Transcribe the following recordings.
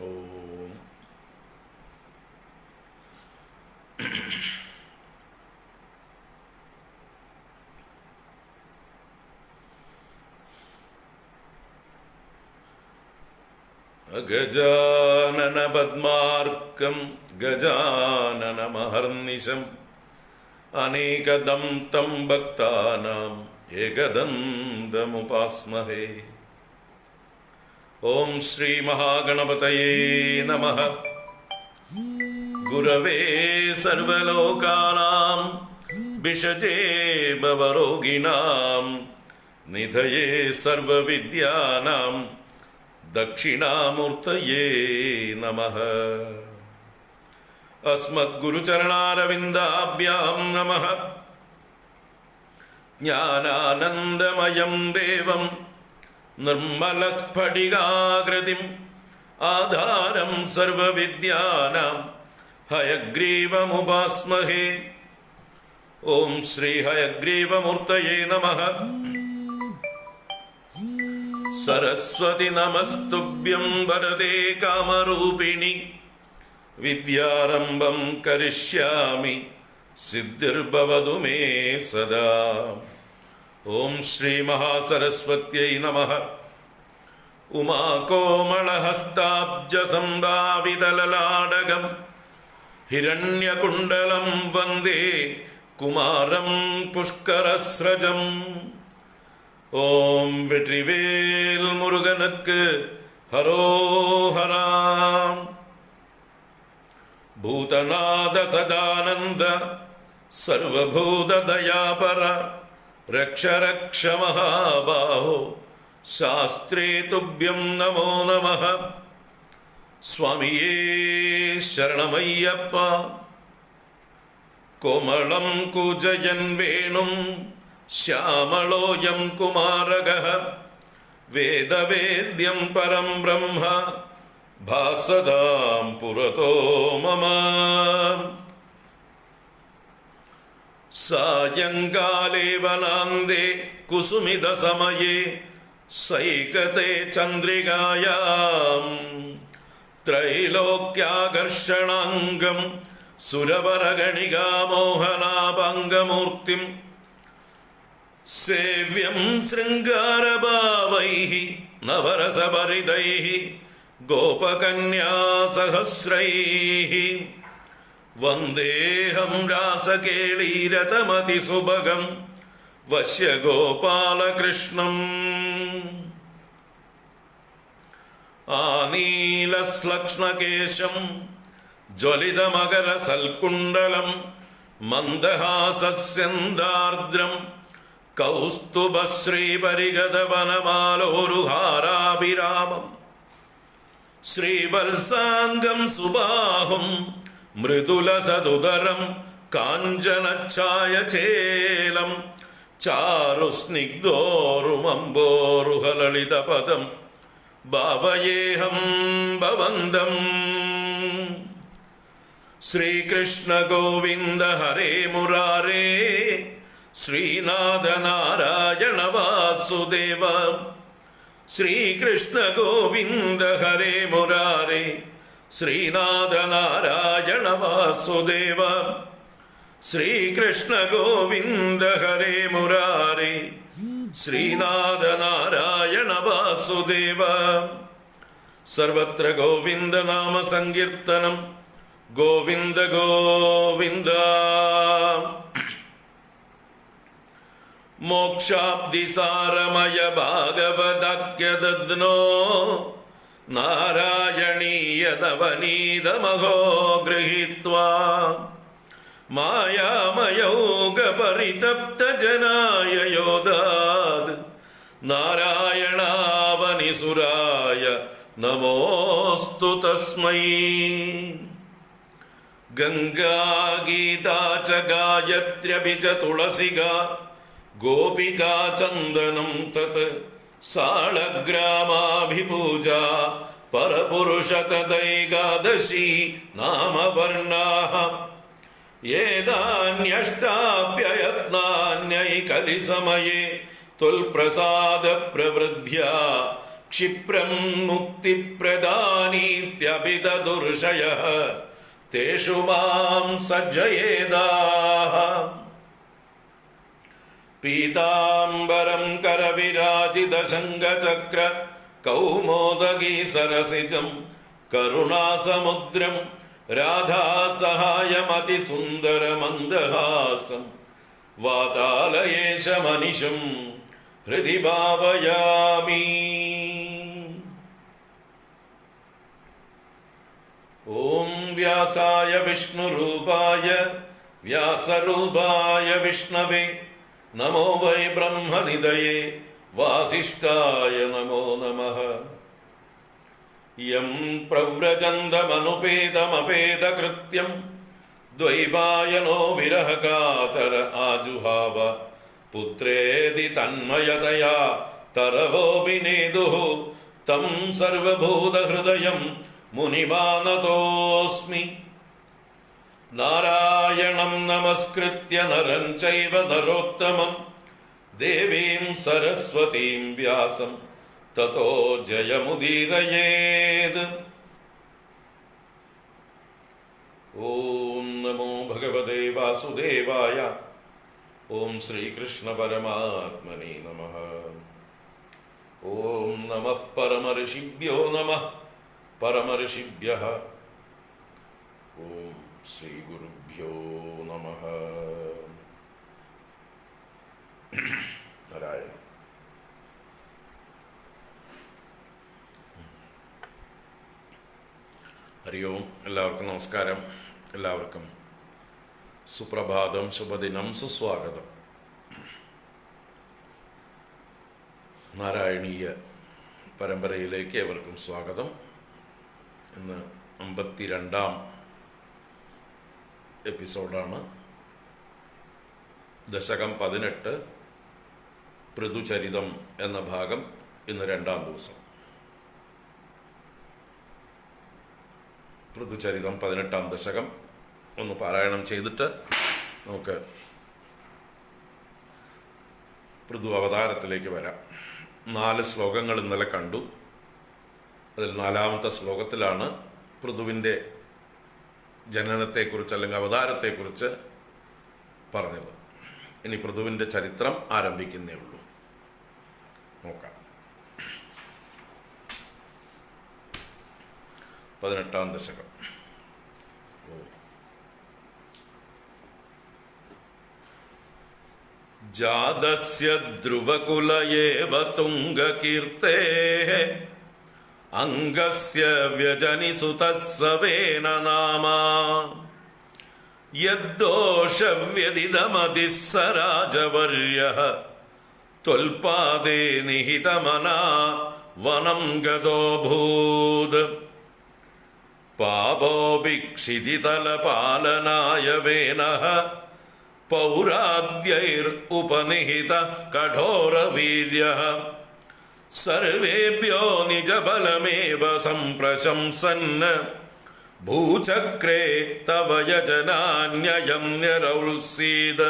ഓം ഗജാനന പദ്മാർക്കം ഗജാനനമഹർനിശം അനേകദം തം ഭക്താനാം ഏകദന്തമുപാസ്മഹേ. ഓം ശ്രീ മഹാഗണപതയേ നമഃ. ഗുരവേ സർവലോകാനാം വിഷജേ ഭവരോഗിണാം നിധയേ സർവവിദ്യാനാം ദക്ഷിണാമൂർത്തയേ നമഃ. അസ്മദ്ഗുരുചരണാരവിന്ദാഭ്യാം നമഃ. ജ്ഞാനാനന്ദമയം ദേവം നിർമ്മലസ്ഫടികാകൃതിം ആധാരം സർവവിദ്യാനാം ഹയഗ്രീവമുപാസ്മഹേ. ഓം ശ്രീ ഹയഗ്രീവമൂർത്തയേ നമഃ. സരസ്വതി നമസ്തുഭ്യം വരദേ കാമരൂപിണി വിദ്യാരംഭം കരിഷ്യാമി സിദ്ധിർഭവതു മേ സദാ. ഓം ശ്രീ മഹാസരസ്വത്यै നമഃ. ഉമാകോമളഹസ്താബ്ജസംഭാവിതലലാടകം ഹിരണ്യകുണ്ടലം വന്ദേ കുമാരം പുഷ്കരസ്രജം. ஓம் வெற்றிவேல் முருகனுக்கு ஹரோஹரா. பூதநாத சதானந்த சர்வபூத தயாபர ரக்ஷ ரக்ஷ மகாபாஹோ சாஸ்திரே துப்யம் நமோ நமः. ஸ்வாமியே சரணமையப்பா. கோமளம் கூஜயன் வேணும் ശ്യാമളോയം കുമാരകഃ വേദവേദ്യം പരം ബ്രഹ്മ ഭാസതാം പുരതോ മമ. സായങ്കാലേ വനാന്തേ കുസുമിത സമയേ സൈകതേ ചന്ദ്രികായാം ത്രൈലോക്യാകർഷണാംഗം സുരവരഗണികാമോഹനാഭംഗമൂർത്തിം സേവ്യം ശൃംഗാരഭാവൈഃ നവരസഭരിതൈഃ ഗോപകന്യാസഹസ്രൈഃ വന്ദേഹം രാസകേളീരതമതിസുഭഗം വശ്യഗോപാലകൃഷ്ണം. ആനീലശ്ലക്ഷ്ണകേശം ജ്വലിതമകരസൽക്കുണ്ടലം മന്ദഹാസസ്യന്ദാർദ്രം കൗസ്തുഭശ്രീപരിഗതവനമാലോരുഹാരാഭിരാമം ശ്രീവത്സാംഗം സുബാഹും മൃദുലസദുദരം കാഞ്ചനഛായചേലം ചാരുസ്നിഗ്ധോരുമംബോരുഹലളിതപദം ഭാവയേഹം ഭവന്തം. ശ്രീകൃഷ്ണ ഗോവിന്ദ ഹരേ മുരാരേ ശ്രീനാഥ നാരായണ വാസുദേവ. ശ്രീകൃഷ്ണ ഗോവിന്ദ ഹരേ മുരാരേ ശ്രീനാഥ നാരായണ വാസുദേവ. ശ്രീകൃഷ്ണ ഗോവിന്ദ ഹരേ മുരാരേ ശ്രീനാഥ നാരായണ വാസുദേവ. സർവത്ര ഗോവിന്ദ നാമ സങ്കീർത്തനം. ഗോവിന്ദ ഗോവിന്ദ. മോക്ഷാബ്ദിസാരമയ ഭാഗവതാഖ്യദദ്നോ നാരായണീയ നവനീതമഹോ ഗൃഹീത്വാ മായാമയൗഗപരിതപ്തജനായ യോദാത് നാരായണാവനിസുരായ നമോസ്തു തസ്മൈ. ഗംഗാ ഗീതാ ച ഗായത്ര്യപി ച തുളസികാ ഗോപികാ ചന്ദനം തത് സാളഗ്രാമാഭിപൂജാ പരപുരുഷ തദൈകാദശി നാമവർണാഃ ഏതാന്യഷ്ടാപ്യയത്നാന്യൈകലിസമയേ ത്വൽപ്രസാദ പ്രവൃദ്ധ്യാ ക്ഷിപ്രം മുക്തിപ്രദാനീത്യഭിദുർഷയഃ തേഷു മാം സജ്ജയേതാഃ. പീതാംബരം കരവിരാജിതശങ്കചക്ര കൗമോദഗീ സരസിജം കരുണാസമുദ്രം രാധാസഹായമതിസുന്ദരമന്ദഹാസം വാതാലയേശമനിശം ഹൃദി ഭാവയാമി. ഓം വ്യാസായ വിഷ്ണുരൂപായ വ്യാസരൂപായ വിഷ്ണവേ നമോ വൈ ബ്രഹ്മനിധയേ വാസിഷ്ഠായ നമോ നമഃ. യം പ്രവ്രജന്തമനുപേതമപേതകൃത്യം ദ്വൈപായനോ വിരഹകാതര ആജുഹാവ പുത്രേതി തന്മയതയാ തരവോപിനേദുഃ തം സർവഭൂതഹൃദയം മുനിമാനതോസ്മി. നാരായണം നമസ്കൃത്യ നരം ചൈവ നരോത്തമം ദേവീം സരസ്വതീം വ്യാസം തതോ ജയമുദീരയേത്. ഓം നമോ ഭഗവതേ വാസുദേവായ. ഓം ശ്രീകൃഷ്ണ പരമാത്മനേ നമഃ. ഓം നമഃ പരമഋഷിഭ്യോ നമഃ പരമഋഷിഭ്യഃ. ഓം ശ്രീ ഗുരുഭ്യോ നമഃ. നാരായണ. ഹരി ഓം. എല്ലാവർക്കും നമസ്കാരം. എല്ലാവർക്കും സുപ്രഭാതം, ശുഭദിനം, സുസ്വാഗതം. നാരായണീയ പരമ്പരയിലേക്ക് ഏവർക്കും സ്വാഗതം. ഇന്ന് 52-ാം എപ്പിസോഡാണ്. ദശകം 18 പൃഥുചരിതം എന്ന ഭാഗം ഇന്ന് 2-ാം ദിവസം. പൃഥുചരിതം 18-ാം ദശകം ഒന്ന് പാരായണം ചെയ്തിട്ട് നമുക്ക് പൃഥു അവതാരത്തിലേക്ക് വരാം. 4 ശ്ലോകങ്ങൾ ഇന്നലെ കണ്ടു. അതിൽ 4-ാമത്തെ ശ്ലോകത്തിലാണ് പൃഥുവിൻ്റെ ജനനത്തെക്കുറിച്ച് അല്ലെങ്കിൽ അവതാരത്തെക്കുറിച്ച് പറഞ്ഞത്. ഇനി പൃഥുവിൻ്റെ ചരിത്രം ആരംഭിക്കുന്നേ ഉള്ളൂ. നോക്കാം. 18-ാം ദശകം. ജാതസ്യ ധ്രുവകുല ഏവ തുംഗകീർത്തേഃ അംഗസ്യ വ്യജനിസുതഃ സവേന നാമ യദ്ദോഷവ്യദിതമതിഃ സ് രാജവർയഃ ത്വൽപാദേ നിഹിതമനാ വനം ഗതോഭൂത്. പാപോഭിക്ഷിതിതലപാലനായ വേനഃ പൗരാദ്യൈർ ഉപനിഹിത കഠോരവീര്യഃ സർവേഭ്യോ നിജബലമേവ സംപ്രശംസൻ ഭൂചക്രേ തവ യജനാന്യയം നിരൗത്സീത്.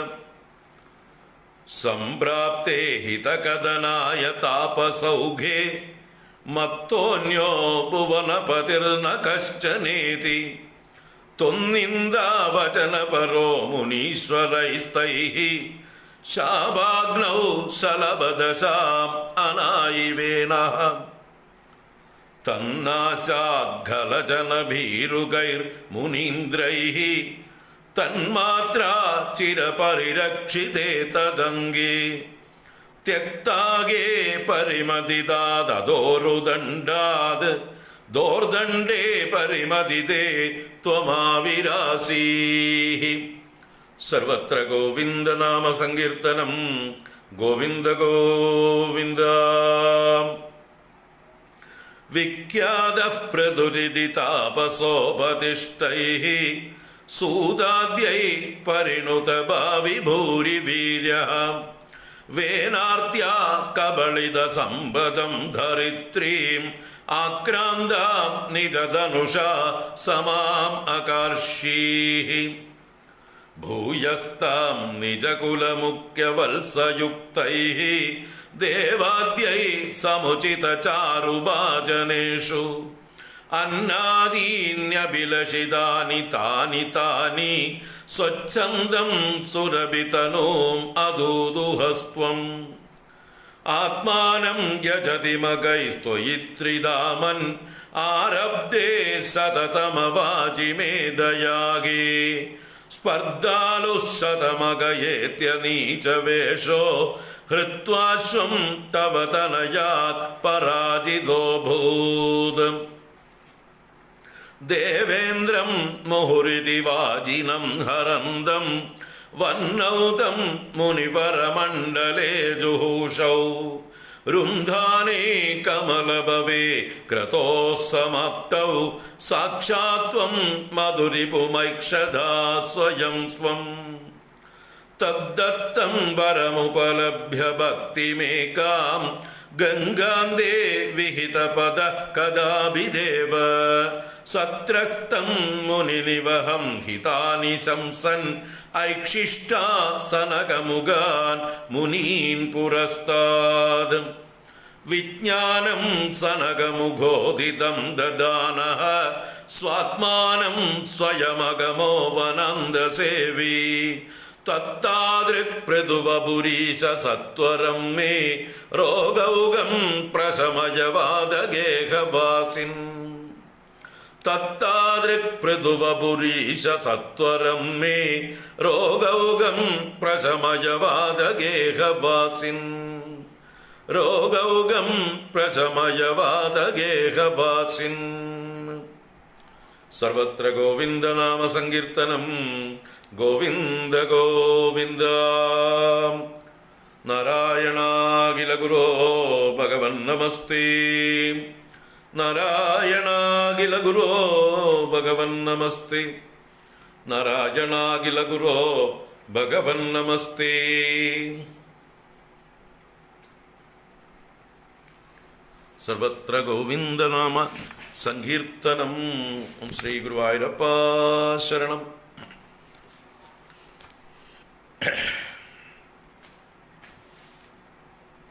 സംപ്രാപ്തേ ഹിതകദനായ താപസൗഘേ മത്തോന്യോ ഭുവനപതിർന കശ്ചനേതി ത്വന്നിന്ദാവചനപരോ മുനീശ്വരൈസ്തൈഃ ശാപാഗ്നൗ ശലഭദശാം അനായിവേനഃ തന്നാശാദ്ഖലജനഭീരുകൈർമുനീന്ദ്രൈഃ തന്മാത്രാ ചിരപരിരക്ഷിതേ തദംഗേ ത്യക്താഗേ പരിമതിദാദോരുദണ്ഡാത് ദോർദണ്ഡേ പരിമതിദേ ത്വമാവിരാസീഃ. സർവത്ര ഗോവിന്ദ നാമ സങ്കീർത്തനം. ഗോവിന്ദ ഗോവിന്ദ. വിഖ്യാതഃ പൃഥുരിതി താപസോപതിഷ്ഠൈഃ സൂതാദ്യൈഃ പരിണുത ഭാവി ഭൂരി വീര്യഃ വേനാർത്യാ കബളിത സമ്പദം ധരിത്രീം ആക്രാന്താം നിജധനുഷാ സമാം അകർഷീഃ. ഭൂയസ്താം നിജകുലമുഖ്യവത്സയുക്തൈഃ ദേവാദ്യൈ സമുചിത ചാരുഭാജനേഷു അന്നാദീന്യഭിലഷിതാനി താനി താനി സ്വച്ഛന്ദം സുരഭിതനൂം അദൂദുഹസ്ത്വം ആത്മാനം യജതി മഗൈസ്ത്വയിത്രിദാമൻ ആരബ്ധേ സതതമവാചിമേദയാഗേ സ്പർദ്ധാലുഃശതമഗയേത്യനീചവേഷോ ഹൃത്വാശ്വം തവ തനയാത് പരാജിതോഭൂത് ദേവേന്ദ്രം മുഹുരിതി വാജിനം ഹരന്തം വന്നൗതം മുനിവരമണ്ഡലേ ജുഹൂഷൗ രുന്ധാനേ കമലഭവേ ക്രതോഃ സമാപ്തൗ സാക്ഷാത്വം മധുരിപുമൈക്ഷദാ സ്വയം സ്വം തദ്ദത്തം വരമുപലഭ്യ ഭക്തിമേകാം ഗംഗാന്തേ വിഹിതപദ കദാഭിദേവ സത്രസ്തം മുനിനിവഹം ഹിതാനി ശംസൻ ഐക്ഷിഷ്ടാ സനകമുഖാൻ മുനീൻ പുരസ്താദ് വിജ്ഞാനം സനകമുഖോദിതം ദദാനഃ സ്വാത്മാനം സ്വയമഗമോ വനന്ദസേവി തത്താദൃക് പൃഥുവപുരീശ സത്വരം മേ രോഗൗകം പ്രശമയവാദഗേഹവാസിൻ തത്താദൃക് പൃഥുവപുരീശ സത്വരം മേ രോഗൗകം പ്രശമയവാദഗേഹവാസിൻ രോഗൗകം പ്രശമയവാദഗേഹവാസിൻ. സർവത്ര ഗോവിന്ദനാമ സങ്കീർത്തനം. ഗോവിന്ദ ഗോവിന്ദ. നാരായണാഖില ഗുരോ ഭഗവൻ നമസ്തേ. നാരായണാഖില ഗുരോ ഭഗവൻ നമസ്തേ. നാരായണാഖില ഗുരോ ഭഗവൻ നമസ്തേ. സർവത്ര ഗോവിന്ദനാമ സങ്കീർത്തനം. ശ്രീ ഗുരുവായൂരപ്പ ശരണം.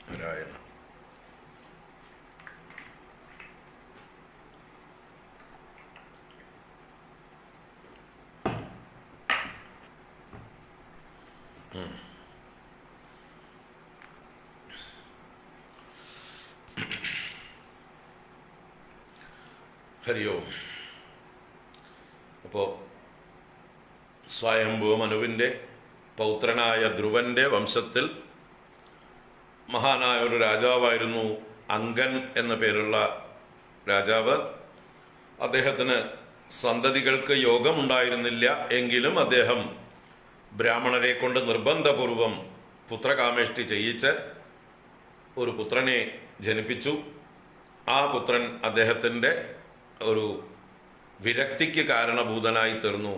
നാരായണ. ഹരി ഓം. അപ്പോൾ സ്വയംഭൂ മനുവിൻ്റെ പൗത്രനായ ധ്രുവൻ്റെ വംശത്തിൽ മഹാനായ ഒരു രാജാവായിരുന്നു അങ്കൻ എന്ന പേരുള്ള രാജാവ്. അദ്ദേഹത്തിന് സന്തതികൾക്ക് യോഗമുണ്ടായിരുന്നില്ല. എങ്കിലും അദ്ദേഹം ബ്രാഹ്മണരെ കൊണ്ട് നിർബന്ധപൂർവം പുത്രകാമേഷ്ടി ചെയ്യിച്ച് ഒരു പുത്രനെ ജനിപ്പിച്ചു. ആ പുത്രൻ അദ്ദേഹത്തിൻ്റെ ഒരു വിരക്തിക്ക് കാരണഭൂതനായി തീർന്നു.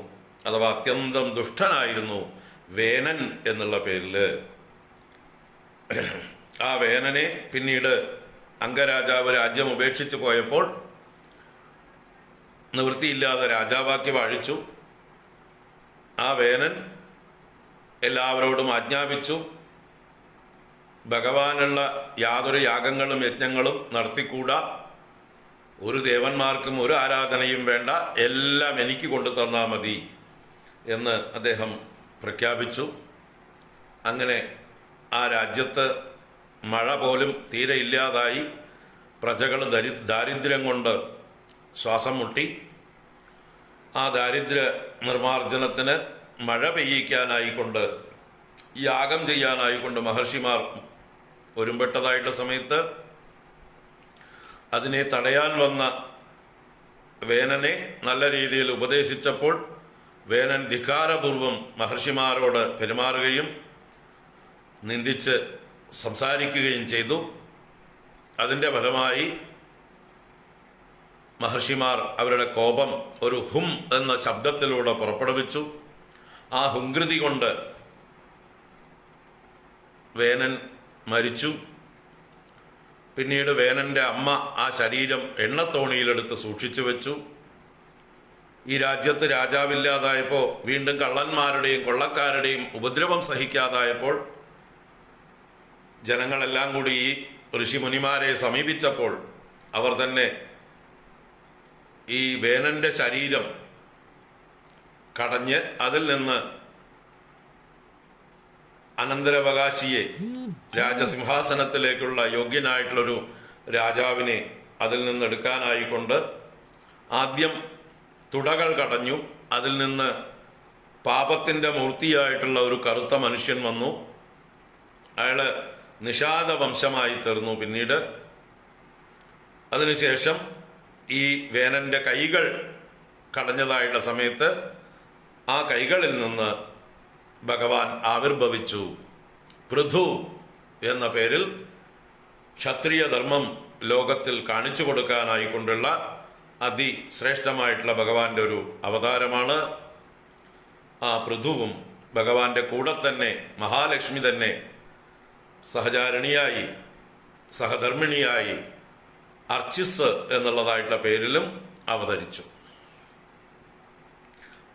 അഥവാ അത്യന്തം ദുഷ്ടനായിരുന്നു. വേനൻ എന്നുള്ള പേരിൽ. ആ വേനനെ പിന്നീട് അംഗരാജാവ് രാജ്യം ഉപേക്ഷിച്ച് പോയപ്പോൾ നിവൃത്തിയില്ലാതെ രാജാവാക്കി വാഴിച്ചു. ആ വേനൻ എല്ലാവരോടും ആജ്ഞാപിച്ചു, ഭഗവാനുള്ള യാതൊരു യാഗങ്ങളും യജ്ഞങ്ങളും നടത്തിക്കൂടാ, ഒരു ദേവന്മാർക്കും ഒരു ആരാധനയും വേണ്ട, എല്ലാം എനിക്ക് കൊണ്ടു തന്നാൽ മതി എന്ന് അദ്ദേഹം പ്രഖ്യാപിച്ചു. അങ്ങനെ ആ രാജ്യത്ത് മഴ പോലും തീരെ ഇല്ലാതായി. പ്രജകൾ ദാരിദ്ര്യം കൊണ്ട് ശ്വാസം മുട്ടി. ആ ദാരിദ്ര്യ നിർമ്മാർജ്ജനത്തിന് മഴ പെയ്യിക്കാനായിക്കൊണ്ട്, യാഗം ചെയ്യാനായിക്കൊണ്ട് മഹർഷിമാർ ഒരുമ്പെട്ടതായിട്ടുള്ള സമയത്ത് അതിനെ തടയാൻ വന്ന വേനനെ നല്ല രീതിയിൽ ഉപദേശിച്ചപ്പോൾ വേനൻ ധിക്കാരപൂർവം മഹർഷിമാരോട് പെരുമാറുകയും നിന്ദിച്ച് സംസാരിക്കുകയും ചെയ്തു. അതിൻ്റെ ഫലമായി മഹർഷിമാർ അവരുടെ കോപം ഒരു ഹും എന്ന ശബ്ദത്തിലൂടെ പുറപ്പെടുവിച്ചു. ആ ഹുങ്കൃതി കൊണ്ട് വേനൻ മരിച്ചു. പിന്നീട് വേനൻ്റെ അമ്മ ആ ശരീരം എണ്ണത്തോണിയിലെടുത്ത് സൂക്ഷിച്ചു വെച്ചു. ഈ രാജ്യത്ത് രാജാവില്ലാതായപ്പോൾ, വീണ്ടും കള്ളന്മാരുടെയും കൊള്ളക്കാരുടെയും ഉപദ്രവം സഹിക്കാതായപ്പോൾ ജനങ്ങളെല്ലാം കൂടി ഈ ഋഷിമുനിമാരെ സമീപിച്ചപ്പോൾ അവർ തന്നെ ഈ വേനന്റെ ശരീരം കടഞ്ഞ് അതിൽ നിന്ന് അനന്തരാവകാശിയെ, രാജസിംഹാസനത്തിലേക്കുള്ള യോഗ്യനായിട്ടുള്ളൊരു രാജാവിനെ അതിൽ നിന്ന് എടുക്കാനായിക്കൊണ്ട് ആദ്യം തുടകൾ കടഞ്ഞു. അതിൽ നിന്ന് പാപത്തിൻ്റെ മൂർത്തിയായിട്ടുള്ള ഒരു കറുത്ത മനുഷ്യൻ വന്നു. അയാള് നിഷാദ വംശമായി തീർന്നു. പിന്നീട് അതിനുശേഷം ഈ വേനന്റെ കൈകൾ കടഞ്ഞതായുള്ള സമയത്ത് ആ കൈകളിൽ നിന്ന് ഭഗവാൻ ആവിർഭവിച്ചു. പൃഥു എന്ന പേരിൽ ക്ഷത്രിയ ധർമ്മം ലോകത്തിൽ കാണിച്ചു കൊടുക്കാനായിക്കൊണ്ടുള്ള അതിശ്രേഷ്ഠമായിട്ടുള്ള ഭഗവാന്റെ ഒരു അവതാരമാണ്. ആ പൃഥുവും ഭഗവാന്റെ കൂടെ തന്നെ മഹാലക്ഷ്മി തന്നെ സഹചാരിണിയായി, സഹധർമ്മിണിയായി അർച്ചിസ് എന്നുള്ളതായിട്ടുള്ള പേരിലും അവതരിച്ചു.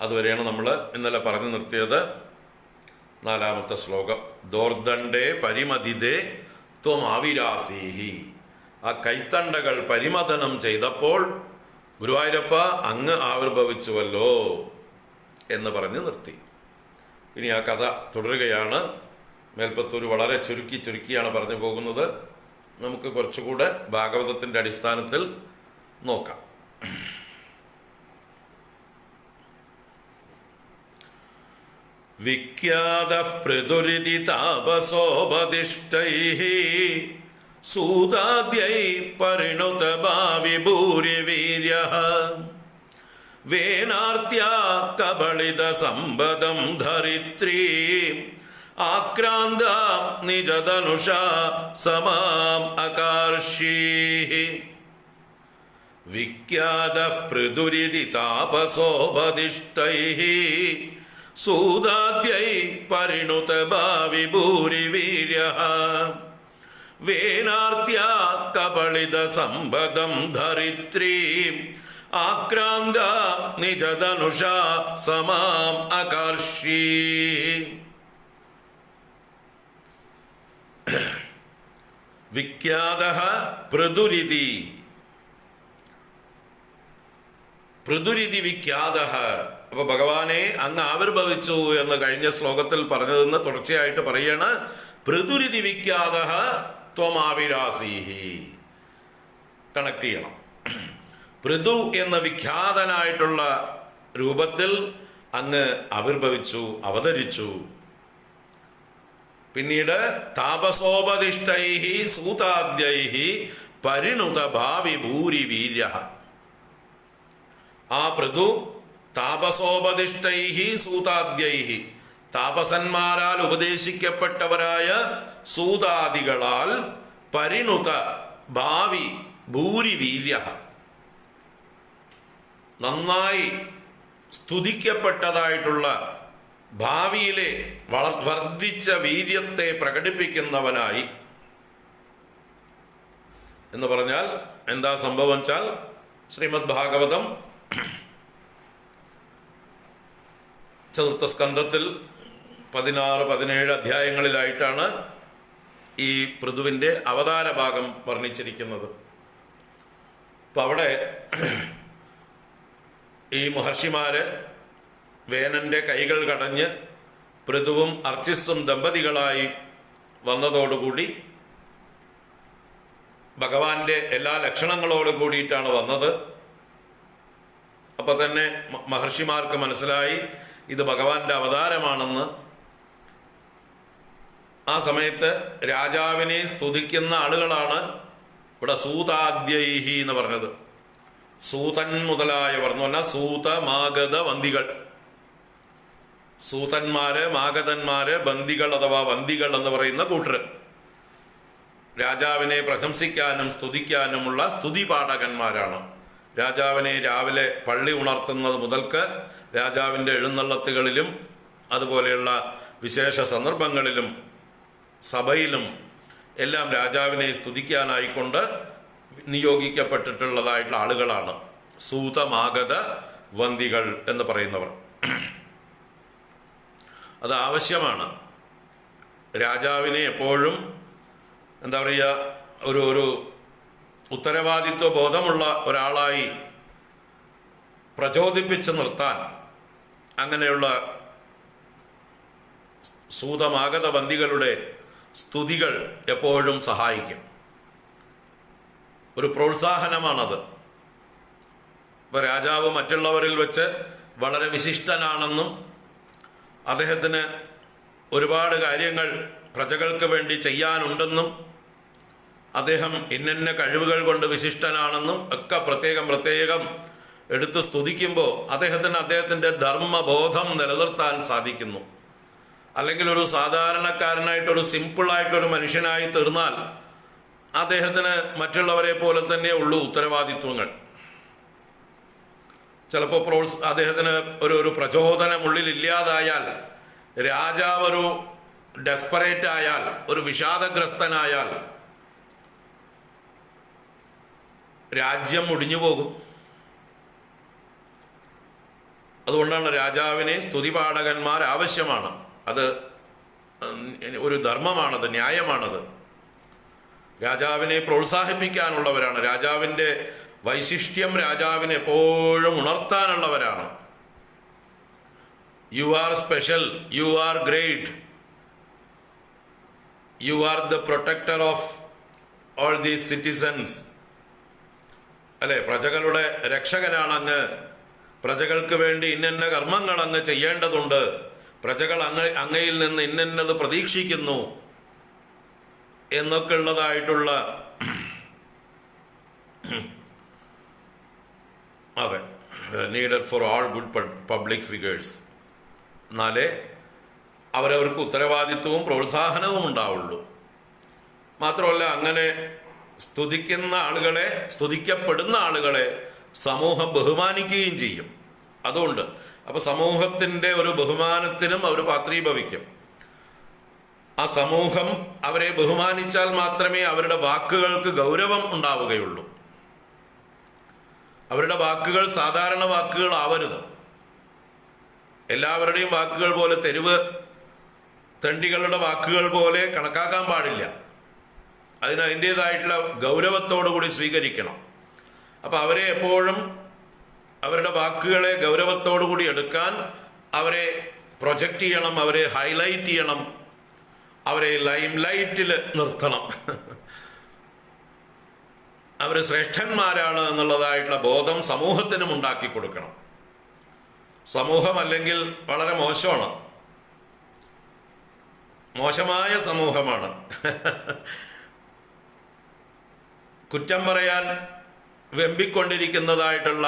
അതുവരെയാണ് നമ്മൾ ഇന്നലെ പറഞ്ഞു നിർത്തിയത്. 4-ാമത്തെ ശ്ലോകം. ദോർദണ്ഡേ പരിമതിദേ ത്വം ആവിരാസീഹി. ആ കൈത്തണ്ടകൾ പരിമതനം ചെയ്തപ്പോൾ ഗുരുവായൂരപ്പ അങ്ങ് ആവിർഭവിച്ചുവല്ലോ എന്ന് പറഞ്ഞ് നിർത്തി. ഇനി ആ കഥ തുടരുകയാണ്. മേൽപ്പത്തൂർ വളരെ ചുരുക്കിയാണ് പറഞ്ഞു പോകുന്നത്. നമുക്ക് കുറച്ചുകൂടെ ഭാഗവതത്തിൻ്റെ അടിസ്ഥാനത്തിൽ നോക്കാം. വിഖ്യാതഃ പൃഥുരിതി താപസോപദിഷ്ടൈഃ സൂതാദ്യൈഃ പരിണുത ഭാവി ഭൂരിവീര്യഃ വേനാർത്യാ കബളിത സമ്പദം ധരിത്രീം ആക്രാന്ത നിജധനുഷാ സമാം അകാർഷീഃ. വിഖ്യാതഃ പൃഥുരിതി താപസോപദിഷ്ടൈഃ സൂതാദ്യൈഃ പരിണുത ഭാവി ഭൂരിവീര്യഃ വേനാർത്യാ കബളിത സമ്പദം ധരിത്രീം ആക്രാന്ത നിജധനുഷാ സമാം അകാർഷീഃ. വിഖ്യാതഃ പൃഥുരിതി. പൃഥുരിതി വിഖ്യാതഃ. അപ്പൊ ഭഗവാനെ അങ്ങ് ആവിർഭവിച്ചു എന്ന് കഴിഞ്ഞ ശ്ലോകത്തിൽ പറഞ്ഞതെന്ന് തുടർച്ചയായിട്ട് പറയാണ്. പൃഥുരിതി വിഖ്യാതഃ ത്വമാവിരാസീഹി. കണക്ട് ചെയ്യണം. പൃഥു എന്ന വിഖ്യാതനായിട്ടുള്ള രൂപത്തിൽ അങ്ങ് ആവിർഭവിച്ചു, അവതരിച്ചു. പിന്നീട് താപസോപദിഷ്ടൈഹി സൂതാദ്യൈഹി പരിണുത ഭാവി ഭൂരി വീര്യഃ. ആ പൃഥു താപസോപദിഷ്ടൈഹി സൂതാദ്യൈഹി, താപസന്മാരാൽ ഉപദേശിക്കപ്പെട്ടവരായ സൂതാദികളാൽ പരിണുത ഭാവി ഭൂരി വീര്യഃ, നന്നായി സ്തുതിക്കപ്പെട്ടതായിട്ടുള്ള ഭാവിയിലെ വർദ്ധിച്ച വീര്യത്തെ പ്രകടിപ്പിക്കുന്നവനായി. എന്ന് പറഞ്ഞാൽ എന്താ സംഭവം വെച്ചാൽ, ശ്രീമദ് ഭാഗവതം 4ാം സ്കന്ധത്തിൽ 16-17 അധ്യായങ്ങളിലായിട്ടാണ് ഈ പൃഥുവിൻ്റെ അവതാര ഭാഗം വർണ്ണിച്ചിരിക്കുന്നത്. അപ്പം അവിടെ ഈ മഹർഷിമാര് വേനന്റെ കൈകൾ കടഞ്ഞ് പൃഥുവും അർച്ചിസ്സും ദമ്പതികളായി വന്നതോടുകൂടി ഭഗവാന്റെ എല്ലാ ലക്ഷണങ്ങളോട് കൂടിയിട്ടാണ് വന്നത്. അപ്പൊ തന്നെ മഹർഷിമാർക്ക് മനസ്സിലായി ഇത് ഭഗവാന്റെ അവതാരമാണെന്ന്. ആ സമയത്ത് രാജാവിനെ സ്തുതിക്കുന്ന ആളുകളാണ് ഇവിടെ സൂതാദ്യൈഹി എന്ന് പറഞ്ഞത്. സൂതൻ മുതലായവർ എന്ന് പറഞ്ഞാൽ സൂത മാഗധ വന്ദികൾ. സൂതന്മാര്, മാഗധന്മാര്, ബന്ദികൾ അഥവാ വന്ദികൾ എന്ന് പറയുന്ന കൂട്ടര്. രാജാവിനെ പ്രശംസിക്കാനും സ്തുതിക്കാനുമുള്ള സ്തുതി പാഠകന്മാരാണ്. രാജാവിനെ രാവിലെ പള്ളി ഉണർത്തുന്നത് മുതൽക്ക് രാജാവിൻ്റെ എഴുന്നള്ളത്തുകളിലും അതുപോലെയുള്ള വിശേഷ സന്ദർഭങ്ങളിലും സഭയിലും എല്ലാം രാജാവിനെ സ്തുതിക്കാനായിക്കൊണ്ട് നിയോഗിക്കപ്പെട്ടിട്ടുള്ളതായിട്ടുള്ള ആളുകളാണ് സൂത മാഗധ വന്ദികൾ എന്ന് പറയുന്നവർ. അത് ആവശ്യമാണ്. രാജാവിനെ എപ്പോഴും എന്താ പറയുക, ഒരു ഉത്തരവാദിത്വ ബോധമുള്ള ഒരാളായി പ്രചോദിപ്പിച്ച് നിർത്താൻ അങ്ങനെയുള്ള സൂതമാഗത വന്ദികളുടെ സ്തുതികൾ എപ്പോഴും സഹായിക്കും. ഒരു പ്രോത്സാഹനമാണത്. ഇപ്പോൾ രാജാവ് മറ്റുള്ളവരിൽ വെച്ച് വളരെ വിശിഷ്ടനാണെന്നും അദ്ദേഹത്തിന് ഒരുപാട് കാര്യങ്ങൾ പ്രജകൾക്ക് വേണ്ടി ചെയ്യാനുണ്ടെന്നും അദ്ദേഹം ഇന്ന കഴിവുകൾ കൊണ്ട് വിശിഷ്ടനാണെന്നും ഒക്കെ പ്രത്യേകം എടുത്ത് സ്തുതിക്കുമ്പോൾ അദ്ദേഹത്തിൻ്റെ ധർമ്മബോധം നിലനിർത്താൻ സാധിക്കുന്നു. അല്ലെങ്കിൽ ഒരു സാധാരണക്കാരനായിട്ടൊരു സിമ്പിളായിട്ടൊരു മനുഷ്യനായി തീർന്നാൽ അദ്ദേഹത്തിന് മറ്റുള്ളവരെ പോലെ തന്നെ ഉള്ളൂ ഉത്തരവാദിത്വങ്ങൾ. ചിലപ്പോൾ അദ്ദേഹത്തിന് ഒരു പ്രചോദനം ഉള്ളിൽ ഇല്ലാതായാൽ, രാജാവ് ഒരു ഡെസ്പറേറ്റ് ആയാൽ, ഒരു വിഷാദഗ്രസ്തനായാൽ രാജ്യം മുടിഞ്ഞു പോകും. അതുകൊണ്ടാണ് രാജാവിനെ സ്തുതിപാഠകന്മാർ ആവശ്യമാണ്. അത് ഒരു ധർമ്മമാണത്, ന്യായമാണത്. രാജാവിനെ പ്രോത്സാഹിപ്പിക്കാനുള്ളവരാണ്. രാജാവിൻ്റെ വൈശിഷ്ട്യം രാജാവിനെ എപ്പോഴും ഉണർത്താനുള്ളവരാണ്. You are special, you are great, you are the protector of all these citizens. അല്ലെ, പ്രജകളുടെ രക്ഷകനാണ് അങ്ങ്. പ്രജകൾക്ക് വേണ്ടി ഇന്ന കർമ്മങ്ങൾ അങ്ങ് ചെയ്യേണ്ടതുണ്ട്. പ്രജകൾ അങ്ങയിൽ നിന്ന് ഇന്നത് പ്രതീക്ഷിക്കുന്നു എന്നൊക്കെ ഉള്ളതായിട്ടുള്ള അതെ, needed for all good public figures. എന്നാലേ അവരവർക്ക് ഉത്തരവാദിത്വവും പ്രോത്സാഹനവും ഉണ്ടാവുള്ളൂ. മാത്രമല്ല, അങ്ങനെ സ്തുതിക്കപ്പെടുന്ന ആളുകളെ സമൂഹം ബഹുമാനിക്കുകയും ചെയ്യും. അതുകൊണ്ട് അപ്പൊ സമൂഹത്തിന്റെ ഒരു ബഹുമാനത്തിനും അവർ പാത്രീഭവിക്കും. ആ സമൂഹം അവരെ ബഹുമാനിച്ചാൽ മാത്രമേ അവരുടെ വാക്കുകൾക്ക് ഗൗരവം ഉണ്ടാവുകയുള്ളൂ. അവരുടെ വാക്കുകൾ സാധാരണ വാക്കുകൾ ആവരുത്. എല്ലാവരുടെയും വാക്കുകൾ പോലെ, തെരുവ് തെണ്ടികളുടെ വാക്കുകൾ പോലെ കണക്കാക്കാൻ പാടില്ല. അതിൻ്റെതായിട്ടുള്ള ഗൗരവത്തോടു കൂടി സ്വീകരിക്കണം. അപ്പം അവരെ എപ്പോഴും അവരുടെ വാക്കുകളെ ഗൗരവത്തോടു കൂടി എടുക്കാൻ അവരെ പ്രൊജക്റ്റ് ചെയ്യണം, അവരെ ഹൈലൈറ്റ് ചെയ്യണം, അവരെ ലൈം ലൈറ്റിൽ നിർത്തണം. അവർ ശ്രേഷ്ഠന്മാരാണ് എന്നുള്ളതായിട്ടുള്ള ബോധം സമൂഹത്തിനും ഉണ്ടാക്കി കൊടുക്കണം. സമൂഹം അല്ലെങ്കിൽ വളരെ മോശമാണ്, മോശമായ സമൂഹമാണ്. കുറ്റം പറയാൻ വെമ്പിക്കൊണ്ടിരിക്കുന്നതായിട്ടുള്ള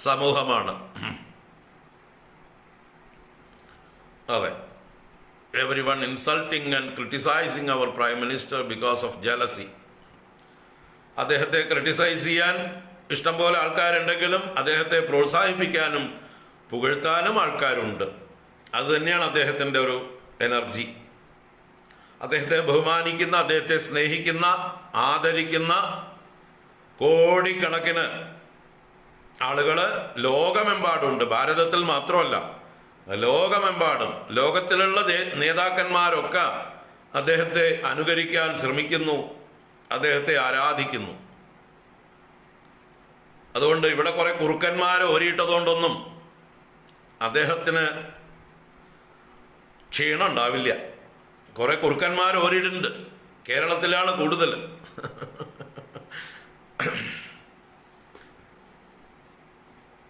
സമൂഹമാണ്. അതെ, everyone insulting and criticizing our prime minister because of jealousy. അദ്ദേഹത്തെ ക്രിട്ടിസൈസ് ചെയ്യാൻ ഇഷ്ടംപോലെ ആൾക്കാരുണ്ടെങ്കിലും അദ്ദേഹത്തെ പ്രോത്സാഹിപ്പിക്കാനും പുകഴ്ത്താനും ആൾക്കാരുണ്ട്. അതുതന്നെയാണ് അദ്ദേഹത്തിൻ്റെ ഒരു എനർജി. അദ്ദേഹത്തെ ബഹുമാനിക്കുന്ന, അദ്ദേഹത്തെ സ്നേഹിക്കുന്ന, ആദരിക്കുന്ന കോടിക്കണക്കിന് ആളുകൾ ലോകമെമ്പാടുണ്ട്. ഭാരതത്തിൽ മാത്രമല്ല, ലോകമെമ്പാടും. ലോകത്തിലുള്ള നേതാക്കന്മാരൊക്കെ അദ്ദേഹത്തെ അനുകരിക്കാൻ ശ്രമിക്കുന്നു, അദ്ദേഹത്തെ ആരാധിക്കുന്നു. അതുകൊണ്ട് ഇവിടെ കുറെ കുറുക്കന്മാരെ ഓരിയിട്ടതുകൊണ്ടൊന്നും അദ്ദേഹത്തിന് ക്ഷീണം ഉണ്ടാവില്ല. കുറെ കുറുക്കന്മാർ ഓരിയിട്ടുണ്ട്. കേരളത്തിലാണ് കൂടുതൽ.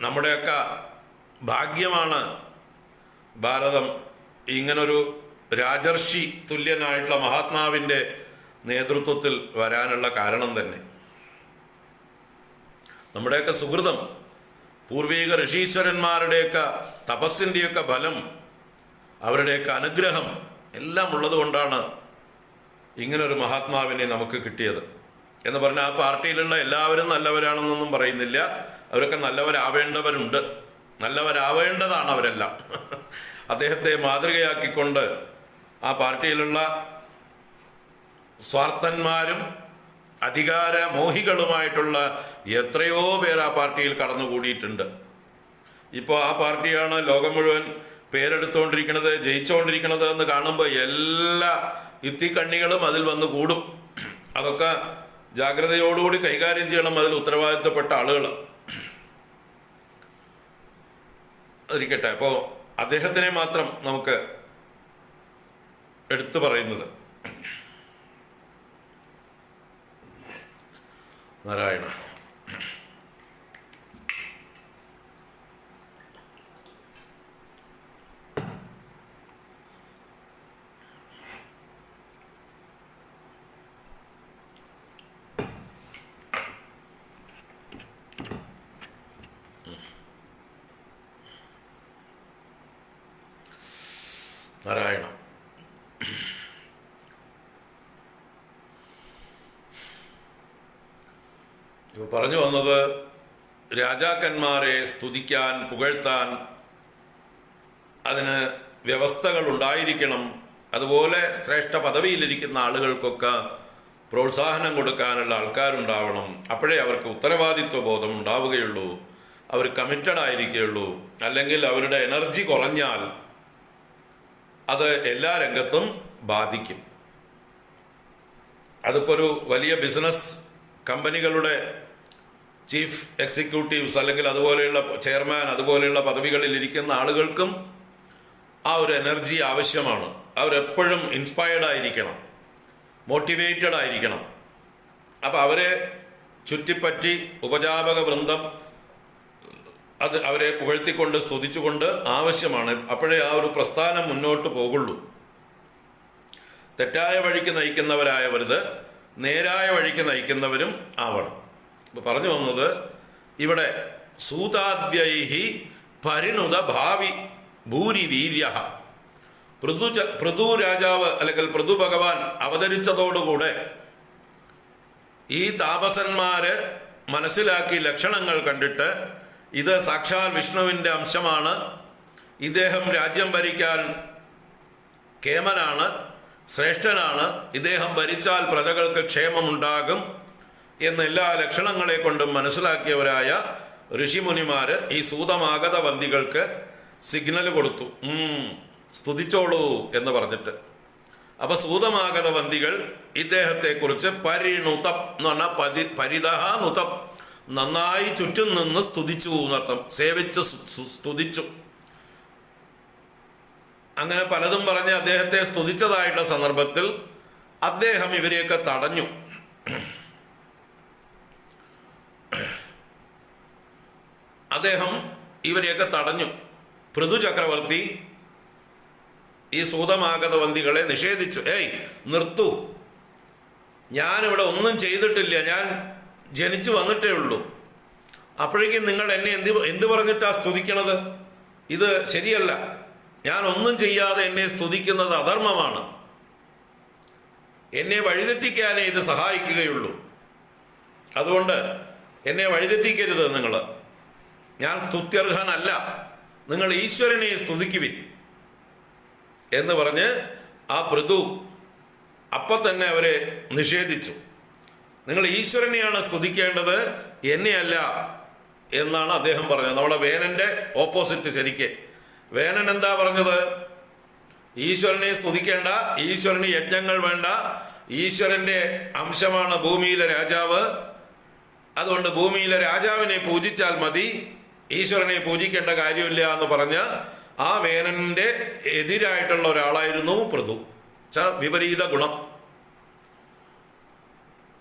നമ്മുടെയൊക്കെ ഭാഗ്യമാണ് ഭാരതം ഇങ്ങനൊരു രാജർഷി തുല്യനായിട്ടുള്ള മഹാത്മാവിൻ്റെ നേതൃത്വത്തിൽ വരാനുള്ള കാരണം തന്നെ. നമ്മുടെയൊക്കെ സുഹൃതം, പൂർവീക ഋഷീശ്വരന്മാരുടെയൊക്കെ തപസ്സിൻ്റെയൊക്കെ ഫലം, അവരുടെയൊക്കെ അനുഗ്രഹം എല്ലാം ഉള്ളത് കൊണ്ടാണ് ഇങ്ങനൊരു മഹാത്മാവിനെ നമുക്ക് കിട്ടിയത്. എന്ന് പറഞ്ഞാൽ ആ പാർട്ടിയിലുള്ള എല്ലാവരും നല്ലവരാണെന്നൊന്നും പറയുന്നില്ല. അവരൊക്കെ നല്ലവരാവേണ്ടവരുണ്ട്, നല്ലവരാവേണ്ടതാണ് അവരെല്ലാം. അദ്ദേഹത്തെ മാതൃകയാക്കിക്കൊണ്ട് ആ പാർട്ടിയിലുള്ള സ്വാർത്ഥന്മാരും അധികാര മോഹികളുമായിട്ടുള്ള എത്രയോ പേർ ആ പാർട്ടിയിൽ കടന്നുകൂടിയിട്ടുണ്ട്. ഇപ്പോൾ ആ പാർട്ടിയാണ് ലോകം മുഴുവൻ പേരെടുത്തുകൊണ്ടിരിക്കുന്നത്, ജയിച്ചുകൊണ്ടിരിക്കുന്നത് എന്ന് കാണുമ്പോൾ എല്ലാ ഇത്തിക്കണ്ണികളും അതിൽ വന്ന് കൂടും. അതൊക്കെ ജാഗ്രതയോടുകൂടി കൈകാര്യം ചെയ്യണം അതിൽ ഉത്തരവാദിത്തപ്പെട്ട ആളുകൾ. അതിരിക്കട്ടെ. അപ്പോൾ അദ്ദേഹത്തിനെ മാത്രം നമുക്ക് എടുത്തു പറയുന്നത്. നാരായണ. നാരായണ. ഇപ്പൊ പറഞ്ഞു വന്നത് രാജാക്കന്മാരെ സ്തുതിക്കാൻ, പുകഴ്ത്താൻ അതിന് വ്യവസ്ഥകൾ ഉണ്ടായിരിക്കണം. അതുപോലെ ശ്രേഷ്ഠ പദവിയിലിരിക്കുന്ന ആളുകൾക്കൊക്കെ പ്രോത്സാഹനം കൊടുക്കാനുള്ള ആൾക്കാരുണ്ടാവണം. അപ്പോഴേ അവർക്ക് ഉത്തരവാദിത്വ ബോധം ഉണ്ടാവുകയുള്ളൂ, അവർ കമ്മിറ്റഡ് ആയിരിക്കുകയുള്ളൂ. അല്ലെങ്കിൽ അവരുടെ എനർജി കുറഞ്ഞാൽ അത് എല്ലാ രംഗത്തും ബാധിക്കും. അതിപ്പോൾ ഒരു വലിയ ബിസിനസ് കമ്പനികളുടെ ചീഫ് എക്സിക്യൂട്ടീവ്സ് അല്ലെങ്കിൽ അതുപോലെയുള്ള ചെയർമാൻ, അതുപോലെയുള്ള പദവികളിൽ ഇരിക്കുന്ന ആളുകൾക്കും ആ ഒരു എനർജി ആവശ്യമാണ്. അവരെപ്പോഴും ഇൻസ്പയർഡ് ആയിരിക്കണം, മോട്ടിവേറ്റഡ് ആയിരിക്കണം. അപ്പം അവരെ ചുറ്റിപ്പറ്റി ഉപജാപക വൃന്ദം അത് അവരെ പുകഴ്ത്തിക്കൊണ്ട് സ്തുതിച്ചുകൊണ്ട് ആവശ്യമാണ്. അപ്പോഴേ ആ ഒരു പ്രസ്ഥാനം മുന്നോട്ട് പോകുള്ളൂ. തെറ്റായ വഴിക്ക് നയിക്കുന്നവരായവരുത് നേരായ വഴിക്ക് നയിക്കുന്നവരും ആവണം. ഇപ്പൊ പറഞ്ഞു വന്നത് ഇവിടെ സൂതാദ്യൈഹി പരിണുത ഭാവി ഭൂരി വീര്യ. പൃഥു രാജാവ് അല്ലെങ്കിൽ പൃഥു ഭഗവാൻ അവതരിച്ചതോടുകൂടെ ഈ താപസന്മാര് മനസ്സിലാക്കി, ലക്ഷണങ്ങൾ കണ്ടിട്ട് ഇത് സാക്ഷാൽ വിഷ്ണുവിൻ്റെ അംശമാണ്, ഇദ്ദേഹം രാജ്യം ഭരിക്കാൻ കേമനാണ്, ശ്രേഷ്ഠനാണ്, ഇദ്ദേഹം ഭരിച്ചാൽ പ്രജകൾക്ക് ക്ഷേമമുണ്ടാകും എന്നെല്ലാ ലക്ഷണങ്ങളെ കൊണ്ടും മനസ്സിലാക്കിയവരായ ഋഷിമുനിമാര് ഈ സൂതമാഗത വന്ദികൾക്ക് സിഗ്നൽ കൊടുത്തു, സ്തുതിച്ചോളൂ എന്ന് പറഞ്ഞിട്ട്. അപ്പൊ സൂതമാഗത വന്ദികൾ ഇദ്ദേഹത്തെക്കുറിച്ച് പരിണുതം എന്ന് പറഞ്ഞാൽ പരിതഹ നുതം, നന്നായി ചുറ്റും നിന്ന് സ്തുതിച്ചു എന്നർത്ഥം, സേവിച്ച് സ്തുതിച്ചു. അങ്ങനെ പലതും പറഞ്ഞ് അദ്ദേഹത്തെ സ്തുതിച്ചതായിട്ടുള്ള സന്ദർഭത്തിൽ അദ്ദേഹം ഇവരെയൊക്കെ തടഞ്ഞു. അദ്ദേഹം ഇവരെയൊക്കെ തടഞ്ഞു. പൃഥു ചക്രവർത്തി ഈ സൂതമാഗതവന്തികളെ നിഷേധിച്ചു. നിർത്തൂ, ഞാനിവിടെ ഒന്നും ചെയ്തിട്ടില്ല, ഞാൻ ജനിച്ചു വന്നിട്ടേ ഉള്ളൂ. അപ്പോഴേക്കും നിങ്ങൾ എന്നെ എന്ത് പറഞ്ഞിട്ടാ സ്തുതിക്കണത്? ഇത് ശരിയല്ല. ഞാൻ ഒന്നും ചെയ്യാതെ എന്നെ സ്തുതിക്കുന്നത് അധർമ്മമാണ്. എന്നെ വഴിതെറ്റിക്കാനേ ഇത് സഹായിക്കുകയുള്ളൂ. അതുകൊണ്ട് എന്നെ വഴിതെറ്റിക്കരുത് നിങ്ങൾ. ഞാൻ സ്തുത്യർഹനല്ല, നിങ്ങൾ ഈശ്വരനെ സ്തുതിക്കുവിൻ എന്ന് പറഞ്ഞ് ആ പൃഥു അപ്പം തന്നെ അവരെ നിഷേധിച്ചു. നിങ്ങൾ ഈശ്വരനെയാണ് സ്തുതിക്കേണ്ടത്, എന്നെയല്ല എന്നാണ് അദ്ദേഹം പറഞ്ഞത്. നമ്മുടെ വേനന്റെ ഓപ്പോസിറ്റ്. ശരിക്ക് വേനൻ എന്താ പറഞ്ഞത്? ഈശ്വരനെ സ്തുതിക്കേണ്ട, ഈശ്വരന് യജ്ഞങ്ങൾ വേണ്ട, ഈശ്വരന്റെ അംശമാണ് ഭൂമിയിലെ രാജാവ്, അതുകൊണ്ട് ഭൂമിയിലെ രാജാവിനെ പൂജിച്ചാൽ മതി, ഈശ്വരനെ പൂജിക്കേണ്ട കാര്യമില്ല എന്ന് പറഞ്ഞ ആ വേനന്റെ എതിരായിട്ടുള്ള ഒരാളായിരുന്നു പൃഥു. വിപരീത ഗുണം.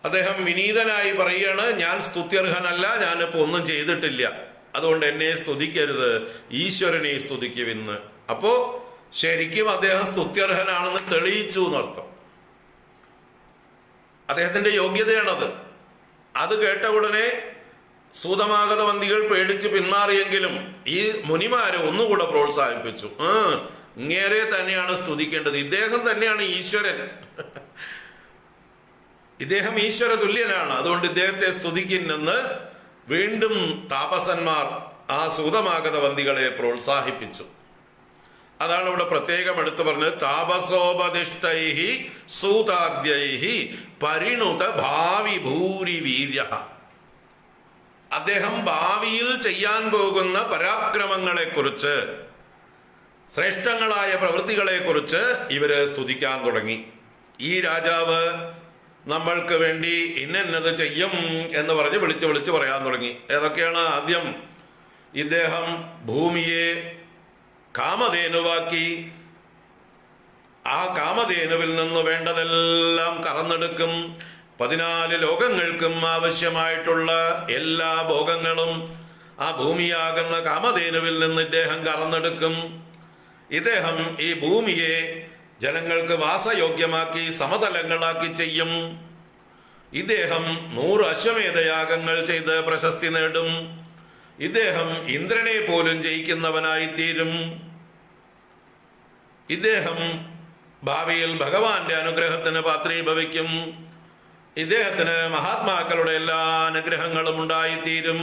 അദ്ദേഹം വിനീതനായി പറയുകയാണ്, ഞാൻ സ്തുത്യർഹനല്ല, ഞാനിപ്പോ ഒന്നും ചെയ്തിട്ടില്ല, അതുകൊണ്ട് എന്നെ സ്തുതിക്കരുത്, ഈശ്വരനെ സ്തുതിക്കുമെന്ന്. അപ്പോ ശരിക്കും അദ്ദേഹം സ്തുത്യർഹനാണെന്ന് തെളിയിച്ചു എന്നർത്ഥം. അദ്ദേഹത്തിന്റെ യോഗ്യതയാണത്. അത് കേട്ട ഉടനെ സൂതമാഗതവന്തികൾ പേടിച്ച് പിന്മാറിയെങ്കിലും ഈ മുനിമാരെ ഒന്നുകൂടെ പ്രോത്സാഹിപ്പിച്ചു. ഇങ്ങേരെ തന്നെയാണ് സ്തുതിക്കേണ്ടത്, ഇദ്ദേഹം തന്നെയാണ് ഈശ്വരൻ, ഇദ്ദേഹം ഈശ്വര തുല്യനാണ്, അതുകൊണ്ട് ഇദ്ദേഹത്തെ സ്തുതിക്കുന്നെന്ന് വീണ്ടും താപസന്മാർ ആ സൂതമാഗതവന്തികളെ പ്രോത്സാഹിപ്പിച്ചു. അതാണ് ഇവിടെ പ്രത്യേകം എടുത്തു പറഞ്ഞത്. താപസോപദിഷ്ടൈഹി സൂതാദ്യൈഹി പരിണുത ഭാവി ഭൂരി വീര്യ. അദ്ദേഹം ഭാവിയിൽ ചെയ്യാൻ പോകുന്ന പരാക്രമങ്ങളെക്കുറിച്ച്, ശ്രേഷ്ഠങ്ങളായ പ്രവൃത്തികളെക്കുറിച്ച് ഇവര് സ്തുതിക്കാൻ തുടങ്ങി. ഈ രാജാവ് നമ്മൾക്ക് വേണ്ടി ഇന്നത് ചെയ്യും എന്ന് പറഞ്ഞ് വിളിച്ച് വിളിച്ച് പറയാൻ തുടങ്ങി. ഏതൊക്കെയാണ്? ആദ്യം ഇദ്ദേഹം ഭൂമിയെ കാമധേനുവാക്കി, ആ കാമധേനുവിൽ നിന്ന് വേണ്ടതെല്ലാം കറന്നെടുക്കും. 14 ലോകങ്ങൾക്കും ആവശ്യമായിട്ടുള്ള എല്ലാ ഭോഗങ്ങളും ആ ഭൂമിയാകുന്ന കാമധേനുവിൽ നിന്ന് ഇദ്ദേഹം കറന്നെടുക്കും. ഇദ്ദേഹം ഈ ഭൂമിയെ ജനങ്ങൾക്ക് വാസയോഗ്യമാക്കി സമതലങ്ങളാക്കി ചെയ്യും. ഇദ്ദേഹം 100 അശ്വമേധയാഗങ്ങൾ ചെയ്ത് പ്രശസ്തി നേടും. ഇദ്ദേഹം ഇന്ദ്രനെ പോലും ജയിക്കുന്നവനായി തീരും. ഇദ്ദേഹം ഭാവിയിൽ ഭഗവാന്റെ അനുഗ്രഹത്തിന് പാത്രീഭവിക്കും. ഇദ്ദേഹത്തിന് മഹാത്മാക്കളുടെ എല്ലാ അനുഗ്രഹങ്ങളും ഉണ്ടായിത്തീരും.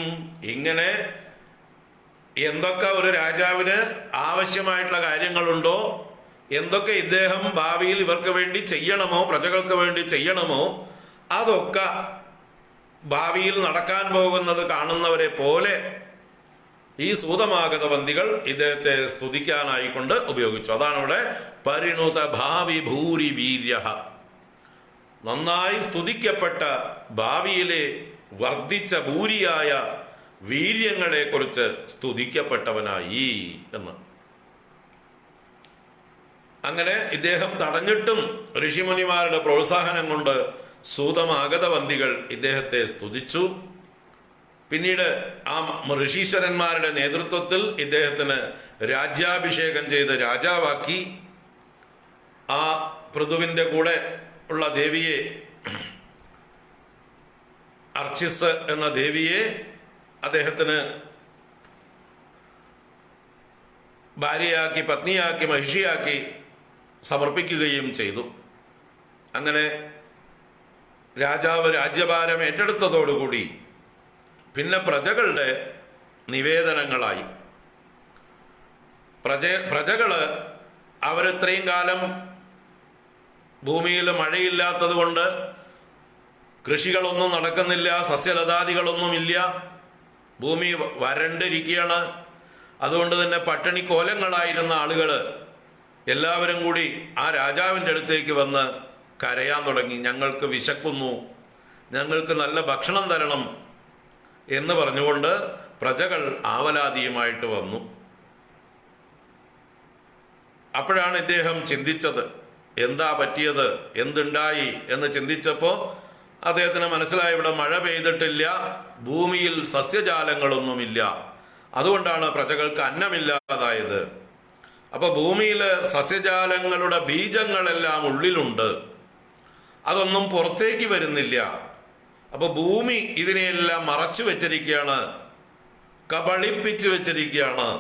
ഇങ്ങനെ എന്തൊക്കെ ഒരു രാജാവിന് ആവശ്യമായിട്ടുള്ള കാര്യങ്ങളുണ്ടോ, എന്തൊക്കെ ഇദ്ദേഹം ഭാവിയിൽ ഇവർക്ക് വേണ്ടി ചെയ്യണമോ, പ്രജകൾക്ക് വേണ്ടി ചെയ്യണമോ, അതൊക്കെ ഭാവിയിൽ നടക്കാൻ പോകുന്നത് കാണുന്നവരെ പോലെ ഈ സൂതമാഗത വന്തികൾ ഇദ്ദേഹത്തെ സ്തുതിക്കാനായിക്കൊണ്ട് ഉപയോഗിച്ചു. അതാണ് ഇവിടെ പരിണുത ഭാവി ഭൂരി വീര്യ. നന്നായി സ്തുതിക്കപ്പെട്ട ഭാവിയിലെ വർദ്ധിച്ച ഭൂരിയായ വീര്യങ്ങളെ കുറിച്ച് സ്തുതിക്കപ്പെട്ടവനായി എന്ന്. അങ്ങനെ ഇദ്ദേഹം തടഞ്ഞിട്ടും ഋഷിമുനിമാരുടെ പ്രോത്സാഹനം കൊണ്ട് സൂതമാഗത വന്തികൾ ഇദ്ദേഹത്തെ സ്തുതിച്ചു. പിന്നീട് ആ ഋഷീശ്വരന്മാരുടെ നേതൃത്വത്തിൽ ഇദ്ദേഹത്തിന് രാജ്യാഭിഷേകം ചെയ്ത് രാജാവാക്കി. ആ പൃഥുവിൻ്റെ കൂടെ ഉള്ള ദേവിയെ, അർച്ചിസ് എന്ന ദേവിയെ അദ്ദേഹത്തിന് ഭാര്യയാക്കി, പത്നിയാക്കി, മഹിഷിയാക്കി സമർപ്പിക്കുകയും ചെയ്തു. അങ്ങനെ രാജാവ് രാജ്യഭാരം ഏറ്റെടുത്തതോടുകൂടി പിന്നെ പ്രജകളുടെ നിവേദനങ്ങളായി. പ്രജകള് അവരിത്രയും കാലം ഭൂമിയിൽ മഴയില്ലാത്തത് കൊണ്ട് കൃഷികളൊന്നും നടക്കുന്നില്ല, സസ്യലതാദികളൊന്നുമില്ല, ഭൂമി വരണ്ടിരിക്കുകയാണ്. അതുകൊണ്ട് തന്നെ പട്ടിണിക്കോലങ്ങളായിരുന്ന ആളുകൾ എല്ലാവരും കൂടി ആ രാജാവിൻ്റെ അടുത്തേക്ക് വന്ന് കരയാൻ തുടങ്ങി. ഞങ്ങൾക്ക് വിശക്കുന്നു, ഞങ്ങൾക്ക് നല്ല ഭക്ഷണം തരണം എന്ന് പറഞ്ഞുകൊണ്ട് പ്രജകൾ ആവലാതിയുമായിട്ട് വന്നു. അപ്പോഴാണ് ഇദ്ദേഹം ചിന്തിച്ചത്, എന്താ പറ്റിയത്, എന്തുണ്ടായി എന്ന് ചിന്തിച്ചപ്പോൾ അദ്ദേഹത്തിന് മനസ്സിലായി, ഇവിടെ മഴ പെയ്തിട്ടില്ല, ഭൂമിയിൽ സസ്യജാലങ്ങളൊന്നുമില്ല, അതുകൊണ്ടാണ് പ്രജകൾക്ക് അന്നമില്ലാതായത്. അപ്പൊ ഭൂമിയിൽ സസ്യജാലങ്ങളുടെ ബീജങ്ങളെല്ലാം ഉള്ളിലുണ്ട്, അതൊന്നും പുറത്തേക്ക് വരുന്നില്ല. അപ്പൊ ഭൂമി ഇതിനെയെല്ലാം മറച്ചു വെച്ചിരിക്കുകയാണ്, കബളിപ്പിച്ചു വെച്ചിരിക്കുകയാണ്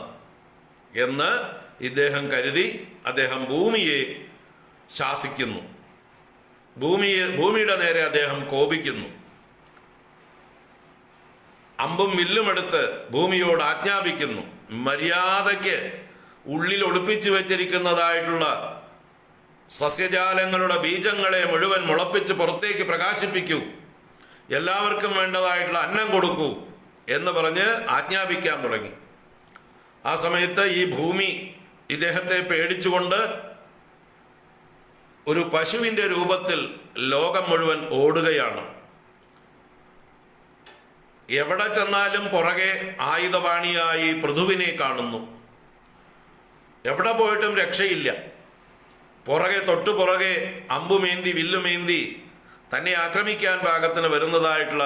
എന്ന് ഇദ്ദേഹം കരുതി അദ്ദേഹം ഭൂമിയെ ശാസിക്കുന്നു. ഭൂമിയുടെ നേരെ അദ്ദേഹം കോപിക്കുന്നു. അമ്പും വില്ലുമെടുത്ത് ഭൂമിയോട് ആജ്ഞാപിക്കുന്നു, മര്യാദയ്ക്ക് ഉള്ളിൽ ഒളിപ്പിച്ചു വെച്ചിരിക്കുന്നതായിട്ടുള്ള സസ്യജാലങ്ങളുടെ ബീജങ്ങളെ മുഴുവൻ മുളപ്പിച്ച് പുറത്തേക്ക് പ്രകാശിപ്പിക്കൂ, എല്ലാവർക്കും വേണ്ടതായിട്ടുള്ള അന്നം കൊടുക്കൂ എന്ന് പറഞ്ഞ് ആജ്ഞാപിക്കാൻ തുടങ്ങി. ആ സമയത്ത് ഈ ഭൂമി ഇദ്ദേഹത്തെ പേടിച്ചുകൊണ്ട് ഒരു പശുവിന്റെ രൂപത്തിൽ ലോകം മുഴുവൻ ഓടുകയാണ്. എവിടെ ചെന്നാലും പുറകെ ആയുധപാണിയായി പൃഥുവിനെ കാണുന്നു. എവിടെ പോയിട്ടും രക്ഷയില്ല. പുറകെ തൊട്ടുപുറകെ അമ്പുമേന്തി വില്ലുമേന്തി തന്നെ ആക്രമിക്കാൻ പാകത്തിന് വരുന്നതായിട്ടുള്ള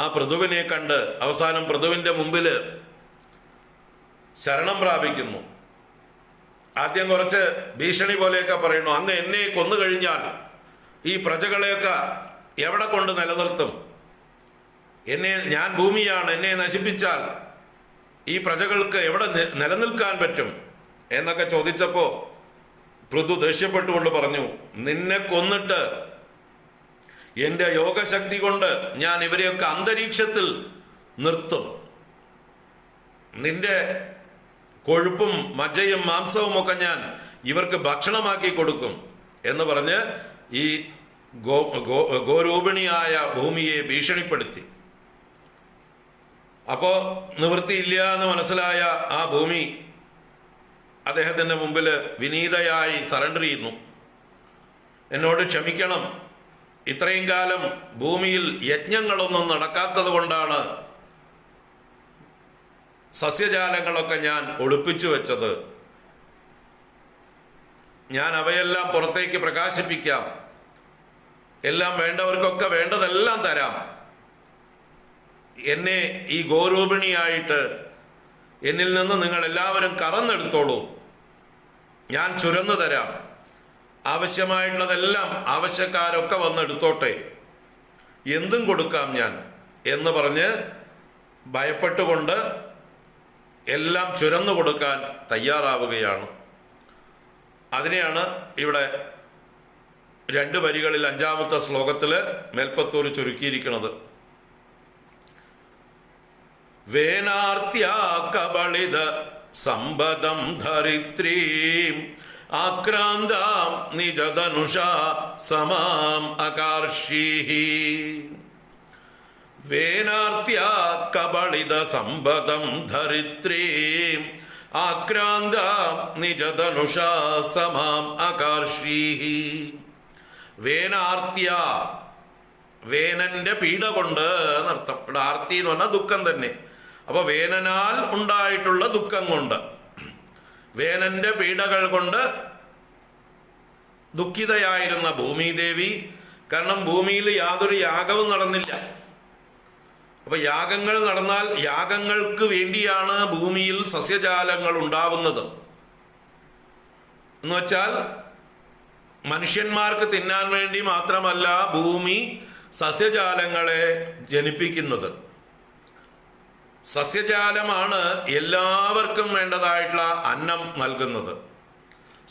ആ പൃഥുവിനെ കണ്ട് അവസാനം പൃഥുവിന്റെ മുമ്പിൽ ശരണം പ്രാപിക്കുന്നു. ആദ്യം കുറച്ച് ഭീഷണി പോലെയൊക്കെ പറയുന്നു, അങ്ങ് എന്നെ കൊന്നു കഴിഞ്ഞാൽ ഈ പ്രജകളെയൊക്കെ എവിടെ കൊണ്ട് നിലനിർത്തും, ഞാൻ ഭൂമിയാണ്, എന്നെ നശിപ്പിച്ചാൽ ഈ പ്രജകൾക്ക് എവിടെ നിലനിൽക്കാൻ പറ്റും എന്നൊക്കെ ചോദിച്ചപ്പോ പൃഥു ദേഷ്യപ്പെട്ടുകൊണ്ട് പറഞ്ഞു, നിന്നെ കൊന്നിട്ട് എന്റെ യോഗശക്തി കൊണ്ട് ഞാൻ ഇവരെയൊക്കെ അന്തരീക്ഷത്തിൽ നിർത്തും, നിന്റെ കൊഴുപ്പും മജ്ജയും മാംസവും ഒക്കെ ഞാൻ ഇവർക്ക് ഭക്ഷണമാക്കി കൊടുക്കും എന്ന് പറഞ്ഞ് ഈ ഗോരൂപിണിയായ ഭൂമിയെ ഭീഷണിപ്പെടുത്തി. അപ്പോൾ നിവൃത്തിയില്ല എന്ന് മനസ്സിലായ ആ ഭൂമി അദ്ദേഹത്തിൻ്റെ മുമ്പിൽ വിനീതയായി സറണ്ടർ ചെയ്യുന്നു. എന്നോട് ക്ഷമിക്കണം, ഇത്രയും കാലം ഭൂമിയിൽ യജ്ഞങ്ങളൊന്നും നടക്കാത്തത് കൊണ്ടാണ് സസ്യജാലങ്ങളൊക്കെ ഞാൻ ഒളിപ്പിച്ചു വെച്ചത്. ഞാൻ അവയെല്ലാം പുറത്തേക്ക് പ്രകാശിപ്പിക്കാം, എല്ലാം വേണ്ടവർക്കൊക്കെ വേണ്ടതെല്ലാം തരാം. എന്നെ ഈ ഗോരൂപിണിയായിട്ട് എന്നിൽ നിന്ന് നിങ്ങൾ എല്ലാവരും കറന്നെടുത്തോളൂ, ഞാൻ ചുരന്നു തരാം. ആവശ്യമായിട്ടുള്ളതെല്ലാം ആവശ്യക്കാരൊക്കെ വന്നെടുത്തോട്ടെ, എന്തും കൊടുക്കാം ഞാൻ എന്ന് പറഞ്ഞ് ഭയപ്പെട്ടുകൊണ്ട് എല്ലാം ചുരന്നു കൊടുക്കാൻ തയ്യാറാവുകയാണ്. അതിനെയാണ് ഇവിടെ 2 വരികളിൽ 5-ാമത്തെ ശ്ലോകത്തിൽ മേൽപ്പത്തൂർ ചുരുക്കിയിരിക്കുന്നത്. വേനാർത്യാ കബളിത സമ്പദം ധരിത്രീം ആക്രാന്താം നിജധനുഷാ സമാം അകാർഷീഹി. വേനാർത്യാ കബളിത സമ്പദം ധരിത്രീം ആക്രാന്താം നിജധനുഷാ സമാം അകാർഷീഹി. വേനാർത്യ, വേനന്റെ പീഡ കൊണ്ട് എന്നർത്ഥം. ഇവിടെ ആർത്തി എന്ന് പറഞ്ഞാൽ ദുഃഖം തന്നെ. അപ്പൊ വേനനാൽ ഉണ്ടായിട്ടുള്ള ദുഃഖം കൊണ്ട്, വേനന്റെ പീഡകൾ കൊണ്ട് ദുഃഖിതയായിരുന്ന ഭൂമിദേവി, കാരണം ഭൂമിയിൽ യാതൊരു യാഗവും നടന്നില്ല. അപ്പൊ യാഗങ്ങൾ നടന്നാൽ യാഗങ്ങൾക്ക് വേണ്ടിയാണ് ഭൂമിയിൽ സസ്യജാലങ്ങൾ ഉണ്ടാവുന്നത്. എന്ന് വച്ചാൽ മനുഷ്യന്മാർക്ക് തിന്നാൻ വേണ്ടി മാത്രമല്ല ഭൂമി സസ്യജാലങ്ങളെ ജനിപ്പിക്കുന്നത്. സസ്യജാലമാണ് എല്ലാവർക്കും വേണ്ടതായിട്ടുള്ള അന്നം നൽകുന്നത്,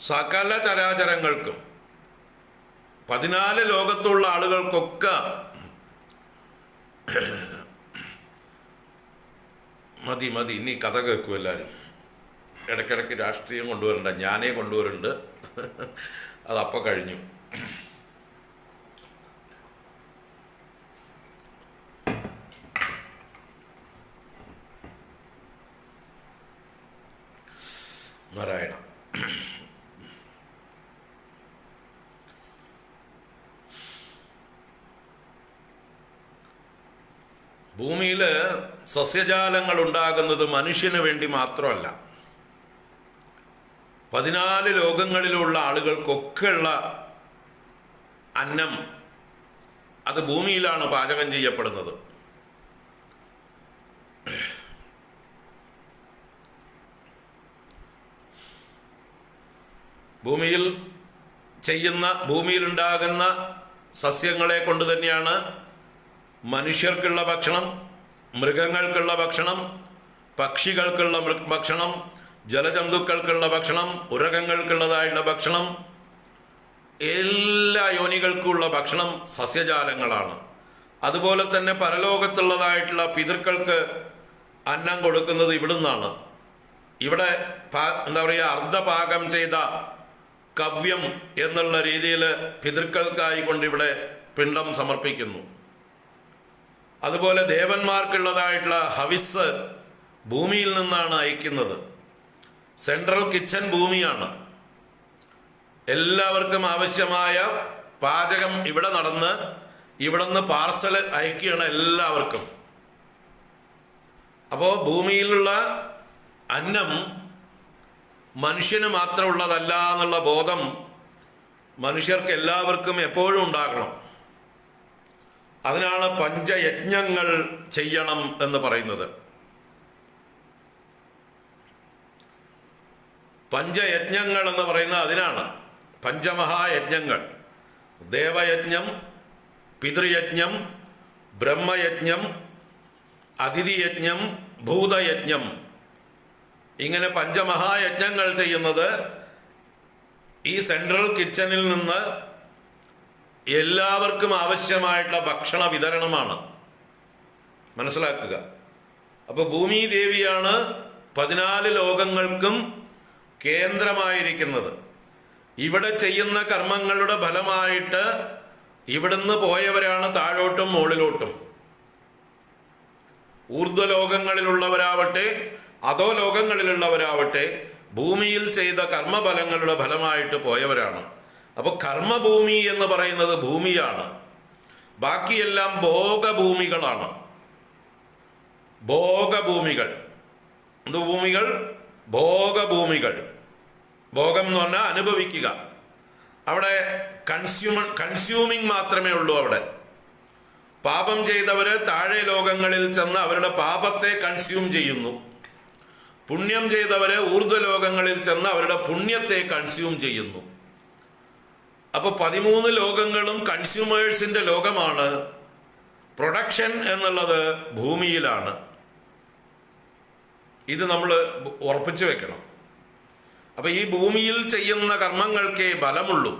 സകല ചരാചരങ്ങൾക്കും. 14 ലോകത്തുള്ള ആളുകൾക്കൊക്കെ മതി മതി ഇനി കഥ കേൾക്കും എല്ലാവരും. ഇടയ്ക്കിടയ്ക്ക് രാഷ്ട്രീയം കൊണ്ടുവരണ്ട, ഞാനേ കൊണ്ടുവരുന്നുണ്ട്. അതപ്പോൾ കഴിഞ്ഞു. നാരായണ. ഭൂമിയിൽ സസ്യജാലങ്ങൾ ഉണ്ടാകുന്നത് മനുഷ്യന് വേണ്ടി മാത്രമല്ല, 14 ലോകങ്ങളിലുള്ള ആളുകൾക്കൊക്കെയുള്ള അന്നം അത് ഭൂമിയിലാണ് പാചകം ചെയ്യപ്പെടുന്നത്. ഭൂമിയിൽ ഭൂമിയിലുണ്ടാകുന്ന സസ്യങ്ങളെ കൊണ്ട് തന്നെയാണ് മനുഷ്യർക്കുള്ള ഭക്ഷണം, മൃഗങ്ങൾക്കുള്ള ഭക്ഷണം, പക്ഷികൾക്കുള്ള ഭക്ഷണം, ജലജന്തുക്കൾക്കുള്ള ഭക്ഷണം, ഉരകങ്ങൾക്കുള്ളതായിട്ടുള്ള ഭക്ഷണം, എല്ലാ യോനികൾക്കുള്ള ഭക്ഷണം സസ്യജാലങ്ങളാണ്. അതുപോലെ തന്നെ പരലോകത്തുള്ളതായിട്ടുള്ള പിതൃക്കൾക്ക് അന്നം കൊടുക്കുന്നത് ഇവിടുന്നാണ്. ഇവിടെ എന്താ പറയുക, അർദ്ധപാകം ചെയ്ത കവ്യം എന്നുള്ള രീതിയിൽ പിതൃക്കൾക്കായി കൊണ്ടിവിടെ പിണ്ഡം സമർപ്പിക്കുന്നു. അതുപോലെ ദേവന്മാർക്കുള്ളതായിട്ടുള്ള ഹവിസ് ഭൂമിയിൽ നിന്നാണ് അയക്കുന്നത്. സെൻട്രൽ കിച്ചൺ ഭൂമിയാണ്. എല്ലാവർക്കും ആവശ്യമായ പാചകം ഇവിടെ നടന്ന് ഇവിടുന്ന് പാർസൽ അയക്കുകയാണ് എല്ലാവർക്കും. അപ്പോൾ ഭൂമിയിലുള്ള അന്നം മനുഷ്യന് മാത്രമുള്ളതല്ല എന്നുള്ള ബോധം മനുഷ്യർക്ക് എല്ലാവർക്കും എപ്പോഴും ഉണ്ടാകണം. അതിനാണ് പഞ്ചയജ്ഞങ്ങൾ ചെയ്യണം എന്ന് പറയുന്നത്. പഞ്ചയജ്ഞങ്ങൾ എന്ന് പറയുന്നത് അതിനാണ്. പഞ്ചമഹായജ്ഞങ്ങൾ: ദേവയജ്ഞം, പിതൃയജ്ഞം, ബ്രഹ്മയജ്ഞം, അതിഥിയജ്ഞം, ഭൂതയജ്ഞം. ഇങ്ങനെ പഞ്ചമഹായജ്ഞങ്ങൾ ചെയ്യുന്നത് ഈ സെൻട്രൽ കിച്ചണിൽ നിന്ന് എല്ലാവർക്കും ആവശ്യമായിട്ടുള്ള ഭക്ഷണ വിതരണമാണ്. മനസ്സിലാക്കുക. അപ്പോൾ ഭൂമി ദേവിയാണ് 14 ലോകങ്ങൾക്കും കേന്ദ്രമായിരിക്കുന്നത്. ഇവിടെ ചെയ്യുന്ന കർമ്മങ്ങളുടെ ഫലമായിട്ട് ഇവിടുന്ന് പോയവരാണ് താഴോട്ടും മുകളിലോട്ടും. ഊർധ്വലോകങ്ങളിലുള്ളവരാവട്ടെ അധോ ലോകങ്ങളിലുള്ളവരാവട്ടെ ഭൂമിയിൽ ചെയ്ത കർമ്മഫലങ്ങളുടെ ഫലമായിട്ട് പോയവരാണ്. അപ്പോൾ കർമ്മഭൂമി എന്ന് പറയുന്നത് ഭൂമിയാണ്. ബാക്കിയെല്ലാം ഭോഗഭൂമികളാണ്. ഭോഗഭൂമികൾ. എന്ത് ഭൂമികൾ? ഭോഗഭൂമികൾ. ഭോഗം എന്ന് പറഞ്ഞാൽ അനുഭവിക്കുക. അവിടെ കൺസ്യൂമിങ് മാത്രമേ ഉള്ളൂ. അവിടെ പാപം ചെയ്തവര് താഴെ ലോകങ്ങളിൽ ചെന്ന് അവരുടെ പാപത്തെ കൺസ്യൂം ചെയ്യുന്നു. പുണ്യം ചെയ്തവര് ഊർധ്വലോകങ്ങളിൽ ചെന്ന് അവരുടെ പുണ്യത്തെ കൺസ്യൂം ചെയ്യുന്നു. അപ്പൊ 13 ലോകങ്ങളും കൺസ്യൂമേഴ്സിന്റെ ലോകമാണ്. പ്രൊഡക്ഷൻ എന്നുള്ളത് ഭൂമിയിലാണ്. ഇത് നമ്മൾ ഉറപ്പിച്ചു വെക്കണം. അപ്പൊ ഈ ഭൂമിയിൽ ചെയ്യുന്ന കർമ്മങ്ങൾക്കേ ബലമുള്ളൂ.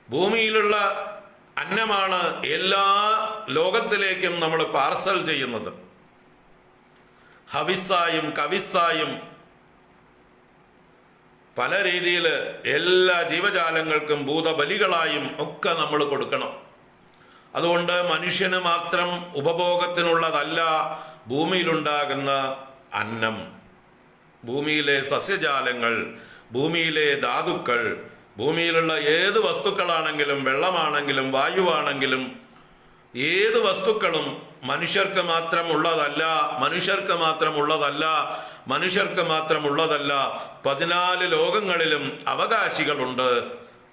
ഭൂമിയിലുള്ള അന്നമാണ് എല്ലാ ലോകത്തിലേക്കും നമ്മൾ പാർസൽ ചെയ്യുന്നത്. ഹവിസ്സായും കവിസ്സായും പല രീതിയിൽ എല്ലാ ജീവജാലങ്ങൾക്കും ഭൂതബലികളായും ഒക്കെ നമ്മൾ കൊടുക്കണം. അതുകൊണ്ട് മനുഷ്യന് മാത്രം ഉപഭോഗത്തിനുള്ളതല്ല ഭൂമിയിലുണ്ടാകുന്ന അന്നം. ഭൂമിയിലെ സസ്യജാലങ്ങൾ, ഭൂമിയിലെ ധാതുക്കൾ, ഭൂമിയിലുള്ള ഏത് വസ്തുക്കളാണെങ്കിലും, വെള്ളമാണെങ്കിലും വായുവാണെങ്കിലും ഏത് വസ്തുക്കളും മനുഷ്യർക്ക് മാത്രമുള്ളതല്ല. 14 ലോകങ്ങളിലും അവകാശികളുണ്ട്.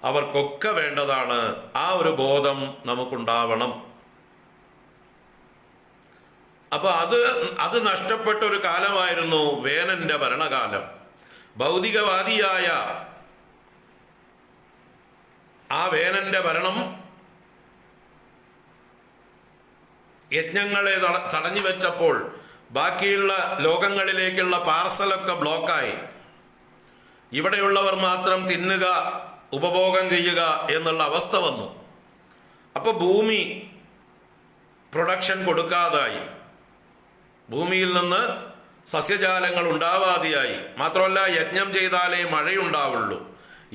അവർക്കൊക്കെ വേണ്ടതാണ്. ആ ഒരു ബോധം നമുക്കുണ്ടാവണം. അപ്പൊ അത് നഷ്ടപ്പെട്ട ഒരു കാലമായിരുന്നു വേനന്റെ ഭരണകാലം. ഭൗതികവാദിയായ ആ വേനന്റെ ഭരണം യജ്ഞങ്ങളെ തടഞ്ഞു വെച്ചപ്പോൾ ബാക്കിയുള്ള ലോകങ്ങളിലേക്കുള്ള പാർസലൊക്കെ ബ്ലോക്കായി. ഇവിടെയുള്ളവർ മാത്രം തിന്നുക, ഉപഭോഗം ചെയ്യുക എന്നുള്ള അവസ്ഥ വന്നു. അപ്പൊ ഭൂമി പ്രൊഡക്ഷൻ കൊടുക്കാതായി. ഭൂമിയിൽ നിന്ന് സസ്യജാലങ്ങൾ ഉണ്ടാവാതെയായി. മാത്രമല്ല, യജ്ഞം ചെയ്താലേ മഴയുണ്ടാവുള്ളൂ.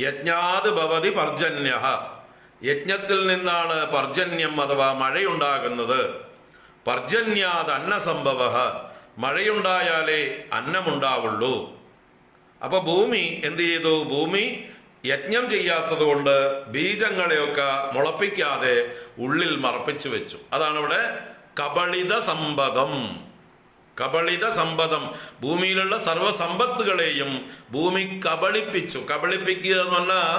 യജ്ഞാത് ഭവതി പർജന്യ. യജ്ഞത്തിൽ നിന്നാണ് പർജന്യം അഥവാ മഴയുണ്ടാകുന്നത്. പർജന്യാത് അന്നസംഭവ. മഴയുണ്ടായാലേ അന്നമുണ്ടാവുള്ളൂ. അപ്പൊ ഭൂമി എന്ത് ചെയ്തു? ഭൂമി യജ്ഞം ചെയ്യാത്തത് കൊണ്ട് ബീജങ്ങളെയൊക്കെ മുളപ്പിക്കാതെ ഉള്ളിൽ മറപ്പിച്ചു വെച്ചു. അതാണ് ഇവിടെ കബളിത സമ്പദം. കബളിത സമ്പദം. ഭൂമിയിലുള്ള സർവസമ്പത്തുകളെയും ഭൂമി കബളിപ്പിച്ചു. കബളിപ്പിക്കുക എന്ന് പറഞ്ഞാൽ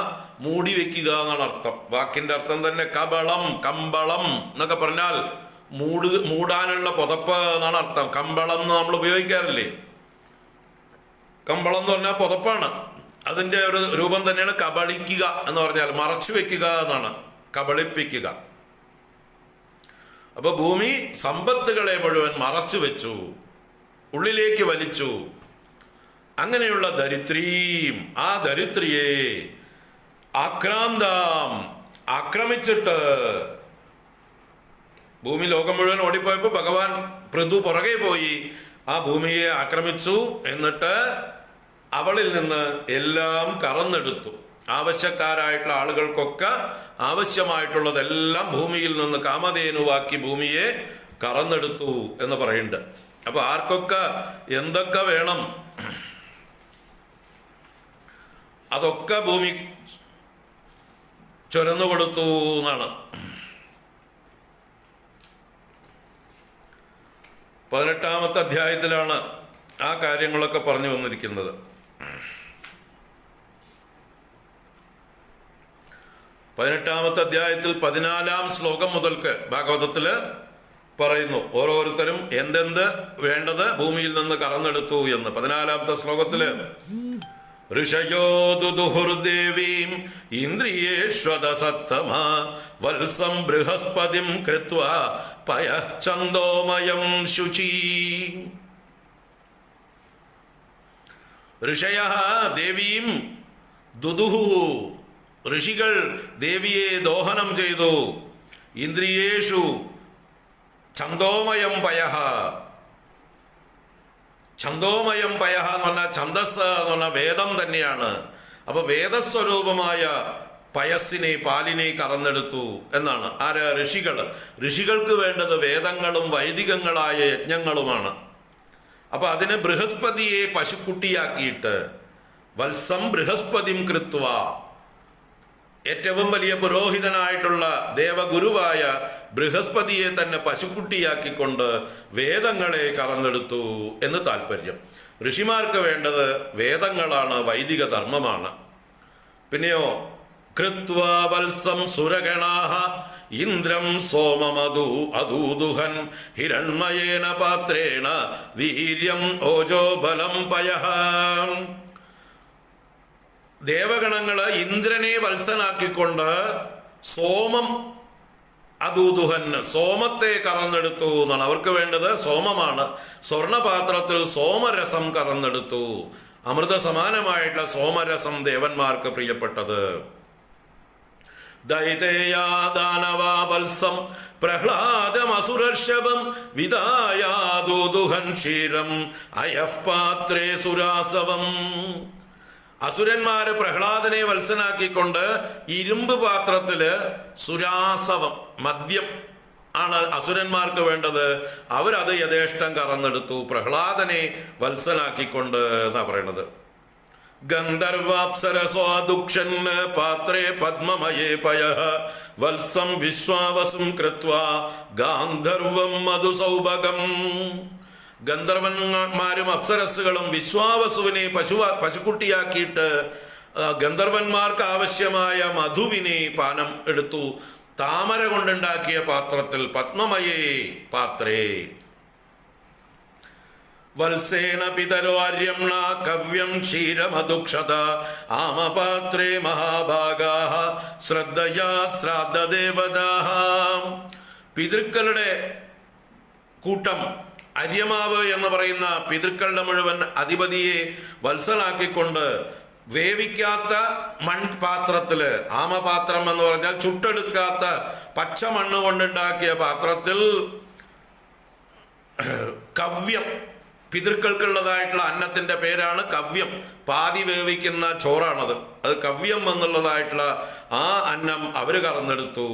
മൂടി വെക്കുക എന്നാണ് അർത്ഥം. വാക്കിന്റെ അർത്ഥം തന്നെ കബളം, കമ്പളം എന്നൊക്കെ പറഞ്ഞാൽ മൂടാനുള്ള പുതപ്പ് എന്നാണ് അർത്ഥം. കമ്പളം എന്ന് നമ്മൾ ഉപയോഗിക്കാറില്ലേ? കമ്പളം എന്ന് പറഞ്ഞാൽ പുതപ്പാണ്. അതിന്റെ ഒരു രൂപം തന്നെയാണ് കബളിക്കുക എന്ന് പറഞ്ഞാൽ മറച്ചു വെക്കുക എന്നാണ്. കബളിപ്പിക്കുക. അപ്പൊ ഭൂമി സമ്പത്തുകളെ മുഴുവൻ മറച്ചു വെച്ചു, ഉള്ളിലേക്ക് വലിച്ചു. അങ്ങനെയുള്ള ദരിദ്രീം, ആ ദരിദ്രിയെ ആക്രാന്താം, ആക്രമിച്ചിട്ട് ഭൂമി ലോകം മുഴുവൻ ഓടിപ്പോയപ്പോ ഭഗവാൻ പൃഥു പുറകെ പോയി ആ ഭൂമിയെ ആക്രമിച്ചു. എന്നിട്ട് അവളിൽ നിന്ന് എല്ലാം കറന്നെടുത്തു. ആവശ്യക്കാരായിട്ടുള്ള ആളുകൾക്കൊക്കെ ആവശ്യമായിട്ടുള്ളതെല്ലാം ഭൂമിയിൽ നിന്ന് കാമധേനുവാക്കി ഭൂമിയെ കറന്നെടുത്തു എന്ന് പറയുന്നുണ്ട്. അപ്പൊ ആർക്കൊക്കെ എന്തൊക്കെ വേണം അതൊക്കെ ഭൂമി ചൊരന്നു കൊടുത്തു എന്നാണ്. 18-ാമത്തെ അധ്യായത്തിലാണ് ആ കാര്യങ്ങളൊക്കെ പറഞ്ഞു വന്നിരിക്കുന്നത്. 18-ാമത്തെ അധ്യായത്തിൽ 14-ാം ശ്ലോകം മുതൽക്ക് ഭാഗവതത്തില് പറയുന്നു ഓരോരുത്തരും എന്തെന്ത് വേണ്ടത് ഭൂമിയിൽ നിന്ന് കറന്നെടുത്തു എന്ന്. 14-ാമത്തെ ശ്ലോകത്തില് ഋഷയോ ദുദുഹുർദേവീം ഇന്ദ്രിയേഷ്വദസത്തമ വത്സം ബൃഹസ്പതിം കൃത്വാ പയഃ ഛന്ദോമയം ശുചി. ഋഷയഃ ദേവീം ദുദുഹു. ഋഷികൾ ദേവിയെ ദോഹനം ചെയ്തു. ഇന്ദ്രിയേഷു ഛന്ദോമയം പയഃ. ഛന്ദോമയം പയഃ എന്ന് പറഞ്ഞാൽ ഛന്ദസ് എന്ന് പറഞ്ഞാൽ വേദം തന്നെയാണ്. അപ്പൊ വേദസ്വരൂപമായ പയസ്സിനെ പാലിനെ കറന്നെടുത്തു എന്നാണ്. ആര്? ഋഷികൾക്ക് വേണ്ടത് വേദങ്ങളും വൈദികങ്ങളായ യജ്ഞങ്ങളുമാണ്. അപ്പൊ അതിന് ബൃഹസ്പതിയെ പശുക്കുട്ടിയാക്കിയിട്ട് വത്സം ബൃഹസ്പതിം കൃത്വ, ഏറ്റവും വലിയ പുരോഹിതനായിട്ടുള്ള ദേവഗുരുവായ ബൃഹസ്പതിയെ തന്നെ പശുക്കുട്ടിയാക്കിക്കൊണ്ട് വേദങ്ങളെ കറന്നെടുത്തു എന്ന് താല്പര്യം. ഋഷിമാർക്ക് വേണ്ടത് വേദങ്ങളാണ്, വൈദിക ധർമ്മമാണ്. പിന്നെയോ കൃത്വാ വത്സം സുരഗണാഃ ഇന്ദ്രം സോമമധു അദൂദുഹൻ ഹിരണ്മയേന പാത്രേണ വീര്യം ഓജോ ബലം പയഃ. ദേവഗണങ്ങള് ഇന്ദ്രനെ വത്സനാക്കിക്കൊണ്ട് സോമം അദൂദുഹൻ, സോമത്തെ കറന്നെടുത്തു എന്നാണ്. അവർക്ക് വേണ്ടത് സോമമാണ്. സ്വർണപാത്രത്തിൽ സോമരസം കറന്നെടുത്തു. അമൃത സമാനമായിട്ടുള്ള സോമരസം ദേവന്മാർക്ക് പ്രിയപ്പെട്ടത്. ദൈതേയാദാനവാ വത്സം പ്രഹ്ലാദമസുരർഷഭം വിദായാദൂദുഹൻ ക്ഷീരം അയഃ പാത്രേ സുരാസവം. അസുരന്മാര് പ്രഹ്ലാദനെ വത്സനാക്കിക്കൊണ്ട് ഇരുമ്പ് പാത്രത്തില് സുരാസവം, മദ്യം ആണ് അസുരന്മാർക്ക് വേണ്ടത്. അവരത് യഥേഷ്ടം കറന്നെടുത്തു, പ്രഹ്ലാദനെ വത്സനാക്കിക്കൊണ്ട് എന്നാ പറയണത്. ഗന്ധർവാപ്സരസ്വാദുക്ഷൻ പാത്രേ പദ്മമയേ പയഃ വത്സം വിശ്വാവസും കൃത്വാ ഗാന്ധർവം മധുസൗഭഗം. ഗന്ധർവന്മാരും അപ്സരസ്സുകളും വിശ്വാവസുവിനെ പശുക്കുട്ടിയാക്കിയിട്ട് ഗന്ധർവന്മാർക്ക് ആവശ്യമായ മധുവിനെ പാനം എടുത്തു. താമര കൊണ്ടുണ്ടാക്കിയ പാത്രത്തിൽ, പത്മമയേ പാത്രേ. വത്സേന പിതരോ ആര്യംണ കവ്യം ക്ഷീരമധുക്ഷത ആമപാത്രേ മഹാഭാഗാഃ ശ്രദ്ധയാ ശ്രാദ്ധദേവതാഃ. പിതൃക്കളുടെ കൂട്ടം, അര്യമാവ് എന്ന് പറയുന്ന പിതൃക്കളുടെ മുഴുവൻ അധിപതിയെ വത്സനാക്കിക്കൊണ്ട് വേവിക്കാത്ത മൺപാത്രത്തില്, ആമപാത്രം എന്ന് പറഞ്ഞാൽ ചുട്ടെടുക്കാത്ത പച്ച മണ്ണ് കൊണ്ടുണ്ടാക്കിയ പാത്രത്തിൽ കവ്യം, പിതൃക്കൾക്കുള്ളതായിട്ടുള്ള അന്നത്തിന്റെ പേരാണ് കവ്യം. പാതി വേവിക്കുന്ന ചോറാണത്. അത് കവ്യം എന്നുള്ളതായിട്ടുള്ള ആ അന്നം അവര് കറന്നെടുത്തു.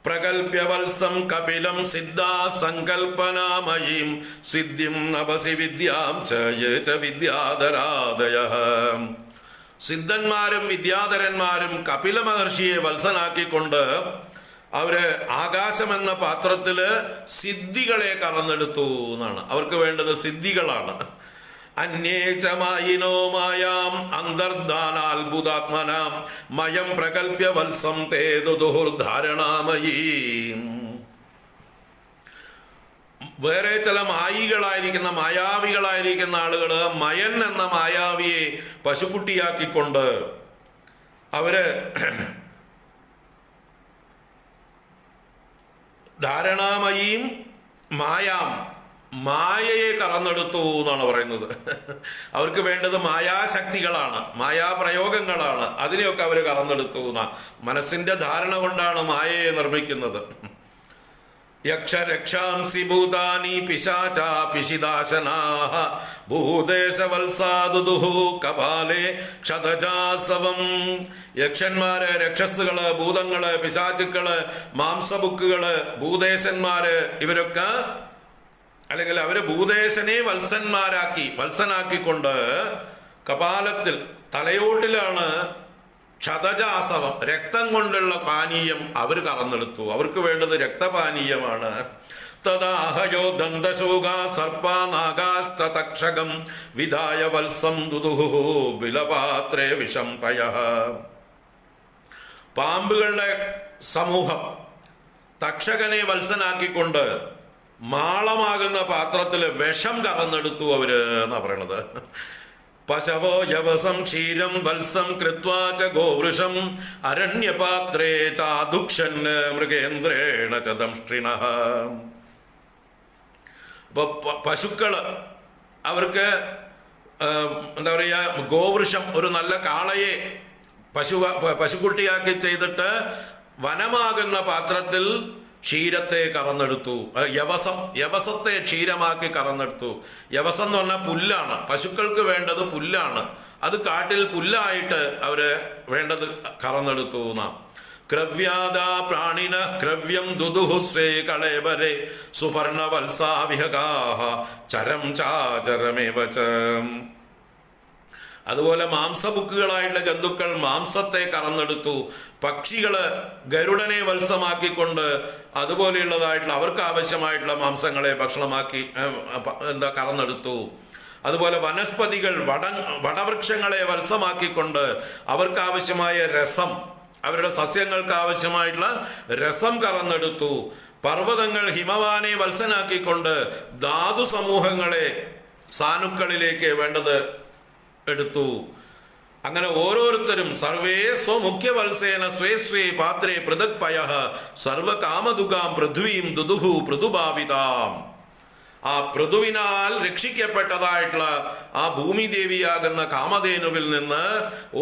പ്രകൽപ്യവത്സം കപിലം സിദ്ധാ സങ്കൽപ്പനാമയീം സിദ്ധിം നഭസി വിദ്യാം ച വിദ്യാധരാദയഃ. സിദ്ധന്മാരും വിദ്യാധരന്മാരും കപില മഹർഷിയെ വത്സനാക്കിക്കൊണ്ട് അവര് ആകാശമെന്ന പാത്രത്തില് സിദ്ധികളെ കറന്നെടുത്തു എന്നാണ്. അവർക്ക് വേണ്ടത് സിദ്ധികളാണ്. അന്യേചമായിനോ മായാം അന്തർധാനാത്ഭുതാത്മനാം മയം പ്രകൽപ്യ വത്സം തേതുദുർധാരണാമയീ. വേറെ ചില മായാവികളായിരിക്കുന്ന ആളുകള് മയൻ എന്ന മായാവിയെ പശുക്കുട്ടിയാക്കിക്കൊണ്ട് അവര് ധാരണാമയീം മായാം, മായയെ കറന്നെടുത്തു എന്നാണ് പറയുന്നത്. അവർക്ക് വേണ്ടത് മായാശക്തികളാണ്, മായാപ്രയോഗങ്ങളാണ്. അതിനെയൊക്കെ അവർ കറന്നെടുത്തു എന്നാ. മനസ്സിന്റെ ധാരണ കൊണ്ടാണ് മായയെ നിർമ്മിക്കുന്നത്. യക്ഷരക്ഷാംസി ഭൂതാനി പിശാചാ പിശിദാശനാഃ ഭൂദേശവത്സാദുദുഃ കപാലേ ക്ഷതജാസവം. യക്ഷന്മാര്, രക്ഷസുകള്, ഭൂതങ്ങള്, പിശാചുക്കള്, മാംസബുക്കുകള്, ഭൂദേശന്മാര്, ഇവരൊക്കെ, അല്ലെങ്കിൽ അവര് ഭൂദേശനെ വത്സനാക്കിക്കൊണ്ട് കപാലത്തിൽ, തലയോട്ടിലാണ് ക്ഷതജാസവം, രക്തം കൊണ്ടുള്ള പാനീയം അവർ കറന്നെടുത്തു. അവർക്ക് വേണ്ടത് രക്തപാനീയമാണ്. തദാഹയോ ദന്തശോകാ സർപ്പാ നാഗാസ്തക്ഷകം വിധായ വത്സം ദുദുഃ ബിലപാത്രേ വിഷം പയഃ. പാമ്പുകളുടെ സമൂഹം തക്ഷകനെ വത്സനാക്കിക്കൊണ്ട് മാളമാകുന്ന പാത്രത്തില് വിഷം കറന്നെടുത്തു അവര് എന്നാ പറയണത്. പശവോ യവസം ക്ഷീരം വത്സം കൃത്വാ ച ഗോവൃഷം അരണ്യപാത്രേ ചാദുക്ഷൻ മൃഗേന്ദ്രേണ ച ദംഷ്ട്രിണഃ. അപ്പൊ പശുക്കള്, അവർക്ക് എന്താ പറയുക, ഗോവൃഷം, ഒരു നല്ല കാളയെ പശുക്കുട്ടിയാക്കി ചെയ്തിട്ട് വനമാകുന്ന പാത്രത്തിൽ ക്ഷീരത്തെ കറന്നെടുത്തു. യവസത്തെ ക്ഷീരമാക്കി കറന്നെടുത്തു. യവസം എന്ന് പറഞ്ഞാൽ പുല്ലാണ്, പശുക്കൾക്ക് വേണ്ടത് പുല്ലാണ്. അത് കാട്ടിൽ പുല്ലായിട്ട് അവര് വേണ്ടത് കറന്നെടുത്തു നാം. ക്രവ്യാദാ പ്രാണിന ക്രവ്യം ദുദുഹുസ്വേ കളേബരെ സുപർണ വത്സാവിഹകാഹ ചരം ചാചരമേവച. അതുപോലെ മാംസബുക്കുകളായിട്ടുള്ള ജന്തുക്കൾ മാംസത്തെ കറന്നെടുത്തു. പക്ഷികള് ഗരുഡനെ വത്സമാക്കിക്കൊണ്ട് അതുപോലെയുള്ളതായിട്ടുള്ള അവർക്ക് ആവശ്യമായിട്ടുള്ള മാംസങ്ങളെ ഭക്ഷണമാക്കി കറന്നെടുത്തു. അതുപോലെ വനസ്പതികൾ വടവൃക്ഷങ്ങളെ വത്സമാക്കിക്കൊണ്ട് അവർക്ക് ആവശ്യമായ രസം, അവരുടെ സസ്യങ്ങൾക്ക് ആവശ്യമായിട്ടുള്ള രസം കറന്നെടുത്തു. പർവ്വതങ്ങൾ ഹിമവാനെ വത്സനാക്കിക്കൊണ്ട് ധാതു സമൂഹങ്ങളെ സാനുക്കളിലേക്ക് വേണ്ടത് എടുത്തു. അങ്ങനെ ഓരോരുത്തരും സർവേ സ്വമുഖ്യവത്സേന സ്വേ സ്വേ പാത്രേ പൃഥക് പയഃ സർവകാമദുഗാം പൃഥ്വീം ദുദുഹു പൃഥുഭാവിതാം. ആ പൃഥുവിനാൽ രക്ഷിക്കപ്പെട്ടതായിട്ടുള്ള ആ ഭൂമിദേവിയാകുന്ന കാമധേനുവിൽ നിന്ന്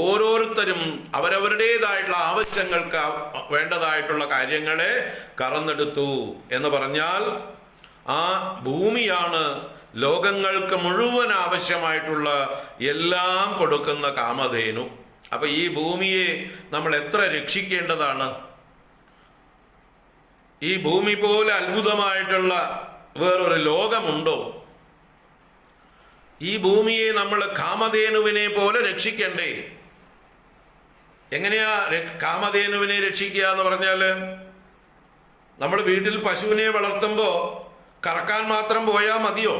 ഓരോരുത്തരും അവരവരുടേതായിട്ടുള്ള ആവശ്യങ്ങൾക്ക് വേണ്ടതായിട്ടുള്ള കാര്യങ്ങളെ കറന്നെടുത്തു എന്ന് പറഞ്ഞാൽ ആ ഭൂമിയാണ് ലോകങ്ങൾക്ക് മുഴുവൻ ആവശ്യമായിട്ടുള്ള എല്ലാം കൊടുക്കുന്ന കാമധേനു. അപ്പൊ ഈ ഭൂമിയെ നമ്മൾ എത്ര രക്ഷിക്കേണ്ടതാണ്. ഈ ഭൂമി പോലെ അത്ഭുതമായിട്ടുള്ള വേറൊരു ലോകമുണ്ടോ? ഈ ഭൂമിയെ നമ്മൾ കാമധേനുവിനെ പോലെ രക്ഷിക്കണ്ടേ? എങ്ങനെയാ കാമധേനുവിനെ രക്ഷിക്കുക എന്ന് പറഞ്ഞാല്, നമ്മൾ വീട്ടിൽ പശുവിനെ വളർത്തുമ്പോ കറക്കാൻ മാത്രം പോയാൽ മതിയോ?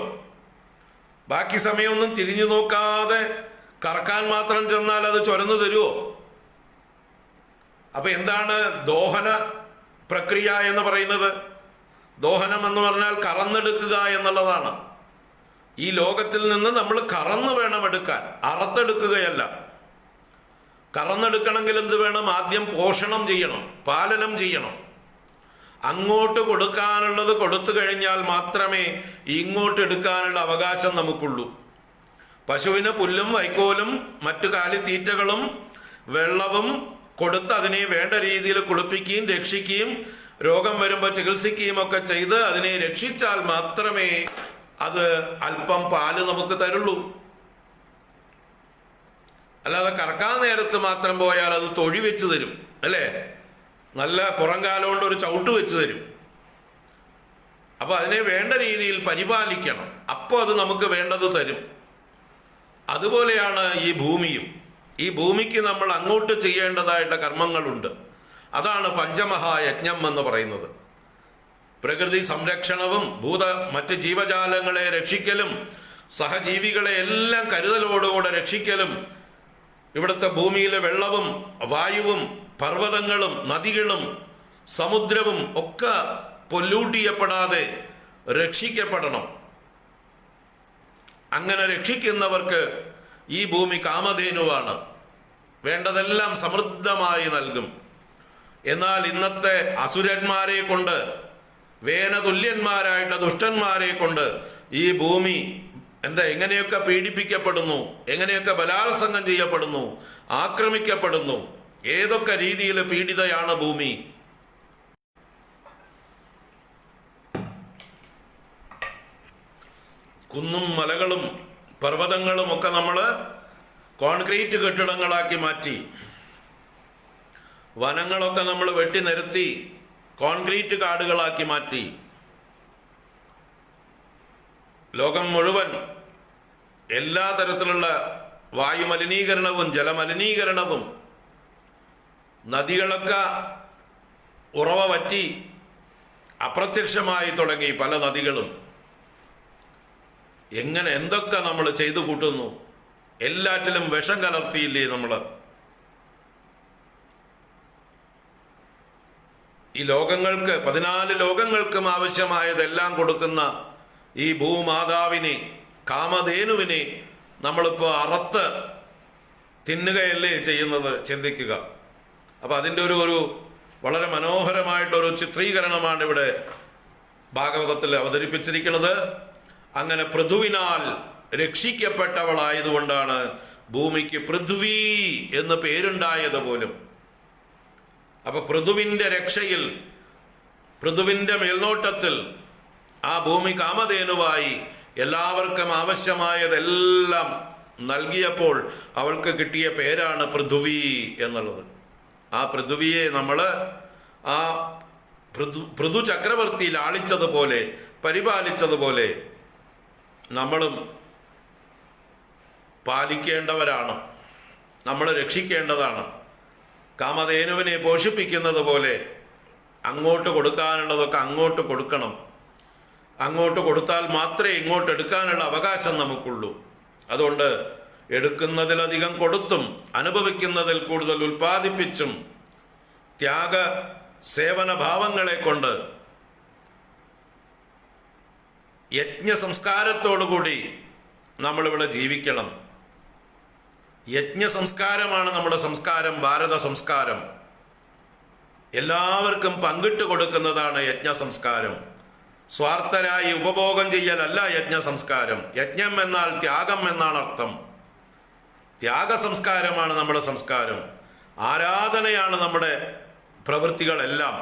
ബാക്കി സമയമൊന്നും തിരിഞ്ഞു നോക്കാതെ കറക്കാൻ മാത്രം ചെന്നാൽ അത് ചൊരന്നു തരുമോ? അപ്പൊ എന്താണ് ദോഹന പ്രക്രിയ എന്ന് പറയുന്നത്? ദോഹനം എന്ന് പറഞ്ഞാൽ കറന്നെടുക്കുക എന്നുള്ളതാണ്. ഈ ലോകത്തിൽ നിന്ന് നമ്മൾ കറന്നു വേണം എടുക്കാൻ, അറുത്തെടുക്കുകയല്ല. കറന്നെടുക്കണമെങ്കിൽ എന്ത് വേണം? ആദ്യം പോഷണം ചെയ്യണം, പാലനം ചെയ്യണം. അങ്ങോട്ട് കൊടുക്കാനുള്ളത് കൊടുത്തു കഴിഞ്ഞാൽ മാത്രമേ ഇങ്ങോട്ട് എടുക്കാനുള്ള അവകാശം നമുക്കുള്ളൂ. പശുവിന് പുല്ലും വൈക്കോലും മറ്റു കാലിത്തീറ്റകളും വെള്ളവും കൊടുത്ത് അതിനെ വേണ്ട രീതിയിൽ കുളിപ്പിക്കുകയും രക്ഷിക്കുകയും രോഗം വരുമ്പോൾ ചികിത്സിക്കുകയും ഒക്കെ ചെയ്ത് അതിനെ രക്ഷിച്ചാൽ മാത്രമേ അത് അല്പം പാല് നമുക്ക് തരുള്ളൂ. അല്ലാതെ കറക്കാൻ നേരത്ത് മാത്രം പോയാൽ അത് തൊഴി വെച്ച് തരും, അല്ലേ? നല്ല പുറംകാലം കൊണ്ട് ഒരു ചവിട്ട് വെച്ച് തരും. അപ്പൊ അതിനെ വേണ്ട രീതിയിൽ പരിപാലിക്കണം, അപ്പോൾ അത് നമുക്ക് വേണ്ടത് തരും. അതുപോലെയാണ് ഈ ഭൂമിയും. ഈ ഭൂമിക്ക് നമ്മൾ അങ്ങോട്ട് ചെയ്യേണ്ടതായിട്ടുള്ള കർമ്മങ്ങളുണ്ട്. അതാണ് പഞ്ചമഹായജ്ഞം എന്ന് പറയുന്നത്. പ്രകൃതി സംരക്ഷണവും മറ്റ് ജീവജാലങ്ങളെ രക്ഷിക്കലും സഹജീവികളെ എല്ലാം കരുതലോടുകൂടെ രക്ഷിക്കലും ഇവിടുത്തെ ഭൂമിയിലെ വെള്ളവും വായുവും പർവ്വതങ്ങളും നദികളും സമുദ്രവും ഒക്കെ പൊല്യൂട്ട് ചെയ്യപ്പെടാതെ രക്ഷിക്കപ്പെടണം. അങ്ങനെ രക്ഷിക്കുന്നവർക്ക് ഈ ഭൂമി കാമധേനുവാണ്, വേണ്ടതെല്ലാം സമൃദ്ധമായി നൽകും. എന്നാൽ ഇന്നത്തെ അസുരന്മാരെ കൊണ്ട്, വേനതുല്യന്മാരായിട്ടുള്ള ദുഷ്ടന്മാരെ കൊണ്ട് ഈ ഭൂമി എങ്ങനെയൊക്കെ പീഡിപ്പിക്കപ്പെടുന്നു, എങ്ങനെയൊക്കെ ബലാത്സംഗം ചെയ്യപ്പെടുന്നു, ആക്രമിക്കപ്പെടുന്നു. ഏതൊക്കെ രീതിയിൽ പീഡിതയാണ് ഭൂമി. കുന്നും മലകളും പർവ്വതങ്ങളും ഒക്കെ നമ്മൾ കോൺക്രീറ്റ് കെട്ടിടങ്ങളാക്കി മാറ്റി. വനങ്ങളൊക്കെ നമ്മൾ വെട്ടി നിരത്തി കോൺക്രീറ്റ് കാടുകളാക്കി മാറ്റി. ലോകം മുഴുവൻ എല്ലാ തരത്തിലുള്ള വായുമലിനീകരണവും ജലമലിനീകരണവും, നദികളൊക്കെ ഉറവ വറ്റി അപ്രത്യക്ഷമായി തുടങ്ങി പല നദികളും. എന്തൊക്കെ നമ്മൾ ചെയ്തു കൂട്ടുന്നു. എല്ലാറ്റിലും വിഷം കലർത്തിയില്ലേ നമ്മൾ? ഈ ലോകങ്ങൾക്ക് 14 ലോകങ്ങൾക്കും ആവശ്യമായതെല്ലാം കൊടുക്കുന്ന ഈ ഭൂമാതാവിനെ, കാമധേനുവിനെ നമ്മളിപ്പോൾ അറുത്ത് തിന്നുകയല്ലേ ചെയ്യുന്നത്? ചിന്തിക്കുക. അപ്പൊ അതിൻ്റെ ഒരു വളരെ മനോഹരമായിട്ടൊരു ചിത്രീകരണമാണ് ഇവിടെ ഭാഗവതത്തിൽ അവതരിപ്പിച്ചിരിക്കുന്നത്. അങ്ങനെ പൃഥുവിനാൽ രക്ഷിക്കപ്പെട്ടവളായതുകൊണ്ടാണ് ഭൂമിക്ക് പൃഥ്വി എന്ന് പേരുണ്ടായത് പോലും. അപ്പൊ പൃഥുവിന്റെ രക്ഷയിൽ പൃഥുവിൻ്റെ മേൽനോട്ടത്തിൽ ആ ഭൂമി കാമധേനുവായി എല്ലാവർക്കും ആവശ്യമായതെല്ലാം നൽകിയപ്പോൾ അവൾക്ക് കിട്ടിയ പേരാണ് പൃഥുവി എന്നുള്ളത്. ആ പൃഥുവിയെ നമ്മൾ ആ പൃഥു ചക്രവർത്തി ലാളിച്ചതുപോലെ പരിപാലിച്ചതുപോലെ നമ്മളും പാലിക്കേണ്ടവരാണ്, നമ്മൾ രക്ഷിക്കേണ്ടതാണ്. കാമധേനുവിനെ പോഷിപ്പിക്കുന്നത് പോലെ അങ്ങോട്ട് കൊടുക്കാനുള്ളതൊക്കെ അങ്ങോട്ട് കൊടുക്കണം. അങ്ങോട്ട് കൊടുത്താൽ മാത്രമേ ഇങ്ങോട്ട് എടുക്കാനുള്ള അവകാശം നമുക്കുള്ളൂ. അതുകൊണ്ട് എടുക്കുന്നതിലധികം കൊടുത്തും അനുഭവിക്കുന്നതിൽ കൂടുതൽ ഉൽപ്പാദിപ്പിച്ചും ത്യാഗ സേവന ഭാവങ്ങളെ കൊണ്ട് യജ്ഞ സംസ്കാരത്തോടുകൂടി നമ്മളിവിടെ ജീവിക്കണം. യജ്ഞ സംസ്കാരമാണ് നമ്മുടെ സംസ്കാരം, ഭാരത സംസ്കാരം. എല്ലാവർക്കും പങ്കിട്ട് കൊടുക്കുന്നതാണ് യജ്ഞ സംസ്കാരം. സ്വാർത്ഥരായി ഉപഭോഗം ചെയ്യലല്ല യജ്ഞ സംസ്കാരം. യജ്ഞം എന്നാൽ ത്യാഗം എന്നാണ് അർത്ഥം. ത്യാഗ സംസ്കാരമാണ് നമ്മുടെ സംസ്കാരം. ആരാധനയാണ് നമ്മുടെ പ്രവൃത്തികളെല്ലാം.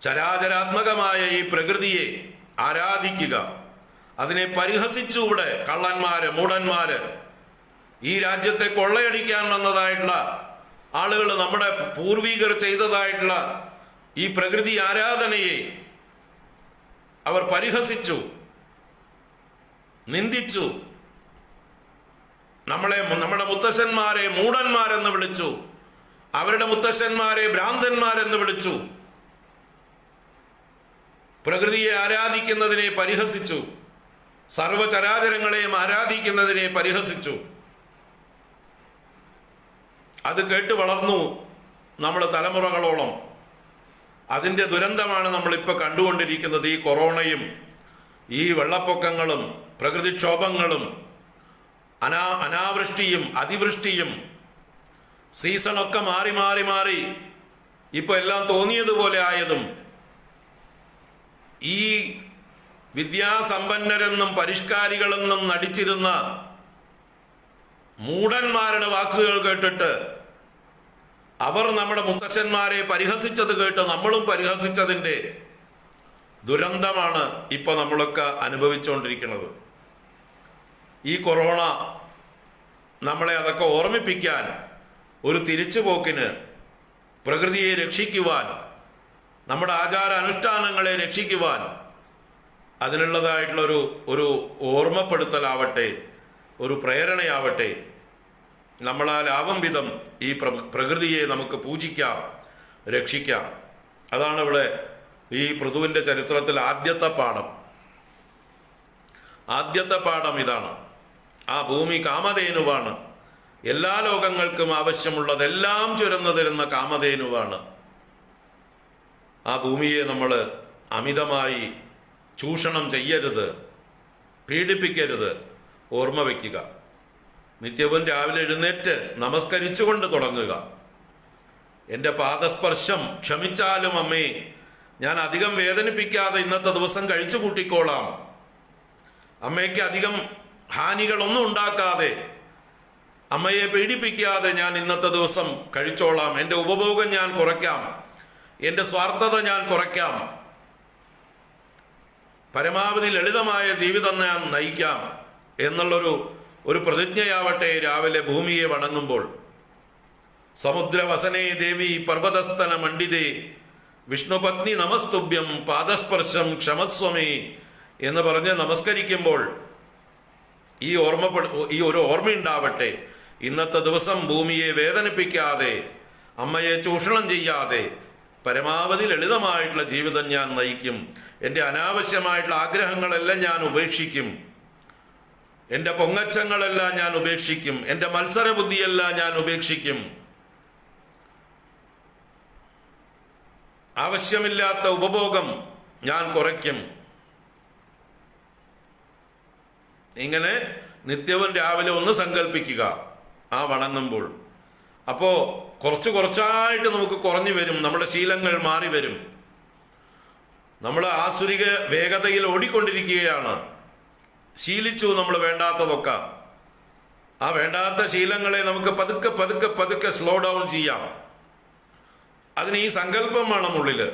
ചരാചരാത്മകമായ ഈ പ്രകൃതിയെ ആരാധിക്കുക, അതിനെ പരിഹസിച്ചുകൂടെ കള്ളന്മാര് മൂഢന്മാര് ഈ രാജ്യത്തെ കൊള്ളയടിക്കാൻ വന്നതായിട്ടുള്ള ആളുകൾ, നമ്മുടെ പൂർവികർ ചെയ്തതായിട്ടുള്ള ഈ പ്രകൃതി ആരാധനയെ അവർ പരിഹസിച്ചു, നിന്ദിച്ചു. നമ്മുടെ മുത്തശ്ശന്മാരെ മൂഢന്മാരെന്ന് വിളിച്ചു, അവരുടെ മുത്തശ്ശന്മാരെ ഭ്രാന്തന്മാരെന്ന് വിളിച്ചു. പ്രകൃതിയെ ആരാധിക്കുന്നതിനെ പരിഹസിച്ചു, സർവചരാചരങ്ങളെയും ആരാധിക്കുന്നതിനെ പരിഹസിച്ചു. അത് കേട്ട് വളർന്നു നമ്മൾ തലമുറകളോളം. അതിൻ്റെ ദുരന്തമാണ് നമ്മളിപ്പോൾ കണ്ടുകൊണ്ടിരിക്കുന്നത്. ഈ കൊറോണയും ഈ വെള്ളപ്പൊക്കങ്ങളും പ്രകൃതിക്ഷോഭങ്ങളും അനാവൃഷ്ടിയും അതിവൃഷ്ടിയും സീസണൊക്കെ മാറി മാറി മാറി ഇപ്പോൾ എല്ലാം തോന്നിയതുപോലെ ആയതും ഈ വിദ്യാസമ്പന്നരെന്നും പരിഷ്കാരികളെന്നും നടിച്ചിരുന്ന മൂഢന്മാരുടെ വാക്കുകൾ കേട്ടിട്ട് അവർ നമ്മുടെ മുത്തശ്ശന്മാരെ പരിഹസിച്ചത് കേട്ട് നമ്മളും പരിഹസിച്ചതിൻ്റെ ദുരന്തമാണ് ഇപ്പോൾ നമ്മളൊക്കെ അനുഭവിച്ചുകൊണ്ടിരിക്കുന്നത്. ഈ കൊറോണ നമ്മളെ അതൊക്കെ ഓർമ്മിപ്പിക്കാൻ, ഒരു തിരിച്ചുപോക്കിന്, പ്രകൃതിയെ രക്ഷിക്കുവാൻ, നമ്മുടെ ആചാര അനുഷ്ഠാനങ്ങളെ രക്ഷിക്കുവാൻ അതിനുള്ളതായിട്ടുള്ളൊരു ഒരു ഓർമ്മപ്പെടുത്തലാവട്ടെ, ഒരു പ്രേരണയാവട്ടെ. നമ്മളാൽ ആവും വിധം ഈ പ്രകൃതിയെ നമുക്ക് പൂജിക്കാം, രക്ഷിക്കാം. അതാണ് ഇവിടെ ഈ പൃഥുവിൻ്റെ ചരിത്രത്തിൽ ആദ്യത്തെ പാഠം. ആദ്യത്തെ പാഠം ഇതാണ്. ആ ഭൂമി കാമധേനുവാണ്. എല്ലാ ലോകങ്ങൾക്കും ആവശ്യമുള്ളതെല്ലാം ചുരന്നു തരുന്ന കാമധേനുവാണ്. ആ ഭൂമിയെ നമ്മൾ അമിതമായി ചൂഷണം ചെയ്യരുത്, പീഡിപ്പിക്കരുത്. ഓർമ്മ വയ്ക്കുക. നിത്യവും രാവിലെ എഴുന്നേറ്റ് നമസ്കരിച്ചുകൊണ്ട് തുടങ്ങുക. എൻ്റെ പാദസ്പർശം ക്ഷമിച്ചാലും അമ്മേ, ഞാൻ അധികം വേദനിപ്പിക്കാതെ ഇന്നത്തെ ദിവസം കഴിച്ചു കൂട്ടിക്കോളാം. അമ്മയ്ക്ക് അധികം ഹാനികളൊന്നും ഉണ്ടാക്കാതെ, അമ്മയെ പീഡിപ്പിക്കാതെ ഞാൻ ഇന്നത്തെ ദിവസം കഴിച്ചോളാം. എൻ്റെ ഉപഭോഗം ഞാൻ കുറയ്ക്കാം, എൻ്റെ സ്വാർത്ഥത ഞാൻ കുറയ്ക്കാം, പരമാവധി ലളിതമായ ജീവിതം ഞാൻ നയിക്കാം എന്നുള്ളൊരു പ്രതിജ്ഞയാവട്ടെ രാവിലെ ഭൂമിയെ വണങ്ങുമ്പോൾ. സമുദ്രവസനേ ദേവി പർവ്വതസ്ഥന മണ്ഡിതേ വിഷ്ണുപത്നി നമസ്തുഭ്യം പാദസ്പർശം ക്ഷമസ്വമേ എന്ന് പറഞ്ഞ് നമസ്കരിക്കുമ്പോൾ ഈ ഒരു ഓർമ്മയുണ്ടാവട്ടെ. ഇന്നത്തെ ദിവസം ഭൂമിയെ വേദനിപ്പിക്കാതെ, അമ്മയെ ചൂഷണം ചെയ്യാതെ പരമാവധി ലളിതമായിട്ടുള്ള ജീവിതം ഞാൻ നയിക്കും. എൻ്റെ അനാവശ്യമായിട്ടുള്ള ആഗ്രഹങ്ങളെല്ലാം ഞാൻ ഉപേക്ഷിക്കും. എൻ്റെ പൊങ്ങച്ചങ്ങളെല്ലാം ഞാൻ ഉപേക്ഷിക്കും. എൻ്റെ മത്സരബുദ്ധിയെല്ലാം ഞാൻ ഉപേക്ഷിക്കും. ആവശ്യമില്ലാത്ത ഉപഭോഗം ഞാൻ കുറയ്ക്കും. ഇങ്ങനെ നിത്യവും രാവിലെ ഒന്ന് സങ്കല്പിക്കുക ആ വണങ്ങുമ്പോൾ. അപ്പോൾ കുറച്ച് കുറച്ചായിട്ട് നമുക്ക് കുറഞ്ഞു വരും, നമ്മുടെ ശീലങ്ങൾ മാറി വരും. നമ്മൾ ആസുരിക വേഗതയിൽ ഓടിക്കൊണ്ടിരിക്കുകയാണ്. ശീലിച്ചു നമ്മൾ വേണ്ടാത്തതൊക്കെ. ആ വേണ്ടാത്ത ശീലങ്ങളെ നമുക്ക് പതുക്കെ പതുക്കെ പതുക്കെ സ്ലോ ഡൗൺ ചെയ്യാം. അതിന് ഈ സങ്കല്പം വേണം ഉള്ളില്.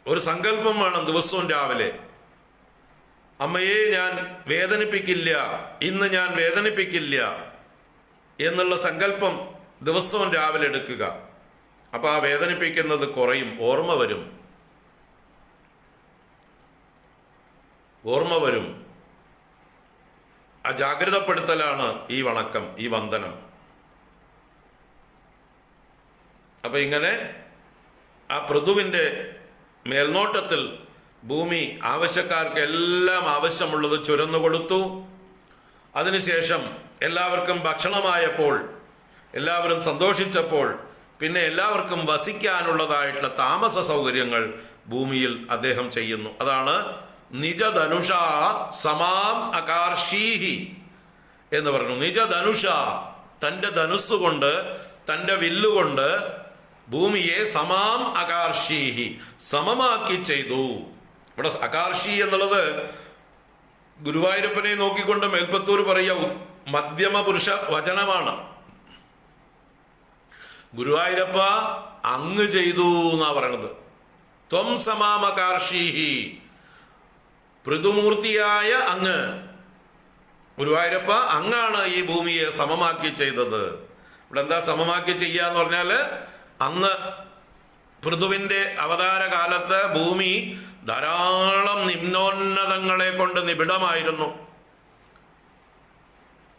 ഒരു സങ്കല്പം വേണം ദിവസവും രാവിലെ. അമ്മയെ ഞാൻ വേദനിപ്പിക്കില്ല, ഇന്ന് ഞാൻ വേദനിപ്പിക്കില്ല എന്നുള്ള സങ്കല്പം ദിവസവും രാവിലെ എടുക്കുക. അപ്പൊ ആ വേദനിപ്പിക്കുന്നത് കുറയും, ഓർമ്മ വരും. ആ ജാഗ്രതപ്പെടുത്തലാണ് ഈ വണക്കം, ഈ വന്ദനം. അപ്പൊ ഇങ്ങനെ ആ പൃഥുവിന്റെ മേൽനോട്ടത്തിൽ ഭൂമി ആവശ്യക്കാർക്ക് എല്ലാം ആവശ്യമുള്ളത് ചുരന്നു കൊടുത്തു. അതിനുശേഷം എല്ലാവർക്കും ഭക്ഷണമായപ്പോൾ, എല്ലാവരും സന്തോഷിച്ചപ്പോൾ, പിന്നെ എല്ലാവർക്കും വസിക്കാനുള്ളതായിട്ടുള്ള താമസ സൗകര്യങ്ങൾ ഭൂമിയിൽ അദ്ദേഹം ചെയ്യുന്നു. അതാണ് നിജധനുഷ സമാം അകാർഷീഹി എന്ന് പറഞ്ഞു. നിജധനുഷ, തന്റെ ധനുസ്സുകൊണ്ട്, തന്റെ വില്ലുകൊണ്ട് ഭൂമിയെ സമാം അകാർഷീഹി, സമമാക്കി ചെയ്തു. ഇവിടെ അകാർഷി എന്നുള്ളത് ഗുരുവായൂരപ്പനെ നോക്കിക്കൊണ്ട് മേൽപ്പത്തൂർ പറയുക മധ്യമ പുരുഷ വചനമാണ്. ഗുരുവായൂരപ്പ അങ്ങ് ചെയ്തു എന്നാ പറയണത്. ത്വം സമാമകാർഷീഹി, പൃഥുമൂർത്തിയായ അങ്ങ്, ഗുരുവായൂരപ്പ അങ്ങാണ് ഈ ഭൂമിയെ സമമാക്കി ചെയ്തത്. ഇവിടെ എന്താ സമമാക്കി ചെയ്യാന്ന് പറഞ്ഞാല്, അന്ന് പൃഥുവിന്റെ അവതാര കാലത്ത് ഭൂമി ധാരാളം നിമ്നോന്നതങ്ങളെ കൊണ്ട് നിബിഡമായിരുന്നു.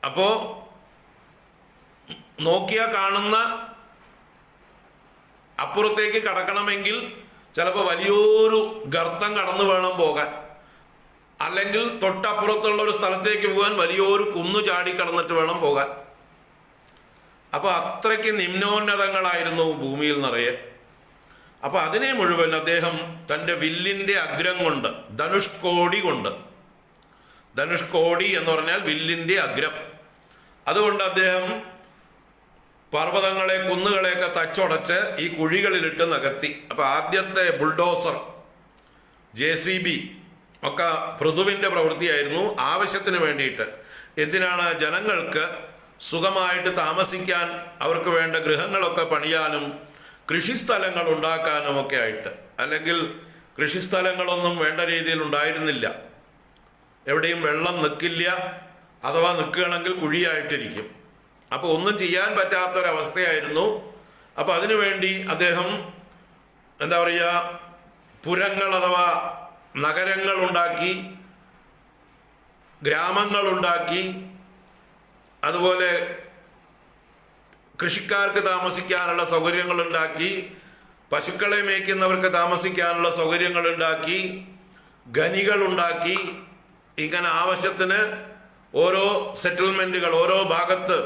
അപ്പോ നോക്കിയാ കാണുന്ന അപ്പുറത്തേക്ക് കടക്കണമെങ്കിൽ ചിലപ്പോൾ വലിയൊരു ഗർത്തം കടന്നു വേണം പോകാൻ, അല്ലെങ്കിൽ തൊട്ടപ്പുറത്തുള്ള ഒരു സ്ഥലത്തേക്ക് പോകാൻ വലിയൊരു കുന്നു ചാടി കടന്നിട്ട് വേണം പോകാൻ. അപ്പൊ അത്രയ്ക്ക് നിമ്നോന്നതങ്ങളായിരുന്നു ഭൂമിയിൽ നിറയെ. അപ്പൊ അതിനെ മുഴുവൻ അദ്ദേഹം തന്റെ വില്ലിന്റെ അഗ്രം കൊണ്ട്, ധനുഷ്കോടി കൊണ്ട്, ധനുഷ്കോടി എന്ന് പറഞ്ഞാൽ വില്ലിന്റെ അഗ്രം, അതുകൊണ്ട് അദ്ദേഹം പർവ്വതങ്ങളെ, കുന്നുകളെയൊക്കെ തച്ചുടച്ച് ഈ കുഴികളിലിട്ട് നികത്തി. അപ്പൊ ആദ്യത്തെ ബുൾഡോസർ, JCB ഒക്കെ പൃഥുവിന്റെ പ്രവൃത്തിയായിരുന്നു. ആവശ്യത്തിന് വേണ്ടിയിട്ട്, എന്തിനാണ്? ജനങ്ങൾക്ക് സുഖമായിട്ട് താമസിക്കാൻ, അവർക്ക് വേണ്ട ഗൃഹങ്ങളൊക്കെ പണിയാനും കൃഷിസ്ഥലങ്ങൾ ഉണ്ടാക്കാനും ഒക്കെ ആയിട്ട്. അല്ലെങ്കിൽ കൃഷിസ്ഥലങ്ങളൊന്നും വേണ്ട രീതിയിൽ ഉണ്ടായിരുന്നില്ല. എവിടെയും വെള്ളം നിൽക്കില്ല, അഥവാ നിൽക്കുകയാണെങ്കിൽ കുഴിയായിട്ടിരിക്കും. അപ്പൊ ഒന്നും ചെയ്യാൻ പറ്റാത്തൊരവസ്ഥയായിരുന്നു. അപ്പൊ അതിനുവേണ്ടി അദ്ദേഹം എന്താ പറയുക, പുരങ്ങൾ അഥവാ നഗരങ്ങൾ ഉണ്ടാക്കി, ഗ്രാമങ്ങൾ ഉണ്ടാക്കി, അതുപോലെ കൃഷിക്കാർക്ക് താമസിക്കാനുള്ള സൗകര്യങ്ങൾ ഉണ്ടാക്കി, പശുക്കളെ മേയ്ക്കുന്നവർക്ക് താമസിക്കാനുള്ള സൗകര്യങ്ങൾ ഉണ്ടാക്കി, ഖനികൾ ഉണ്ടാക്കി. ഇങ്ങനെ ആവശ്യത്തിന് ഓരോ സെറ്റിൽമെന്റുകൾ, ഓരോ ഭാഗത്ത്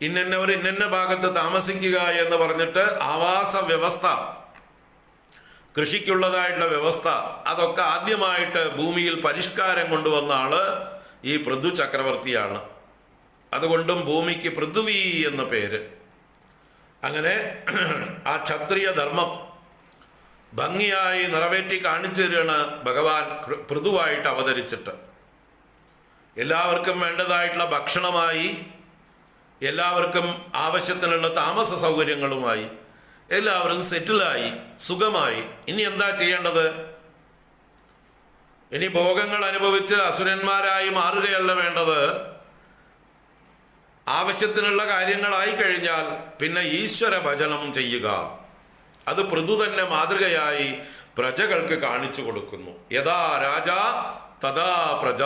ഇന്നവർ ഇന്ന ഭാഗത്ത് താമസിക്കുക എന്ന് പറഞ്ഞിട്ട് ആവാസ വ്യവസ്ഥ, കൃഷിക്കുള്ളതായിട്ടുള്ള വ്യവസ്ഥ, അതൊക്കെ ആദ്യമായിട്ട് ഭൂമിയിൽ പരിഷ്കാരം കൊണ്ടുവന്ന ആള് ഈ പൃഥു ചക്രവർത്തിയാണ്. അതുകൊണ്ടും ഭൂമിക്ക് പൃഥ്വി എന്ന പേര്. അങ്ങനെ ആ ക്ഷത്രിയ ധർമ്മം ഭംഗിയായി നിറവേറ്റി കാണിച്ചു തരികയാണ് ഭഗവാൻ പൃഥുവായിട്ട് അവതരിച്ചിട്ട്. എല്ലാവർക്കും വേണ്ടതായിട്ടുള്ള ഭക്ഷണമായി, എല്ലാവർക്കും ആവശ്യത്തിനുള്ള താമസ സൗകര്യങ്ങളുമായി, എല്ലാവരും സെറ്റിലായി, സുഖമായി. ഇനി എന്താ ചെയ്യേണ്ടത്? ഇനി ഭോഗങ്ങൾ അനുഭവിച്ച് അസുരന്മാരായി മാറുകയല്ല വേണ്ടത്. ആവശ്യത്തിനുള്ള കാര്യങ്ങളായി കഴിഞ്ഞാൽ പിന്നെ ഈശ്വര ഭജനം ചെയ്യുക. അത് പൃഥു തന്നെ മാതൃകയായി പ്രജകൾക്ക് കാണിച്ചു കൊടുക്കുന്നു. യഥാ രാജാ തഥാ പ്രജ.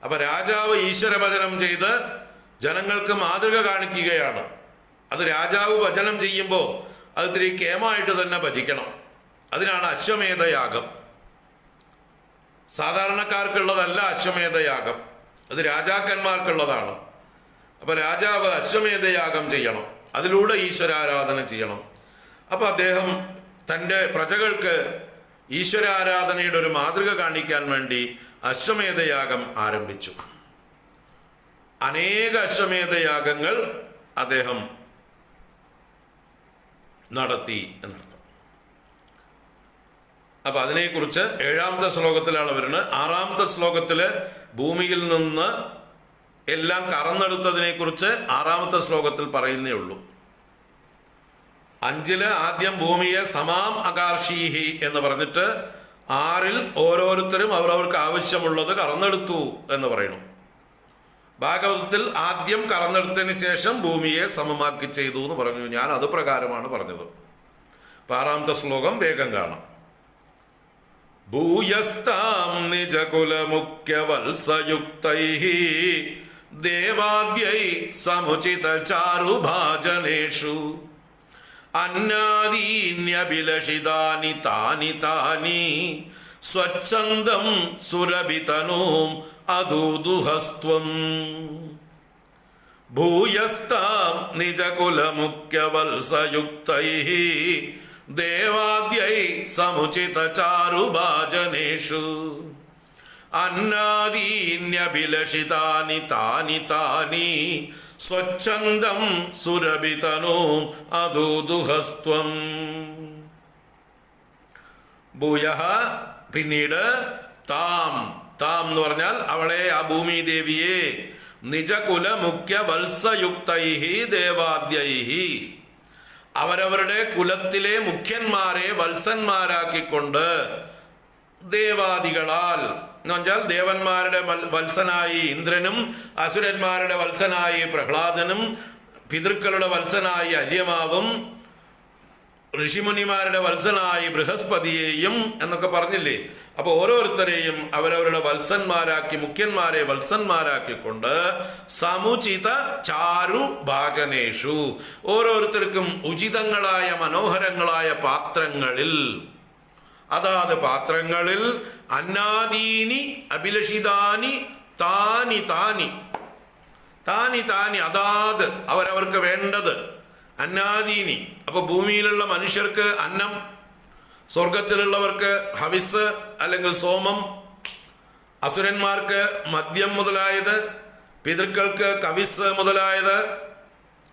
അപ്പൊ രാജാവ് ഈശ്വര ഭജനം ചെയ്ത് ജനങ്ങൾക്ക് മാതൃക കാണിക്കുകയാണ്. അത് രാജാവ് ഭജനം ചെയ്യുമ്പോൾ അത് ഇത്തിരി കേമായിട്ട് തന്നെ ഭജിക്കണം. അതിനാണ് അശ്വമേധയാഗം. സാധാരണക്കാർക്കുള്ളതല്ല അശ്വമേധയാഗം, അത് രാജാക്കന്മാർക്കുള്ളതാണ്. അപ്പൊ രാജാവ് അശ്വമേധയാഗം ചെയ്യണം, അതിലൂടെ ഈശ്വരാരാധന ചെയ്യണം. അപ്പൊ അദ്ദേഹം തൻ്റെ പ്രജകൾക്ക് ഈശ്വരാരാധനയുടെ ഒരു മാതൃക കാണിക്കാൻ വേണ്ടി അശ്വമേധയാഗം ആരംഭിച്ചു. അനേക അശ്വമേധയാഗങ്ങൾ അദ്ദേഹം നടത്തി എന്നർത്ഥം. അപ്പൊ അതിനെക്കുറിച്ച് 7ാമത്തെ ശ്ലോകത്തിലാണ് വരുന്നത്. 6ാമത്തെ ശ്ലോകത്തില് ഭൂമിയിൽ നിന്ന് എല്ലാം കറന്നെടുത്തതിനെ കുറിച്ച് 6ാമത്തെ ശ്ലോകത്തിൽ പറയുന്നേ ഉള്ളൂ. 5 ആദ്യം ഭൂമിയെ സമാം അകാർഷീഹി എന്ന് പറഞ്ഞിട്ട് 6 ഓരോരുത്തരും അവരവർക്ക് ആവശ്യമുള്ളത് കറന്നെടുത്തു എന്ന് പറയുന്നു. ഭാഗവതത്തിൽ ആദ്യം കറന്നെടുത്തതിന് ശേഷം ഭൂമിയെ സമമാക്കി ചെയ്തു എന്ന് പറഞ്ഞു. ഞാൻ അത് പ്രകാരമാണ് പറഞ്ഞത്. 6ാമത്തെ ശ്ലോകം വേഗം കാണാം. ഭൂയസ്താം നിജകുലമുഖ്യവത്സയുക്തൈഃ ദേവാദ്യൈ സമുചിത ചാരുഭാജനേഷു അന്നാദീന്യഭിലഷിതാനി താനി താനി സ്വച്ഛന്ദം സുരഭിതനൂം അദൂദുഹസ്ത്വം. ഭൂയസ്താം നിജകുലമുഖ്യവത്സയുക്തൈഃ ദേവാദ്യൈ സമുചിത ചാരുഭാജനേഷു അന്നാദീന്യഭിലഷിതാനി താനി താനി സ്വച്ഛന്ദം സുരഭിതനൂം അദൂദുഹസ്ത്വം. ഭൂയഃ പിന്നീട് താം എന്ന് പറഞ്ഞാൽ അവളെ, ആ ഭൂമി ദേവിയെ, നിജകുല മുഖ്യ വത്സയുക്തൈഹി ദേവാദ്യൈഹി അവരവരുടെ കുലത്തിലെ മുഖ്യന്മാരെ വത്സന്മാരാക്കിക്കൊണ്ട് ദേവാദികളാൽ എന്ന് വെച്ചാൽ ദേവന്മാരുടെ വത്സനായി ഇന്ദ്രനും അസുരന്മാരുടെ വത്സനായി പ്രഹ്ലാദനും പിതൃക്കളുടെ വത്സനായി അര്യമാവും ഋഷിമുനിമാരുടെ വത്സനായി ബൃഹസ്പതിയെയും എന്നൊക്കെ പറഞ്ഞില്ലേ. അപ്പൊ ഓരോരുത്തരെയും അവരവരുടെ വത്സന്മാരാക്കി, മുഖ്യന്മാരെ വത്സന്മാരാക്കിക്കൊണ്ട് സമുചിത ചാരു ഭാജനേഷു ഓരോരുത്തർക്കും ഉചിതങ്ങളായ മനോഹരങ്ങളായ പാത്രങ്ങളിൽ, അതാത് പാത്രങ്ങളിൽ അന്നാദീനി അഭിലഷിതാനി താനി താനി താനി താനി അതാത് അവരവർക്ക് വേണ്ടത് അന്നാദീനി. അപ്പൊ ഭൂമിയിലുള്ള മനുഷ്യർക്ക് അന്നം, സ്വർഗത്തിലുള്ളവർക്ക് ഹവിസ് അല്ലെങ്കിൽ സോമം, അസുരന്മാർക്ക് മദ്യം മുതലായത്, പിതൃക്കൾക്ക് കവിസ് മുതലായത്,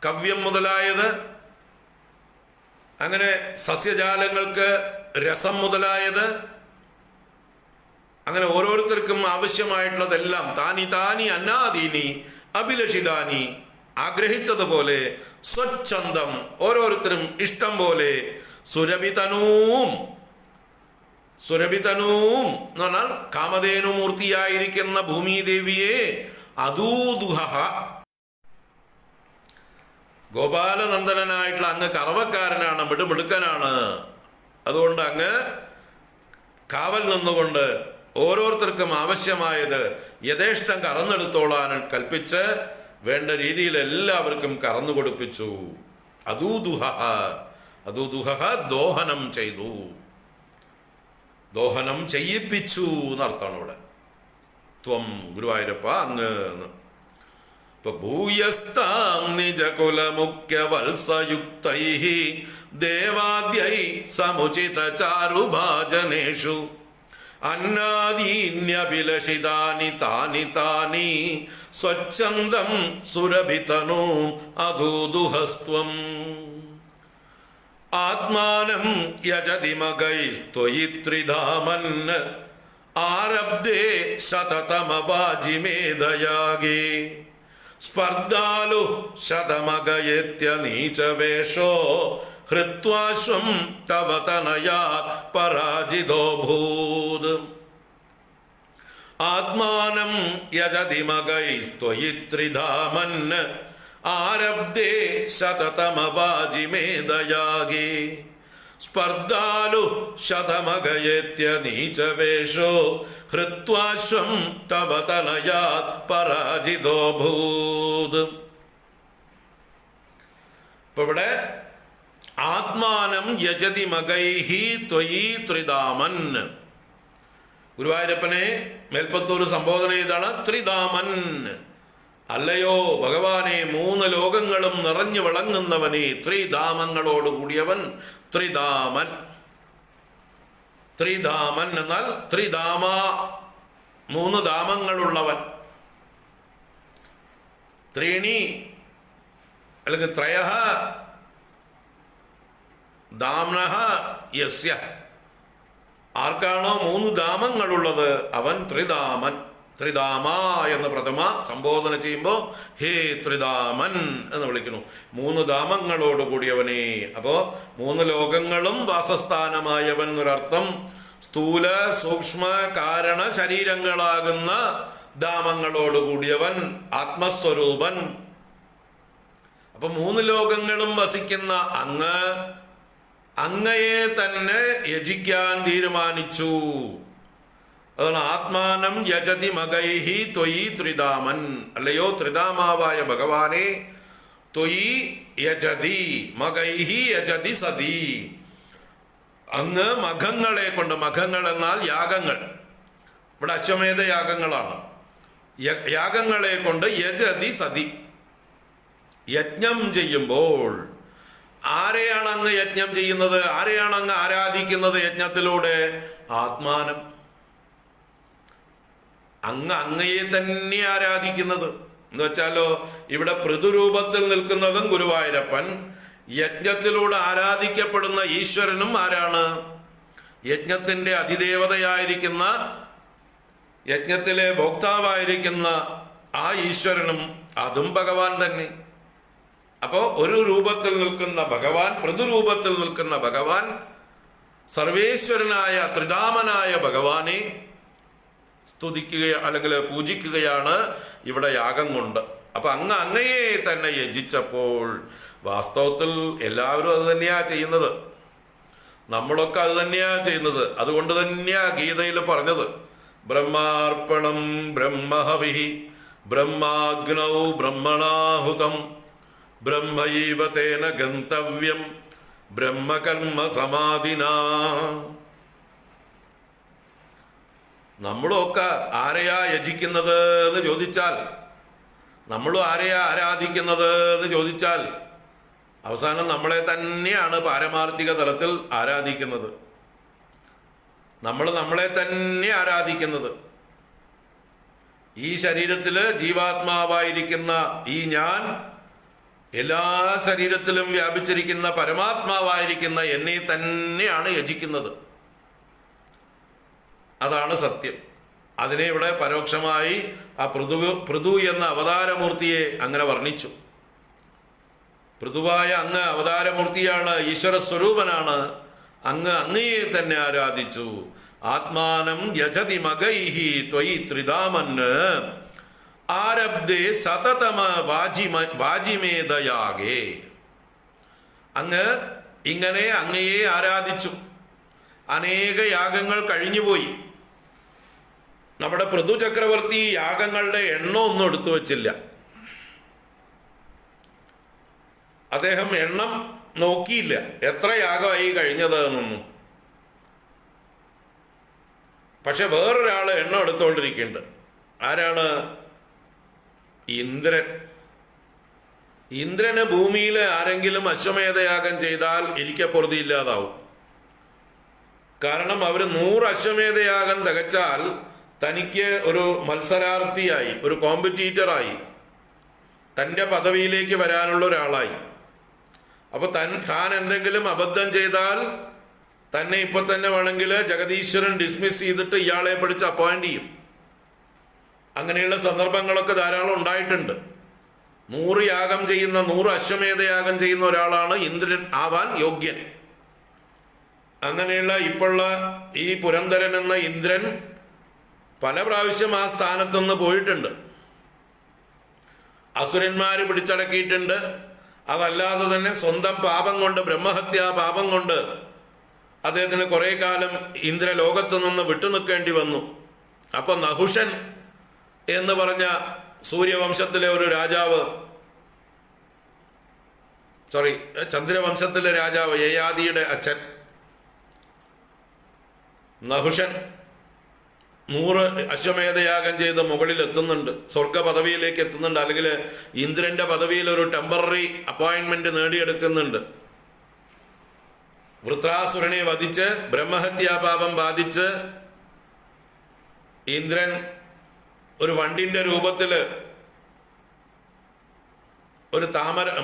കവ്യം മുതലായത്, അങ്ങനെ സസ്യജാലങ്ങൾക്ക് രസം മുതലായത്, അങ്ങനെ ഓരോരുത്തർക്കും ആവശ്യമായിട്ടുള്ളതെല്ലാം താനി താനി അന്നാദീനി അഭിലഷിതാനി ആഗ്രഹിച്ചതുപോലെ സ്വച്ഛന്തം ഓരോരുത്തരും ഇഷ്ടം പോലെ സുരഭിതനൂം എന്ന് പറഞ്ഞാൽ കാമധേനുമൂർത്തിയായിരിക്കുന്ന ഭൂമിദേവിയെ അദൂദുഹ ഗോപാലനന്ദനായിട്ടുള്ള അങ്ങ് കറവക്കാരനാണ്, മിടുമിടുക്കനാണ്. അതുകൊണ്ട് അങ്ങ് കാവൽ നിന്നുകൊണ്ട് ഓരോരുത്തർക്കും ആവശ്യമായത് യഥേഷ്ടം കറന്നെടുത്തോളാൻ കൽപ്പിച്ച് വേണ്ട രീതിയിൽ എല്ലാവർക്കും കറന്നു കൊടുപ്പിച്ചു. അദൂദുഹ ദോഹനം ചെയ്തു, ദോഹനം ചെയ്യിപ്പിച്ചു എന്നർത്ഥമാണ് ഇവിടെ. ത്വം ഗുരുവായൂരപ്പ അങ്ങ്. ഇപ്പൊ ഭൂയസ്താം നിജകുലമുഖ്യവത്സയുക്തൈഃ ദേവാദ്യൈ സമുചിത ചാരുഭാജനേഷു അന്നാദീന്യഭിലഷിതാനി താനി താനി സ്വച്ഛന്ദം സുരഭിതനൂം അദൂദുഹസ്ത്വം. ആത്മാനം യജതി മഗൈസ്ത്വയി ത്രിധാമൻ ആരബ്ധേ ശതതമവാജിമേധയാഗേ സ്പർദ്ധാലു ശതമഗയേത്യനീചവേഷോ ഹൃത്വാശ്വം തവ തനയാ പരാജിതോ ഭൂത്. ആത്മാനം യജതി മഗൈസ്ത്വയി ത്രിധാമൻ ആരബ്ധേ ശതതമവാജിമേധയാഗേ സ്പർദ്ധാലു ശതമഗയേത്യനീചവേഷോ ഹൃത്വാശ്വം തവ തനയാ പരാജിതോ ഭൂത്. ഇപ്പൊ ഇവിടെ ആത്മാനം യജതി മഗൈഹി ത്വയി ത്രിധാമൻ. ഗുരുവായൂരപ്പനെ മേൽപ്പത്തൂർ സംബോധന ചെയ്താണ് ത്രിധാമൻ. അല്ലയോ ഭഗവാനെ, 3 ലോകങ്ങളും നിറഞ്ഞു വിളങ്ങുന്നവനെ, ത്രിധാമങ്ങളോട് കൂടിയവൻ ത്രിധാമൻ. ത്രിധാമൻ എന്നാൽ ത്രിധാമ, 3 ധാമങ്ങളുള്ളവൻ. ത്രീണി അല്ലെങ്കിൽ ത്രയഃ ധാംനഃ യസ്യ, ആർക്കാണോ 3 ധാമങ്ങളുള്ളത് അവൻ ത്രിധാമൻ. ത്രിധാമ എന്ന് പ്രഥമ സംബോധന ചെയ്യുമ്പോൾ ഹേ ത്രിധാമൻ എന്ന് വിളിക്കുന്നു. 3 ധാമങ്ങളോട് കൂടിയവനെ. അപ്പോ 3 ലോകങ്ങളും വാസസ്ഥാനമായവൻ എന്നൊരർത്ഥം. സ്ഥൂല സൂക്ഷ്മ കാരണ ശരീരങ്ങളാകുന്ന ധാമങ്ങളോട് കൂടിയവൻ, ആത്മസ്വരൂപൻ. അപ്പൊ 3 ലോകങ്ങളും വസിക്കുന്ന അങ്ങയെ തന്നെ യജിക്കാൻ തീരുമാനിച്ചു. അതാണ് ആത്മാനം യജതി മകൈഹി ത്വയി ത്രിധാമൻ. അല്ലയോ ത്രിധാമാവായ ഭഗവാനെ, ത്വയി യജതി മകൈഹി യജതി സതി. അങ്ങ് മഖങ്ങളെ കൊണ്ട്, മഖങ്ങൾ എന്നാൽ യാഗങ്ങൾ, ഇവിടെ അശ്വമേധ യാഗങ്ങളാണ്. യാഗങ്ങളെ കൊണ്ട് യജതി സതി, യജ്ഞം ചെയ്യുമ്പോൾ. ആരെയാണ് അങ്ങ് യജ്ഞം ചെയ്യുന്നത്? ആരെയാണ് അങ്ങ് ആരാധിക്കുന്നത് യജ്ഞത്തിലൂടെ? ആത്മാനം. അങ്ങയെ തന്നെ ആരാധിക്കുന്നത് എന്ന് വെച്ചാലോ, ഇവിടെ പൃഥുരൂപത്തിൽ നിൽക്കുന്നതും ഗുരുവായൂരപ്പൻ, യജ്ഞത്തിലൂടെ ആരാധിക്കപ്പെടുന്ന ഈശ്വരനും ആരാണ്? യജ്ഞത്തിന്റെ അതിദേവതയായിരിക്കുന്ന, യജ്ഞത്തിലെ ഭോക്താവായിരിക്കുന്ന ആ ഈശ്വരനും, അതും ഭഗവാൻ തന്നെ. അപ്പോ ഒരു രൂപത്തിൽ നിൽക്കുന്ന ഭഗവാൻ, പൃഥുരൂപത്തിൽ നിൽക്കുന്ന ഭഗവാൻ, സർവേശ്വരനായ ത്രിധാമനായ ഭഗവാനെ സ്തുതിക്കുക അല്ലെങ്കിൽ പൂജിക്കുകയാണ് ഇവിടെ യാഗം കൊണ്ട്. അപ്പൊ അങ്ങയെ തന്നെ യജിച്ചപ്പോൾ, വാസ്തവത്തിൽ എല്ലാവരും അത് തന്നെയാ ചെയ്യുന്നത്, നമ്മളൊക്കെ അത് തന്നെയാ ചെയ്യുന്നത്. അതുകൊണ്ട് തന്നെയാ ഗീതയിൽ പറഞ്ഞത്, ബ്രഹ്മാർപ്പണം ബ്രഹ്മഹവിഹി ബ്രഹ്മാഗ്നൗ ബ്രഹ്മണാഹുതം ബ്രഹ്മൈവ തേന ഗന്തവ്യം ബ്രഹ്മകർമ്മ സമാധിനാ. നമ്മളൊക്കെ ആരെയാ യജിക്കുന്നത് എന്ന് ചോദിച്ചാൽ, നമ്മളും ആരെയാ ആരാധിക്കുന്നത് എന്ന് ചോദിച്ചാൽ, അവസാനം നമ്മളെ തന്നെയാണ് പാരമാർത്ഥിക തലത്തിൽ ആരാധിക്കുന്നത്. നമ്മൾ നമ്മളെ തന്നെ ആരാധിക്കുന്നത്. ഈ ശരീരത്തില് ജീവാത്മാവായിരിക്കുന്ന ഈ ഞാൻ, എല്ലാ ശരീരത്തിലും വ്യാപിച്ചിരിക്കുന്ന പരമാത്മാവായിരിക്കുന്ന എന്നെ തന്നെയാണ് യജിക്കുന്നത്. അതാണ് സത്യം. അതിനെ ഇവിടെ പരോക്ഷമായി ആ പൃഥു എന്ന അവതാരമൂർത്തിയെ അങ്ങനെ വർണ്ണിച്ചു. പൃഥുവായ അങ്ങ് അവതാരമൂർത്തിയാണ്, ഈശ്വര സ്വരൂപനാണ്. അങ്ങയെ തന്നെ ആരാധിച്ചു. ആത്മാനം യജതി മകൈഹി ത്വയി ത്രിധാമന് ആരബ്ദേ സതതമ വാജിമേതയാകെ. അങ്ങ് ഇങ്ങനെ അങ്ങയെ ആരാധിച്ചു. അനേക യാഗങ്ങൾ കഴിഞ്ഞുപോയി. നമ്മുടെ പൃഥു ചക്രവർത്തി യാഗങ്ങളുടെ എണ്ണം ഒന്നും എടുത്തു വച്ചില്ല. അദ്ദേഹം എണ്ണം നോക്കിയില്ല, എത്ര യാഗമായി കഴിഞ്ഞത് എന്നൊന്നും. പക്ഷെ വേറൊരാള് എണ്ണം എടുത്തുകൊണ്ടിരിക്കുന്നുണ്ട്. ആരാണ്? ഇന്ദ്രൻ. ഇന്ദ്രന് ഭൂമിയിൽ ആരെങ്കിലും അശ്വമേധയാഗം ചെയ്താൽ ഇരിക്കപ്പൊറുതിയില്ലാതാവും. കാരണം അവർ 100 അശ്വമേധയാഗം തികച്ചാൽ തനിക്ക് ഒരു മത്സരാർത്ഥിയായി, ഒരു കോമ്പറ്റീറ്ററായി, തൻ്റെ പദവിയിലേക്ക് വരാനുള്ള ഒരാളായി. അപ്പൊ താൻ എന്തെങ്കിലും അബദ്ധം ചെയ്താൽ തന്നെ ഇപ്പൊ തന്നെ വേണമെങ്കിൽ ജഗദീശ്വരൻ ഡിസ്മിസ് ചെയ്തിട്ട് ഇയാളെ പിടിച്ച് അപ്പോയിന്റ് ചെയ്യും. അങ്ങനെയുള്ള സന്ദർഭങ്ങളൊക്കെ ധാരാളം ഉണ്ടായിട്ടുണ്ട്. 100 യാഗം ചെയ്യുന്ന, 100 അശ്വമേധയാഗം ചെയ്യുന്ന ഒരാളാണ് ഇന്ദ്രൻ ആവാൻ യോഗ്യൻ. അങ്ങനെയുള്ള ഇപ്പോഴുള്ള ഈ പുരന്ദരൻ എന്ന ഇന്ദ്രൻ പല പ്രാവശ്യം ആ സ്ഥാനത്തുനിന്ന് പോയിട്ടുണ്ട്. അസുരന്മാര് പിടിച്ചടക്കിയിട്ടുണ്ട്. അതല്ലാതെ തന്നെ സ്വന്തം പാപം കൊണ്ട്, ബ്രഹ്മഹത്യാ പാപം കൊണ്ട് അദ്ദേഹത്തിന് കുറെ കാലം ഇന്ദ്രലോകത്തു നിന്ന് വിട്ടുനിൽക്കേണ്ടി വന്നു. അപ്പൊ നഹുഷൻ എന്ന് പറഞ്ഞ സൂര്യവംശത്തിലെ ഒരു രാജാവ്, ചന്ദ്രവംശത്തിലെ രാജാവ്, യയാതിയുടെ അച്ഛൻ നഹുഷൻ 100 അശ്വമേധയാഗം ചെയ്ത് മുകളിൽ എത്തുന്നുണ്ട്, സ്വർഗ പദവിയിലേക്ക് എത്തുന്നുണ്ട്. അല്ലെങ്കിൽ ഇന്ദ്രന്റെ പദവിയിൽ ഒരു ടെമ്പററി അപ്പോയിന്റ്മെന്റ് നേടിയെടുക്കുന്നുണ്ട്. വൃത്രാസുരനെ വധിച്ച് ബ്രഹ്മഹത്യാപാപം ബാധിച്ച് ഇന്ദ്രൻ ഒരു വണ്ടിന്റെ രൂപത്തില് ഒരു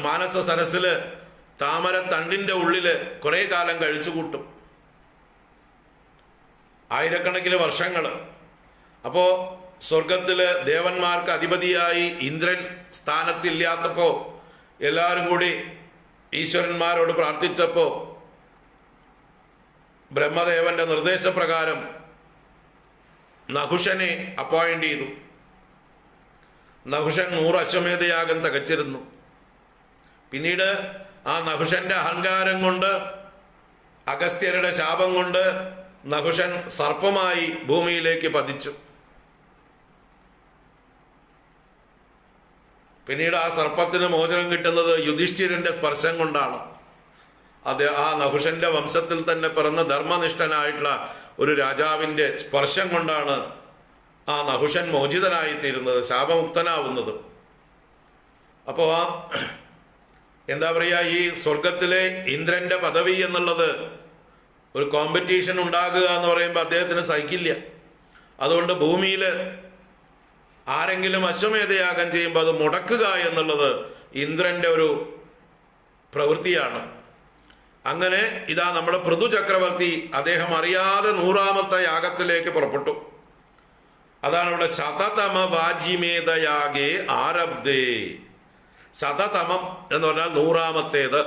മാനസ സരസില് താമര തണ്ടിന്റെ ഉള്ളില് കുറെ കാലം കഴിച്ചു കൂട്ടും, ആയിരക്കണക്കിന് വർഷങ്ങൾ. അപ്പോ സ്വർഗത്തില് ദേവന്മാർക്ക് അധിപതിയായി ഇന്ദ്രൻ സ്ഥാനത്തില്ലാത്തപ്പോ എല്ലാവരും കൂടി ഈശ്വരന്മാരോട് പ്രാർത്ഥിച്ചപ്പോ ബ്രഹ്മദേവന്റെ നിർദ്ദേശപ്രകാരം നഹുഷനെ അപ്പോയിന്റ് ചെയ്തു. നഹുഷൻ 100 അശ്വമേധയാഗം തികച്ചിരുന്നു. പിന്നീട് ആ നഹുഷന്റെ അഹങ്കാരം കൊണ്ട്, അഗസ്ത്യരുടെ ശാപം കൊണ്ട് നഹുഷൻ സർപ്പമായി ഭൂമിയിലേക്ക് പതിച്ചു. പിന്നീട് ആ സർപ്പത്തിന് മോചനം കിട്ടുന്നത് യുധിഷ്ഠിരന്റെ സ്പർശം കൊണ്ടാണ്. അത് ആ നഹുഷന്റെ വംശത്തിൽ തന്നെ പിറന്ന ധർമ്മനിഷ്ഠനായിട്ടുള്ള ഒരു രാജാവിന്റെ സ്പർശം കൊണ്ടാണ് ആ നഹുഷൻ മോചിതനായിത്തീരുന്നത്, ശാപമുക്തനാവുന്നത്. അപ്പോൾ എന്താ പറയുക, ഈ സ്വർഗത്തിലെ ഇന്ദ്രന്റെ പദവി എന്നുള്ളത് ഒരു കോമ്പറ്റീഷൻ ഉണ്ടാകുക എന്ന് പറയുമ്പോൾ അദ്ദേഹത്തിന് സഹിക്കില്ല. അതുകൊണ്ട് ഭൂമിയിൽ ആരെങ്കിലും അശ്വമേധയാഗം ചെയ്യുമ്പോൾ അത് മുടക്കുക എന്നുള്ളത് ഇന്ദ്രന്റെ ഒരു പ്രവൃത്തിയാണ്. അങ്ങനെ ഇതാ നമ്മുടെ പൃഥു ചക്രവർത്തി അദ്ദേഹം അറിയാതെ 100ാമത്തെ യാഗത്തിലേക്ക് പുറപ്പെട്ടു. അതാണ് ഇവിടെ ശതതമ വാജിമേധയാഗേ ആരബ്ധേ. ശതതമം എന്ന് പറഞ്ഞാൽ 100ാമത്തേത്.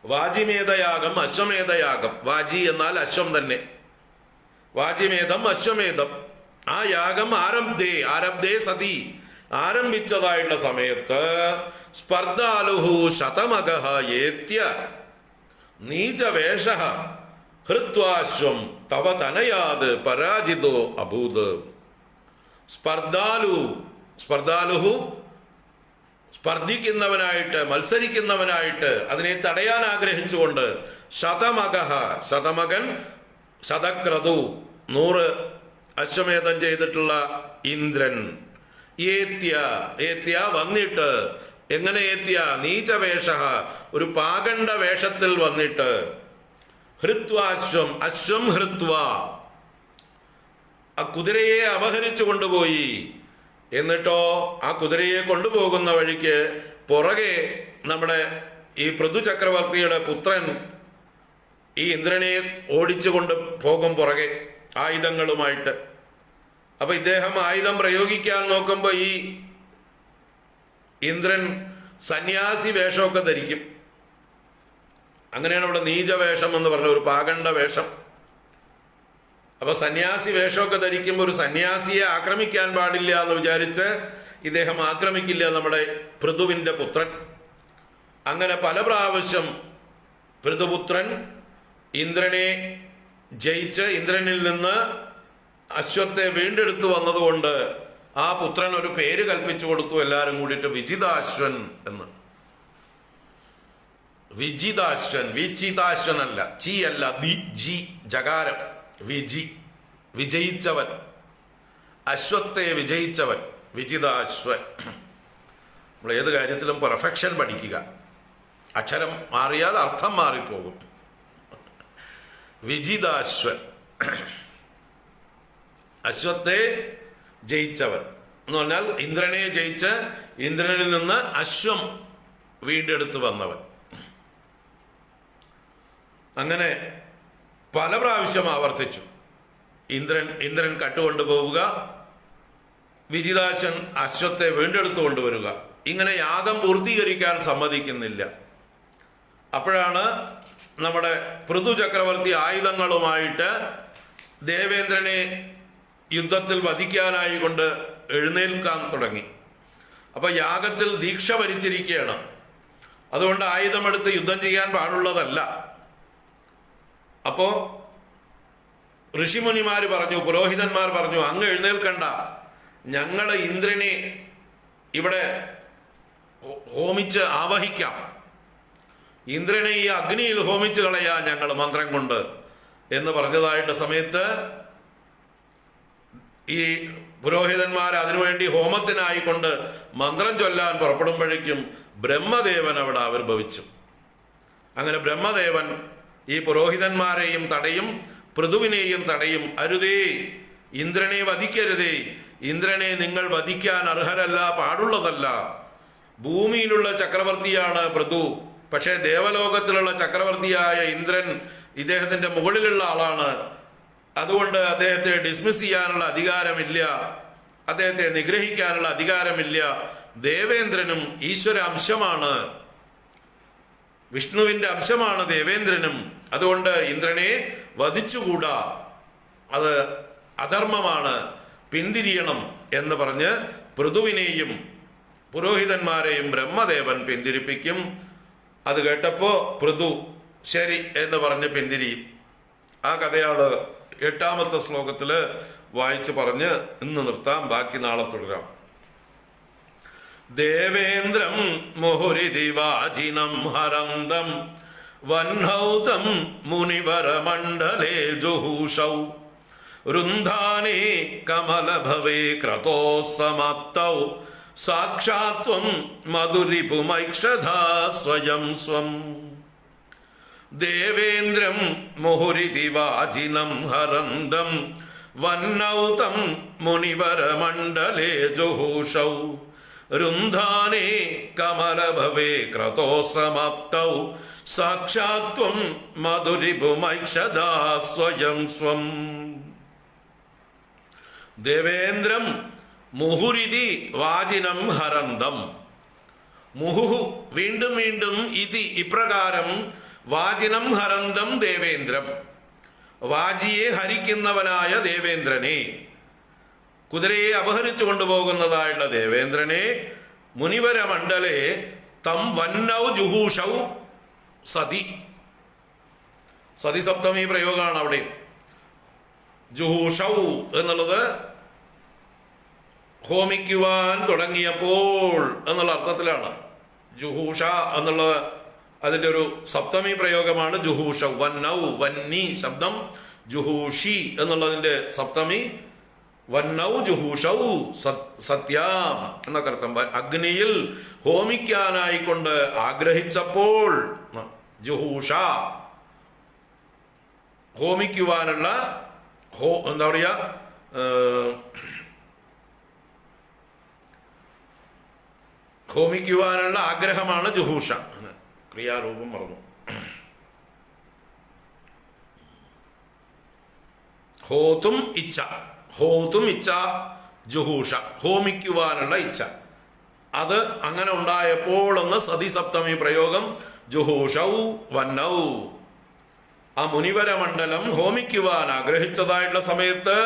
വാജിമേധയാഗം, അശ്വമേധയാഗം. വാജി എന്നാൽ അശ്വം തന്നെ. വാജിമേധം, അശ്വമേധം. ആ യാഗം ആരബ്ധേ സതി, ആരംഭിച്ചതായിട്ടുള്ള സമയത്ത് സ്പർദ്ധാലുഹു ശതമഗഃ ഏത്യ നീചവേഷ ഹൃത്വാശ്വം തവ തനയാത് പരാജിതോ അഭൂത്. സ്പർദ്ധാലുഹു സ്പർദ്ധിക്കുന്നവനായിട്ട്, മത്സരിക്കുന്നവനായിട്ട്, അതിനെ തടയാൻ ആഗ്രഹിച്ചുകൊണ്ട്, ശതമകൻ ശതക്രതു 100 അശ്വമേധം ചെയ്തിട്ടുള്ള ഇന്ദ്രൻ ഏത്യ വന്നിട്ട്, എങ്ങനെ ഏത്യ, നീചവേഷ, ഒരു പാകണ്ഡ വേഷത്തിൽ വന്നിട്ട്, ഹൃത്വാശ്വം, അശ്വം ഹൃത്വ, ആ കുതിരയെ അപഹരിച്ചു കൊണ്ടുപോയി. എന്നിട്ടോ ആ കുതിരയെ കൊണ്ടുപോകുന്ന വഴിക്ക് പുറകെ നമ്മുടെ ഈ പൃഥു ചക്രവർത്തിയുടെ പുത്രൻ ഈ ഇന്ദ്രനെ ഓടിച്ചു കൊണ്ട് പോകും പുറകെ ആയുധങ്ങളുമായിട്ട്. അപ്പൊ ഇദ്ദേഹം ആയുധം പ്രയോഗിക്കാൻ നോക്കുമ്പോൾ ഈ ഇന്ദ്രൻ സന്യാസി വേഷമൊക്കെ ധരിക്കും. അങ്ങനെയാണ് ഇവിടെ നീചവേഷം എന്ന് പറഞ്ഞ ഒരു പാകണ്ഡ വേഷം. അപ്പൊ സന്യാസി വേഷമൊക്കെ ധരിക്കുമ്പോൾ ഒരു സന്യാസിയെ ആക്രമിക്കാൻ പാടില്ല എന്ന് വിചാരിച്ച് ഇദ്ദേഹം ആക്രമിക്കില്ല നമ്മുടെ പൃഥുവിന്റെ പുത്രൻ. അങ്ങനെ പല പ്രാവശ്യം പൃഥുപുത്രൻ ഇന്ദ്രനെ ജയിച്ച് ഇന്ദ്രനിൽ നിന്ന് അശ്വത്തെ വീണ്ടെടുത്തു വന്നതുകൊണ്ട് ആ പുത്രൻ ഒരു പേര് കൽപ്പിച്ചു കൊടുത്തു എല്ലാവരും കൂടിയിട്ട്, വിജിതാശ്വൻ എന്ന്. വിജിതാശ്വൻ, വിജിതാശ്വൻ അല്ല, ചി അല്ല, ജി ജകാരം. വിജയിച്ചവൻ, അശ്വത്തെ വിജയിച്ചവൻ, വിജിതാശ്വൻ. നമ്മൾ ഏത് കാര്യത്തിലും പെർഫെക്ഷൻ പഠിക്കുക. അക്ഷരം മാറിയാൽ അർത്ഥം മാറിപ്പോകും. വിജിതാശ്വൻ, അശ്വത്തെ ജയിച്ചവൻ എന്ന് പറഞ്ഞാൽ ഇന്ദ്രനെ ജയിച്ച് ഇന്ദ്രനിൽ നിന്ന് അശ്വം വീണ്ടെടുത്ത് വന്നവൻ. അങ്ങനെ പല പ്രാവശ്യം ആവർത്തിച്ചു. ഇന്ദ്രൻ കട്ടുകൊണ്ടുപോവുക, വിജിതാശ്വൻ അശ്വത്തെ വീണ്ടെടുത്തു കൊണ്ടുവരിക. ഇങ്ങനെ യാഗം പൂർത്തീകരിക്കാൻ സമ്മതിക്കുന്നില്ല. അപ്പോഴാണ് നമ്മുടെ പൃഥു ചക്രവർത്തി ആയുധങ്ങളുമായിട്ട് ദേവേന്ദ്രനെ യുദ്ധത്തിൽ വധിക്കാനായി കൊണ്ട് എഴുന്നേൽക്കാൻ തുടങ്ങി. അപ്പൊ യാഗത്തിൽ ദീക്ഷ ഭരിച്ചിരിക്കുകയാണ്. അതുകൊണ്ട് ആയുധമെടുത്ത് യുദ്ധം ചെയ്യാൻ പാടുള്ളതല്ല. അപ്പോ ഋഷിമുനിമാര് പറഞ്ഞു, പുരോഹിതന്മാർ പറഞ്ഞു, അങ്ങ് എഴുന്നേൽക്കണ്ട, ഞങ്ങൾ ഇന്ദ്രനെ ഇവിടെ ഹോമിച്ച് ആവഹിക്കാം, ഇന്ദ്രനെ ഈ അഗ്നിയിൽ ഹോമിച്ച് കളയാ ഞങ്ങൾ മന്ത്രം കൊണ്ട് എന്ന് പറഞ്ഞതായിട്ട് സമയത്ത് ഈ പുരോഹിതന്മാർ അതിനുവേണ്ടി ഹോമത്തിനായിക്കൊണ്ട് മന്ത്രം ചൊല്ലാൻ പുറപ്പെടുമ്പോഴേക്കും ബ്രഹ്മദേവൻ അവിടെ ആവിർഭവിച്ചു. അങ്ങനെ ബ്രഹ്മദേവൻ ഈ പുരോഹിതന്മാരെയും തടയും, പൃഥുവിനെയും തടയും. അരുതേ, ഇന്ദ്രനെ വധിക്കരുതേ, ഇന്ദ്രനെ നിങ്ങൾ വധിക്കാൻ അർഹരല്ല, പാടുള്ളതല്ല. ഭൂമിയിലുള്ള ചക്രവർത്തിയാണ് പൃഥു, പക്ഷേ ദേവലോകത്തിലുള്ള ചക്രവർത്തിയായ ഇന്ദ്രൻ ഇദ്ദേഹത്തിന്റെ മുകളിലുള്ള ആളാണ്. അതുകൊണ്ട് അദ്ദേഹത്തെ ഡിസ്മിസ് ചെയ്യാനുള്ള അധികാരമില്ല, അദ്ദേഹത്തെ നിഗ്രഹിക്കാനുള്ള അധികാരമില്ല. ദേവേന്ദ്രനും ഈശ്വര അംശമാണ്, വിഷ്ണുവിന്റെ അംശമാണ് ദേവേന്ദ്രനും. അതുകൊണ്ട് ഇന്ദ്രനെ വധിച്ചുകൂടാ, അത് അധർമ്മമാണ്, പിന്തിരിയണം എന്ന് പറഞ്ഞ് പൃഥുവിനെയും പുരോഹിതന്മാരെയും ബ്രഹ്മദേവൻ പിന്തിരിപ്പിക്കും. അത് കേട്ടപ്പോ പൃഥു ശരി എന്ന് പറഞ്ഞ് പിന്തിരിയും. ആ കഥയാണ് 8ാമത്തെ ശ്ലോകത്തില് വായിച്ചു പറഞ്ഞ് ഇന്ന് നിർത്താം. ബാക്കി നാളെ തുടരാം. ദേവേന്ദ്രം മുഹുരിതി വാജിനം ഹരന്തം വഹ്നൗതം മുനിവരമണ്ഡലേ ജുഹൂഷൗ രുന്ധാനേ കമലഭവേ ക്രതോ സമാപ്തൗ സാക്ഷാത്വം മധുരിപുമൈക്ഷധാ സ്വയം സ്വം. ദേവേന്ദ്രം മുഹുരിതി വാജിനം ഹരന്തം വഹ്നൗതം മുനിവരമണ്ഡലേ ജുഹൂഷൗ രുന്ധാനേ കമലഭവേ ക്രതോ സമാപ്തൗ സാക്ഷാത്വം മധുരിപുമൈക്ഷധാ സ്വയം സ്വം. ദേവേന്ദ്രം മുഹുരിതി വാജിനം ഹരന്തം. മുഹുഹു വീണ്ടും വീണ്ടും ഇതി ഇപ്രകാരം വാജിനം ഹരന്തം ദേവേന്ദ്രം, വാജിയെ ഹരിക്കുന്നവനായ ദേവേന്ദ്രനെ, കുതിരയെ അപഹരിച്ചു കൊണ്ടുപോകുന്നതായുള്ള ദേവേന്ദ്രനെ, മുനിവരമണ്ഡലെ തം വന്നൗ ജുഹൂഷൗ സതി. സതി സപ്തമി പ്രയോഗമാണ് അവിടെ. ജുഹൂഷൗ എന്നുള്ളത് ഹോമിക്കുവാൻ തുടങ്ങിയപ്പോൾ എന്നുള്ള അർത്ഥത്തിലാണ്. ജുഹൂഷ എന്നുള്ളത് അതിൻ്റെ ഒരു സപ്തമി പ്രയോഗമാണ്. ജുഹൂഷ വന്നൗ, വന്നി ശബ്ദം, ജുഹൂഷി എന്നുള്ളതിൻ്റെ സപ്തമി വന്നൗ ജുഹൂഷൗ സത്യാം എന്നൊക്കെ അർത്ഥം. അഗ്നിയിൽ ഹോമിക്കാനായിക്കൊണ്ട് ആഗ്രഹിച്ചപ്പോൾ, ജുഹൂഷ ഹോമിക്കുവാനുള്ള എന്താ പറയുക, ഹോമിക്കുവാനുള്ള ആഗ്രഹമാണ് ജുഹൂഷ. ക്രിയാരൂപം മറന്നു. ഹോതും ഇച്ഛ, ഹോതും ഇച്ഛ ജുഹൂഷ, ഹോമിക്കുവാനുള്ള ഇച്ഛ. അത് അങ്ങനെ ഉണ്ടായപ്പോൾ എന്ന് സതി സപ്തമി പ്രയോഗം. ജുഹൂഷൗ വന്നൗ, ആ മുനിവരമണ്ഡലം ഹോമിക്കുവാൻ ആഗ്രഹിച്ചതായിട്ടുള്ള സമയത്ത്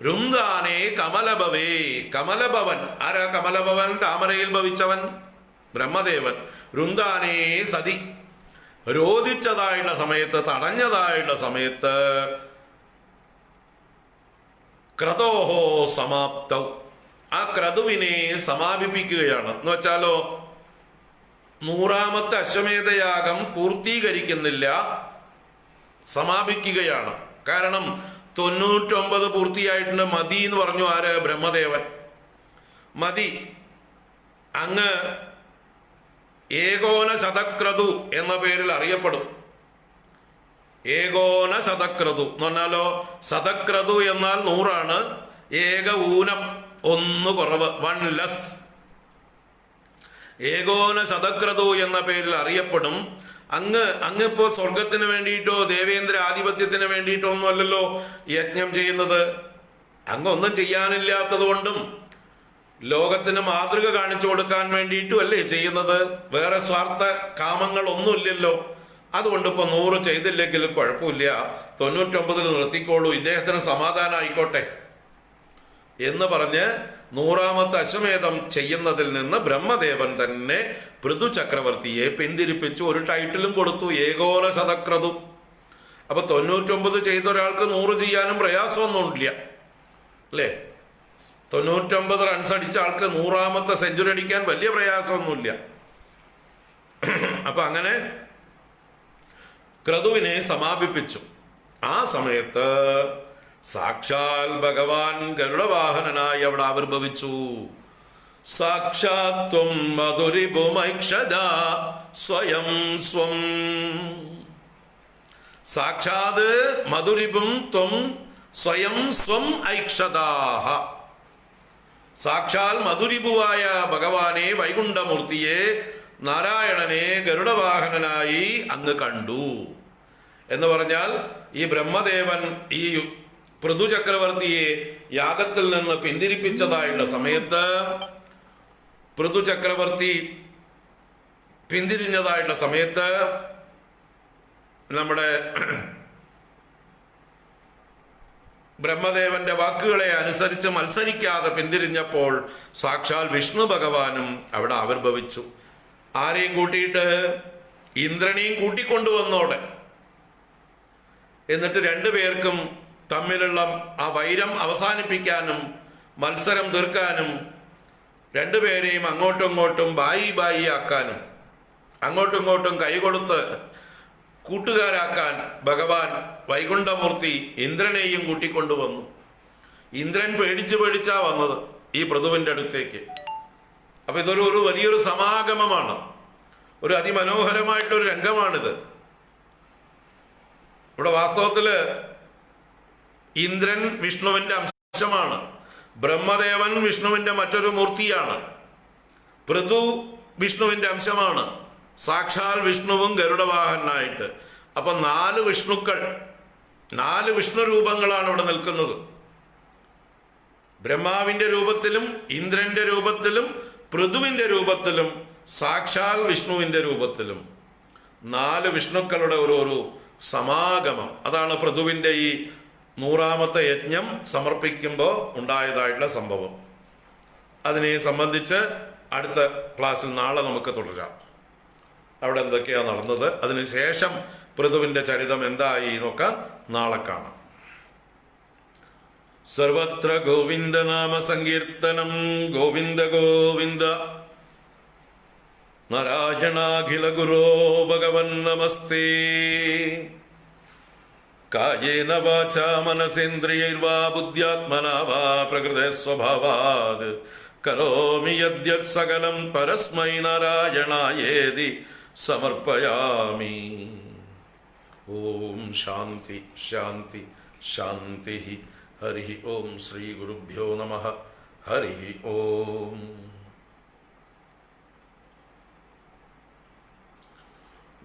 രുന്ദാനെ കമലഭവേ, കമലഭവൻ ആരാ? കമലഭവൻ താമരയിൽ ഭവിച്ചവൻ ബ്രഹ്മദേവൻ. രുന്ദാനെ സതി, രോധിച്ചതായുള്ള സമയത്ത്, തടഞ്ഞതായുള്ള സമയത്ത് ക്രതോഹോ സമാപ്തൗ, ആ ക്രതുവിനെ സമാപിപ്പിക്കുകയാണ്. എന്ന് വെച്ചാലോ, 100ാമത്തെ അശ്വമേധയാഗം പൂർത്തീകരിക്കുന്നില്ല, സമാപിക്കുകയാണ്. കാരണം 99 പൂർത്തിയായിട്ടുണ്ട്. മതി എന്ന് പറഞ്ഞു ആര്? ബ്രഹ്മദേവൻ. മതി, അങ്ങ് ഏകോന ശതക്രതു എന്ന പേരിൽ അറിയപ്പെടും. ഏകോന ശതക്രതു എന്ന് പറഞ്ഞാലോ, ശതക്രതു എന്നാൽ 100 ഏക ഊനം, 1 കുറവ്, 1 ലെസ്. ഏകോന ശതക്രതു എന്ന പേരിൽ അറിയപ്പെടും. അങ്ങിപ്പോ സ്വർഗത്തിന് വേണ്ടിയിട്ടോ ദേവേന്ദ്ര ആധിപത്യത്തിന് വേണ്ടിയിട്ടോ ഒന്നും അല്ലല്ലോ യജ്ഞം ചെയ്യുന്നത്. അങ്ങൊന്നും ചെയ്യാനില്ലാത്തത് കൊണ്ടും ലോകത്തിന് മാതൃക കാണിച്ചു കൊടുക്കാൻ വേണ്ടിയിട്ടും അല്ലേ ചെയ്യുന്നത്. വേറെ സ്വാർത്ഥ കാമങ്ങൾ ഒന്നുമില്ലല്ലോ. അതുകൊണ്ട് ഇപ്പൊ 100 ചെയ്തില്ലെങ്കിൽ കുഴപ്പമില്ല, 99 നിർത്തിക്കോളൂ, ഇദ്ദേഹത്തിന് സമാധാനം ആയിക്കോട്ടെ എന്ന് പറഞ്ഞ് 100ാമത്തെ അശ്വമേധം ചെയ്യുന്നതിൽ നിന്ന് ബ്രഹ്മദേവൻ തന്നെ പൃഥു ചക്രവർത്തിയെ പിന്തിരിപ്പിച്ചു. ഒരു ടൈറ്റിലും കൊടുത്തു, ഏകോന ശതക്രതു. അപ്പൊ 99 ചെയ്ത ഒരാൾക്ക് 100 ചെയ്യാനും പ്രയാസമൊന്നുമില്ല അല്ലേ? 99 റൺസ് അടിച്ച ആൾക്ക് 100ാമത്തെ സെഞ്ചുറി അടിക്കാൻ വലിയ പ്രയാസമൊന്നുമില്ല. അപ്പൊ അങ്ങനെ ക്രതുവിനെ സമാപിപ്പിച്ചു. ആ സമയത്ത് സാക്ഷാൽ ഭഗവാൻ ഗരുഡവാഹനനായി അവിടെ ആവിർഭവിച്ചു. സാക്ഷാത്വം മധുരിപുമൈക്ഷത സ്വയം സ്വം. സാക്ഷാത് മധുരിപും ത്വം സ്വയം സ്വം ഐക്ഷതാഹ. സാക്ഷാൽ മധുരിപുവായ ഭഗവാനെ, വൈകുണ്ഠമൂർത്തിയെ, നാരായണനെ ഗരുഡവാഹനനായി അങ്ങ് കണ്ടു എന്ന് പറഞ്ഞാൽ ഈ ബ്രഹ്മദേവൻ ഈ പൃഥു ചക്രവർത്തിയെ യാഗത്തിൽ നിന്ന് പിന്തിരിപ്പിച്ചതായുള്ള സമയത്ത് പൃഥു ചക്രവർത്തി പിന്തിരിഞ്ഞതായുള്ള സമയത്ത് നമ്മുടെ ബ്രഹ്മദേവന്റെ വാക്കുകളെ അനുസരിച്ച് മത്സരിക്കാതെ പിന്തിരിഞ്ഞപ്പോൾ സാക്ഷാൽ വിഷ്ണു ഭഗവാനും അവിടെ ആവിർഭവിച്ചു. ആരെയും കൂട്ടിയിട്ട്? ഇന്ദ്രനെയും കൂട്ടിക്കൊണ്ടുവന്നോടെ. എന്നിട്ട് രണ്ടുപേർക്കും തമ്മിലുള്ള ആ വൈരം അവസാനിപ്പിക്കാനും മത്സരം തീർക്കാനും രണ്ടുപേരെയും അങ്ങോട്ടും ഇങ്ങോട്ടും ബായി ആക്കാനും അങ്ങോട്ടും ഇങ്ങോട്ടും കൈകൊടുത്ത് കൂട്ടുകാരാക്കാൻ ഭഗവാൻ വൈകുണ്ഠമൂർത്തി ഇന്ദ്രനെയും കൂട്ടിക്കൊണ്ടുവന്നു. ഇന്ദ്രൻ പേടിച്ചാ വന്നത് ഈ പൃഥുവിന്റെ അടുത്തേക്ക്. അപ്പൊ ഇതൊരു വലിയൊരു സമാഗമമാണ്, ഒരു അതിമനോഹരമായിട്ടൊരു രംഗമാണിത്. ഇവിടെ വാസ്തവത്തില് ഇന്ദ്രൻ വിഷ്ണുവിന്റെ അംശമാണ്, ബ്രഹ്മദേവൻ വിഷ്ണുവിന്റെ മറ്റൊരു മൂർത്തിയാണ്, പൃഥു വിഷ്ണുവിന്റെ അംശമാണ്, സാക്ഷാൽ വിഷ്ണുവും ഗരുഡവാഹനായിട്ട്. അപ്പൊ 4 വിഷ്ണുക്കൾ, 4 വിഷ്ണു രൂപങ്ങളാണ് ഇവിടെ നിൽക്കുന്നത്. ബ്രഹ്മാവിന്റെ രൂപത്തിലും ഇന്ദ്രന്റെ രൂപത്തിലും പൃഥുവിന്റെ രൂപത്തിലും സാക്ഷാൽ വിഷ്ണുവിന്റെ രൂപത്തിലും 4 വിഷ്ണുക്കളുടെ ഒരു സമാഗമം. അതാണ് പൃഥുവിന്റെ ഈ 100ാമത്തെ യജ്ഞം സമർപ്പിക്കുമ്പോൾ ഉണ്ടായതായിട്ടുള്ള സംഭവം. അതിനെ സംബന്ധിച്ച് അടുത്ത ക്ലാസ്സിൽ നാളെ നമുക്ക് തുടരാം. അവിടെ എന്തൊക്കെയാണ് നടന്നത്, അതിനുശേഷം പൃഥുവിന്റെ ചരിതം എന്തായി എന്നൊക്കെ നാളെ കാണാം. സർവത്ര ഗോവിന്ദ നാമ സങ്കീർത്തനം. ഗോവിന്ദ ഗോവിന്ദ. നാരായണാഖില ഗുരോ ഭഗവൻ നമസ്തേ. കായേന വാചാ മനസേന്ദ്രിയൈർവാ ബുദ്ധ്യാത്മനാ വാ പ്രകൃതേ സ്വഭാവാത് കരോമി യദ്യത് സകലം പരസ്മൈ നാരായണായേതി സമർപ്പയാമി. ഓം ശാന്തി ശാന്തി ശാന്തി. ഹരി ഓം. ശ്രീ ഗുരുഭ്യോ നമഃ. ഹരി ഓം.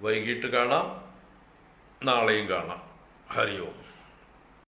വൈകിട്ട് കാണാം, നാളെയും കാണാം. ഹരി ഓം.